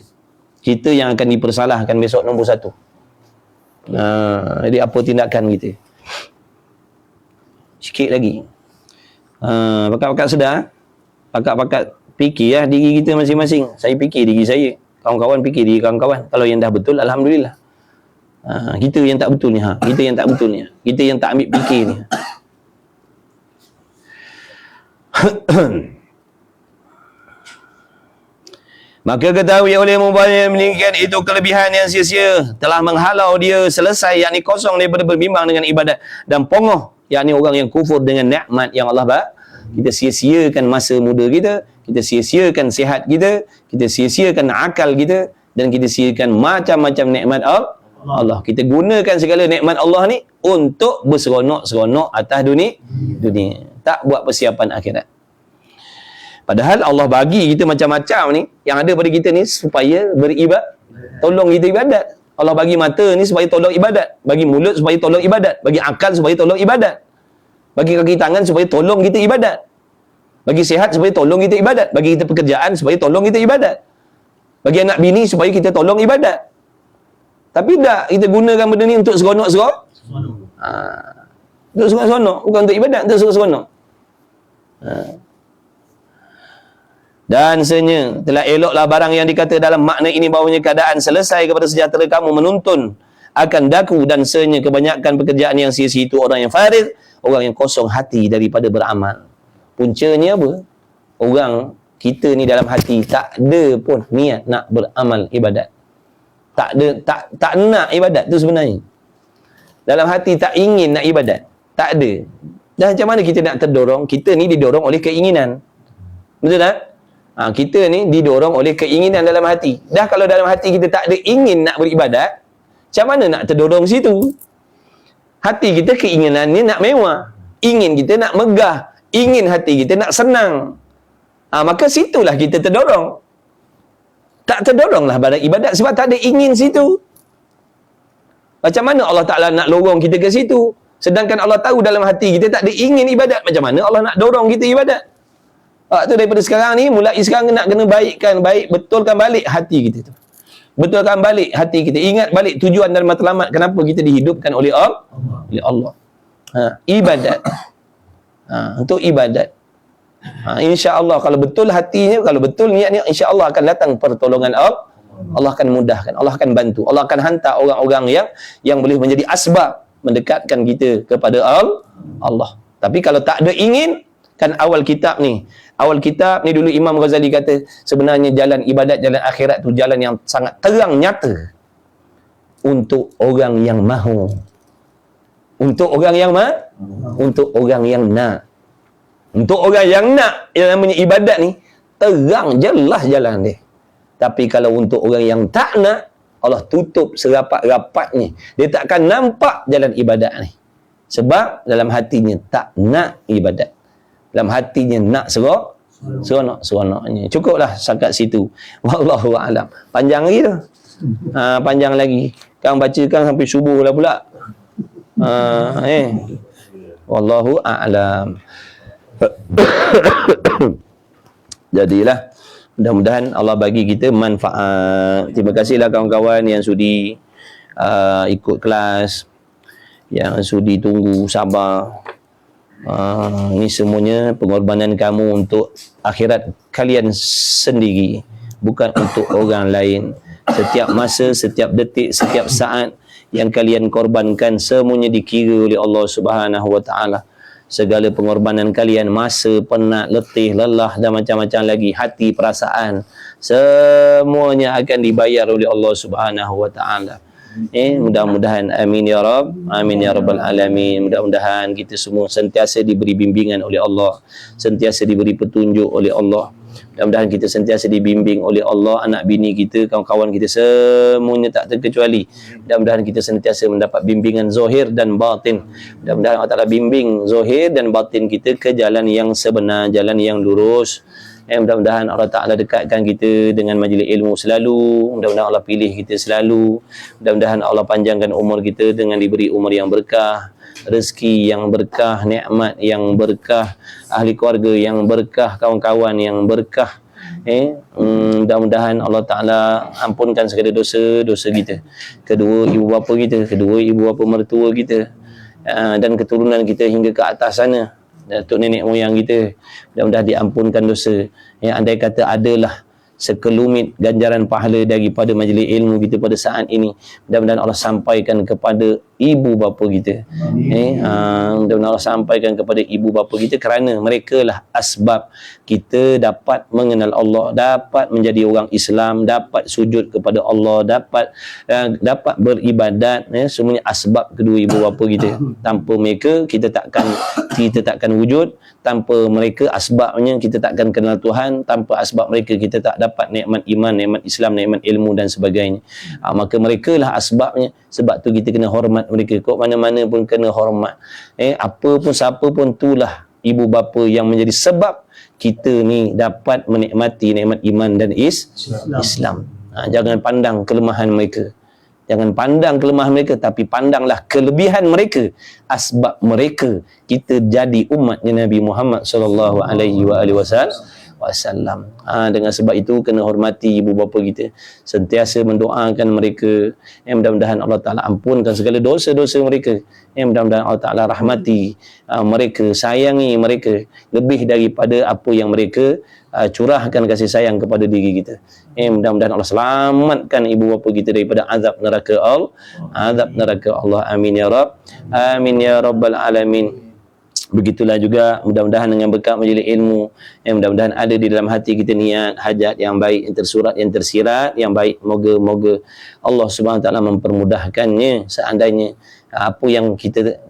S2: Kita yang akan dipersalahkan besok nombor 1. Jadi apa tindakan kita? Sikit lagi. Pakat-pakat sedar. Pakat-pakat fikir diri kita masing-masing. Saya fikir diri saya. Kawan-kawan fikir diri kawan-kawan. Kalau yang dah betul, alhamdulillah. Kita yang tak betul ni. Kita yang tak betul ni. Kita yang tak ambil fikir ni. Maka ketahui oleh mubayyir meninggikan itu kelebihan yang sia-sia telah menghalau dia selesai, yakni kosong daripada berbimbang dengan ibadat, dan pongoh, yakni orang yang kufur dengan nikmat yang Allah bagi. Kita sia-siakan masa muda kita, kita sia-siakan sihat kita, kita sia-siakan akal kita, dan kita sia-siakan macam-macam nikmat Allah. Kita gunakan segala nikmat Allah ni untuk berseronok-seronok atas dunia. Tak buat persiapan akhirat. Padahal Allah bagi kita macam-macam ni yang ada pada kita ni supaya tolong kita ibadat. Allah bagi mata ni supaya tolong ibadat, bagi mulut supaya tolong ibadat, bagi akal supaya tolong ibadat, bagi kaki tangan supaya tolong kita ibadat, bagi sihat supaya tolong kita ibadat, bagi kita pekerjaan supaya tolong kita ibadat, bagi anak bini supaya kita tolong ibadat. Tapi tak, kita gunakan benda ni untuk seronok-seronok. Untuk seronok-seronok, bukan untuk ibadat, untuk seronok-seronok. Dan sebenarnya telah eloklah barang yang dikata dalam makna ini bahawanya keadaan selesai kepada sejahtera kamu menuntun akan daku, dan sebenarnya kebanyakan pekerjaan yang sia-sia itu orang yang farid, orang yang kosong hati daripada beramal. Puncanya apa? Orang kita ni dalam hati tak ada pun niat nak beramal ibadat. Tak nak ibadat tu sebenarnya. Dalam hati tak ingin nak ibadat. Tak ada. Dan macam mana kita nak terdorong? Kita ni didorong oleh keinginan. Betul tak? Kita ni didorong oleh keinginan dalam hati. Dah kalau dalam hati kita tak ada ingin nak beribadat, macam mana nak terdorong situ? Hati kita keinginannya nak mewah. Ingin kita nak megah. Ingin hati kita nak senang. Maka situlah kita terdorong. Tak terdoronglah pada ibadat sebab tak ada ingin situ. Macam mana Allah Ta'ala nak lorong kita ke situ? Sedangkan Allah tahu dalam hati kita tak ada ingin ibadat. Macam mana Allah nak dorong kita ibadat? Tu daripada sekarang ni, mulai sekarang nak kena betulkan balik hati kita tu. Betulkan balik hati kita. Ingat balik tujuan dan matlamat kenapa kita dihidupkan oleh Allah. Ibadat. Untuk ibadat. InsyaAllah kalau betul hatinya, kalau betul niatnya, insyaAllah akan datang pertolongan Allah. Allah akan mudahkan, Allah akan bantu, Allah akan hantar orang-orang yang boleh menjadi asbab mendekatkan kita kepada Allah. Tapi kalau tak ada ingin, kan awal kitab ni dulu Imam Ghazali kata sebenarnya jalan ibadat, jalan akhirat tu jalan yang sangat terang nyata untuk orang yang mahu, untuk orang yang untuk orang yang nak. Untuk orang yang nak, yang namanya ibadat ni terang jelas jalan dia. Tapi kalau untuk orang yang tak nak, Allah tutup serapat-rapatnya. Dia tak akan nampak jalan ibadat ni. Sebab dalam hatinya tak nak ibadat. Dalam hatinya nak seronok-seronoknya. Cukuplah setakat situ. Wallahu a'lam. Panjang lagi tu. Panjang lagi. Kang bacakan sampai subuh lah pula. Wallahu a'lam. Jadilah, mudah-mudahan Allah bagi kita manfaat. Terima kasihlah kawan-kawan yang sudi ikut kelas, yang sudi tunggu, sabar. Ini semuanya pengorbanan kamu untuk akhirat kalian sendiri, bukan untuk orang lain. Setiap masa, setiap detik, setiap saat yang kalian korbankan semuanya dikira oleh Allah Subhanahu wa taala. Segala pengorbanan kalian, masa, penat, letih, lelah dan macam-macam lagi, hati, perasaan, semuanya akan dibayar oleh Allah Subhanahu wa taala. Mudah-mudahan, amin ya Rabb, amin ya Rabbal alamin. Mudah-mudahan kita semua sentiasa diberi bimbingan oleh Allah, sentiasa diberi petunjuk oleh Allah. Mudah-mudahan kita sentiasa dibimbing oleh Allah, anak bini kita, kawan-kawan kita semuanya tak terkecuali. Mudah-mudahan kita sentiasa mendapat bimbingan zahir dan batin. Mudah-mudahan Allah Ta'ala bimbing zahir dan batin kita ke jalan yang sebenar, jalan yang lurus. Mudah-mudahan Allah Ta'ala dekatkan kita dengan majlis ilmu selalu. Mudah-mudahan Allah pilih kita selalu. Mudah-mudahan Allah panjangkan umur kita dengan diberi umur yang berkah, rezeki yang berkah, nikmat yang berkah, ahli keluarga yang berkah, kawan-kawan yang berkah. Mudah-mudahan Allah Ta'ala ampunkan segala dosa-dosa kita, kedua ibu bapa kita, kedua ibu bapa mertua kita, dan keturunan kita hingga ke atas sana, datuk nenek moyang kita. Mudah-mudahan diampunkan dosa. Andai kata adalah sekelumit ganjaran pahala daripada majlis ilmu kita pada saat ini, mudah-mudahan Allah sampaikan kepada ibu bapa kita. Mudah-mudahan Allah sampaikan kepada ibu bapa kita, kerana mereka lah asbab kita dapat mengenal Allah, dapat menjadi orang Islam, dapat sujud kepada Allah, dapat beribadat. Semuanya asbab kedua ibu bapa kita. Tanpa mereka kita takkan wujud. Tanpa mereka asbabnya kita takkan kenal Tuhan. Tanpa asbab mereka kita tak dapat nikmat iman, nikmat Islam, nikmat ilmu dan sebagainya. Maka mereka lah asbabnya. Sebab tu kita kena hormat mereka. Kok mana-mana pun kena hormat. Apa pun, siapa pun, itulah ibu bapa yang menjadi sebab kita ni dapat menikmati nikmat iman dan Islam. Jangan pandang kelemahan mereka. Jangan pandang kelemahan mereka, tapi pandanglah kelebihan mereka. Asbab mereka kita jadi umatnya Nabi Muhammad sallallahu alaihi wasallam. Dengan sebab itu kena hormati ibu bapa kita, sentiasa mendoakan mereka. Mudah-mudahan Allah Ta'ala ampunkan segala dosa-dosa mereka. Mudah-mudahan Allah Ta'ala rahmati mereka, sayangi mereka lebih daripada apa yang mereka curahkan kasih sayang kepada diri kita. Mudah-mudahan Allah selamatkan ibu bapa kita daripada azab neraka Allah. Amin ya Rabb, amin ya Rabbal Alamin. Begitulah juga mudah-mudahan dengan berkat majlis ilmu, mudah-mudahan ada di dalam hati kita niat hajat yang baik, yang tersurat, yang tersirat, yang baik. Moga-moga Allah Subhanahu Wa Taala mempermudahkannya. Seandainya apa yang kita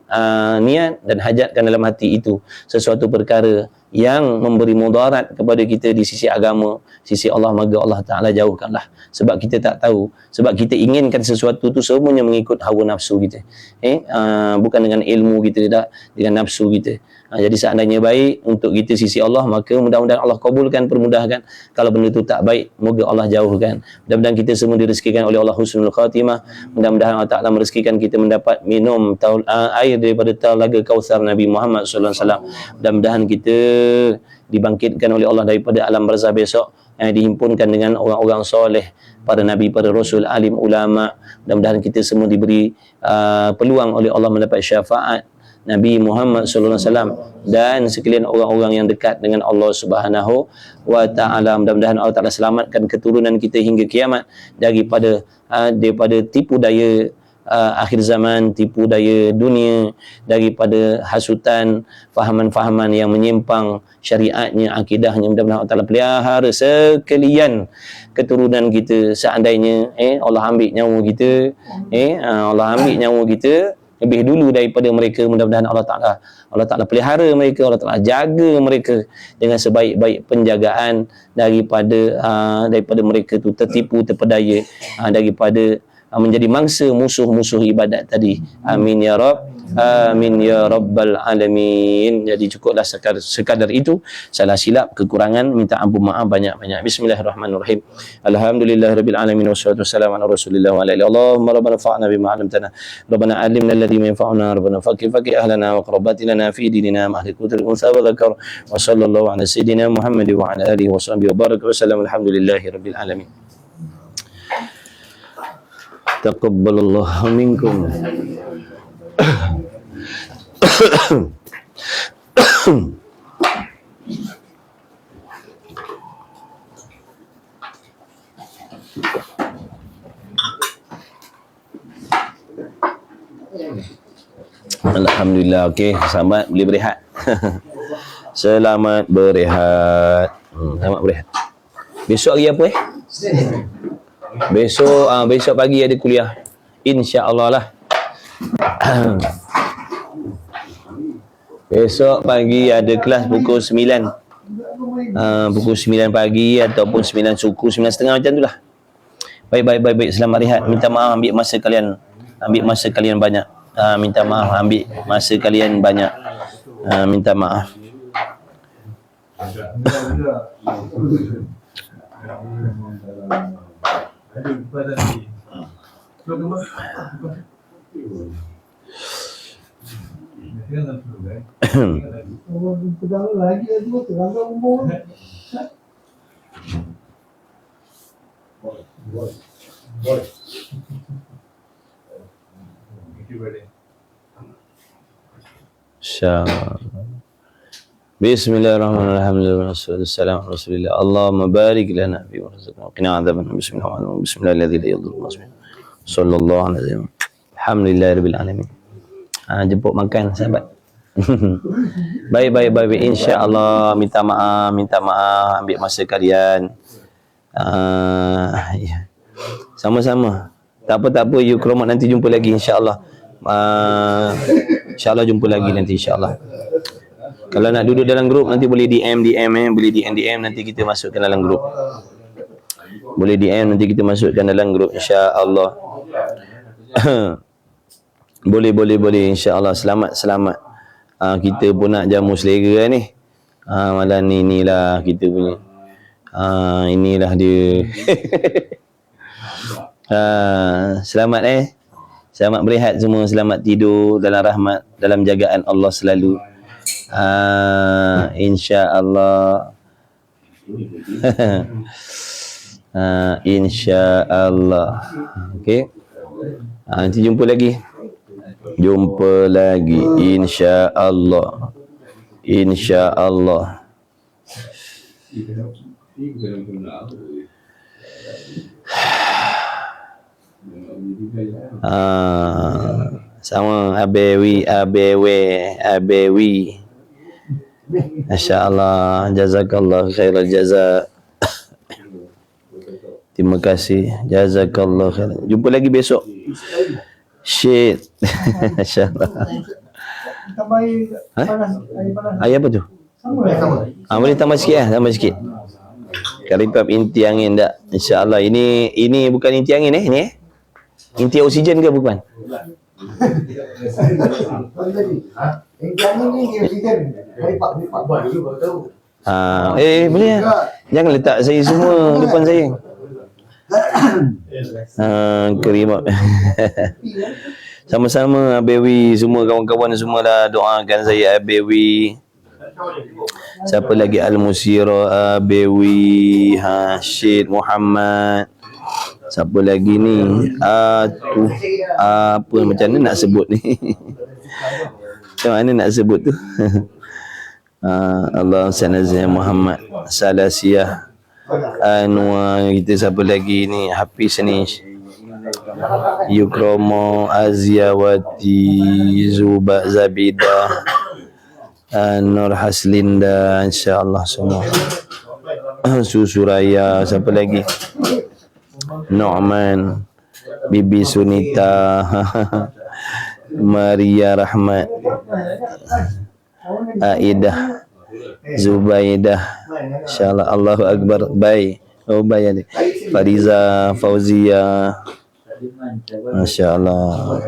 S2: niat dan hajatkan dalam hati itu sesuatu perkara yang memberi mudarat kepada kita di sisi agama, sisi Allah, maka Allah Ta'ala jauhkanlah. Sebab kita tak tahu, sebab kita inginkan sesuatu tu semuanya mengikut hawa nafsu kita. Bukan dengan ilmu kita, tak, dengan nafsu kita. Jadi seandainya baik untuk kita sisi Allah, maka mudah-mudahan Allah kabulkan, permudahkan. Kalau benda itu tak baik, moga Allah jauhkan. Mudah-mudahan kita semua direzekikan oleh Allah husnul khatimah. Mudah-mudahan Allah Ta'ala merezekikan kita mendapat minum air daripada talaga Kautsar Nabi Muhammad sallallahu alaihi wasallam. Mudah-mudahan kita dibangkitkan oleh Allah daripada alam barzah besok, dihimpunkan dengan orang-orang soleh, para nabi, para rasul, alim, ulama. Mudah-mudahan kita semua diberi peluang oleh Allah mendapat syafaat Nabi Muhammad sallallahu alaihi wasallam dan sekalian orang-orang yang dekat dengan Allah Subhanahu wa Ta'ala. Mudah-mudahan Allah Ta'ala selamatkan keturunan kita hingga kiamat daripada tipu daya akhir zaman, tipu daya dunia, daripada hasutan fahaman-fahaman yang menyimpang syariatnya, akidahnya. Mudah-mudahan Allah Ta'ala pelihara sekalian keturunan kita. Seandainya Allah ambil nyawa kita, Allah ambil nyawa kita lebih dulu daripada mereka, mudah-mudahan Allah Ta'ala pelihara mereka, Allah Ta'ala jaga mereka dengan sebaik-baik penjagaan daripada mereka tu tertipu, terpedaya, daripada menjadi mangsa musuh-musuh ibadat tadi. Amin ya Rabb, amin ya Rabbal Alamin. Jadi cukuplah sekadar itu. Salah silap, kekurangan, minta ampun maaf banyak-banyak. Bismillahirrahmanirrahim. Alhamdulillahirabbil alamin wassalatu wassalamu ala Rasulillah wa ala alihi. Allahumma rabbana fa'na bima 'allamtana. Rabbana 'allimna alladhi yanfa'una. Rabbana faqih ahlana wa qarabatina lana fi dinina ma'al kutul unsa wa dzakar. Wa sallallahu ala sayyidina Muhammad wa ala alihi wa sahbihi wa baraka wa sallam. Alhamdulillahirabbil alamin. Taqabbalallahu minkum. Alhamdulillah. Okey, selamat boleh berehat. Selamat berehat. Selamat berehat. Besok hari apa Besok pagi ada kuliah. Insya-Allah lah. Besok pagi ada kelas pukul 9. Pukul 9 pagi ataupun 9 suku, 9.30 macam tu lah. Baik. Selamat rehat. Minta maaf ambil masa kalian banyak. Minta maaf ambil masa kalian banyak. Minta maaf.
S3: Pegang lagi tu, terangkan umur.
S2: InsyaAllah. Bismillahirrahmanirrahim. Wassalamu ala Rasulillah. Allahumma barik lana fi ma razaqtana wa qina adzabannar. Bismillahirrahmanirrahim. Bismillahilladzi la yadurru ma ismihi. Sallallahu alaihi wasallam. Alhamdulillahirabbil alamin. Jemput makan sahabat. Baik. InsyaAllah minta maaf ambil masa kalian. Ya. Sama-sama. Tak apa, you kromat nanti jumpa lagi insyaAllah. InsyaAllah jumpa lagi nanti insyaAllah. Kalau nak duduk dalam grup nanti boleh DM boleh DM nanti kita masukkan dalam grup. Boleh DM nanti kita masukkan dalam grup insya-Allah. boleh insya-Allah. Selamat. Kita pun nak jamu selera ni. Malam ni inilah kita punya. Inilah dia. Selamat Selamat berehat semua, selamat tidur dalam rahmat, dalam jagaan Allah selalu. InsyaAllah. InsyaAllah. Okey. Nanti jumpa lagi. InsyaAllah. InsyaAllah. Sama abewi. Masya-Allah, jazakallah khairal jaza. Terima kasih. Jazakallah khair. Jumpa lagi besok. Shit. Masya-Allah.
S3: Tambah air panas.
S2: Air apa tu?
S3: Sama.
S2: Boleh tambah sikit. Karipap inti angin tak? Insya-Allah. Ini bukan inti angin ini inti oksigen ke bukan? Boleh lah. Jangan letak saya semua depan saya. Kerimat. Sama-sama Abewi, semua kawan-kawan semualah doakan saya Abewi. Siapa lagi? Al-Musira Abewi, Syed Muhammad. Siapa lagi ni? Apa macam mana nak sebut ni? Macam mana nak sebut tu? Allah Sanazia Muhammad Salasiyah Anwar. Kita siapa lagi ni? Hafiz ni, Yukromo Aziawati, Zuba Zabidah, Nur Haslinda, insyaAllah semua. Susuraya. Siapa lagi? Nu'man, Bibi Sunita, Maria Rahmat, Aidah, Zubaidah, insyaAllah. Allahu Akbar. Baik. Fariza, Fauzia, masya-Allah.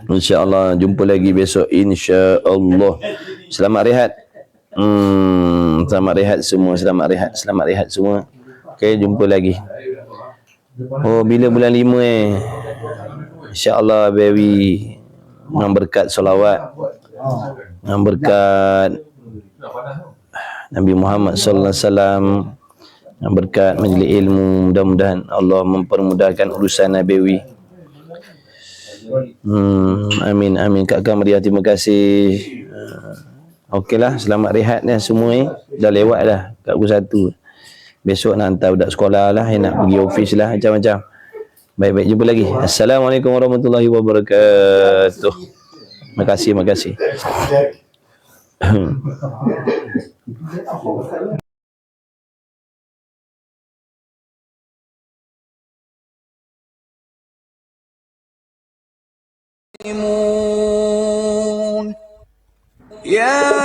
S2: InsyaAllah jumpa lagi besok insya-Allah. Selamat rehat. Selamat rehat semua. Okey, jumpa lagi. Bila bulan 5 insya-Allah Baby. Dengan berkat solawat, dengan berkat Nabi Muhammad sallallahu alaihi wasallam, dengan berkat majlis ilmu, mudah-mudahan Allah mempermudahkan urusan Nabawi. Amin. Kak Kamriah, terima kasih. Okeylah, selamat rehat semua dah lewat dah kat pukul 1. Besok nak hantar budak sekolah lah, nak pergi office lah, macam-macam. Baik, jumpa lagi. Assalamualaikum warahmatullahi wabarakatuh. Terima kasih.
S5: يا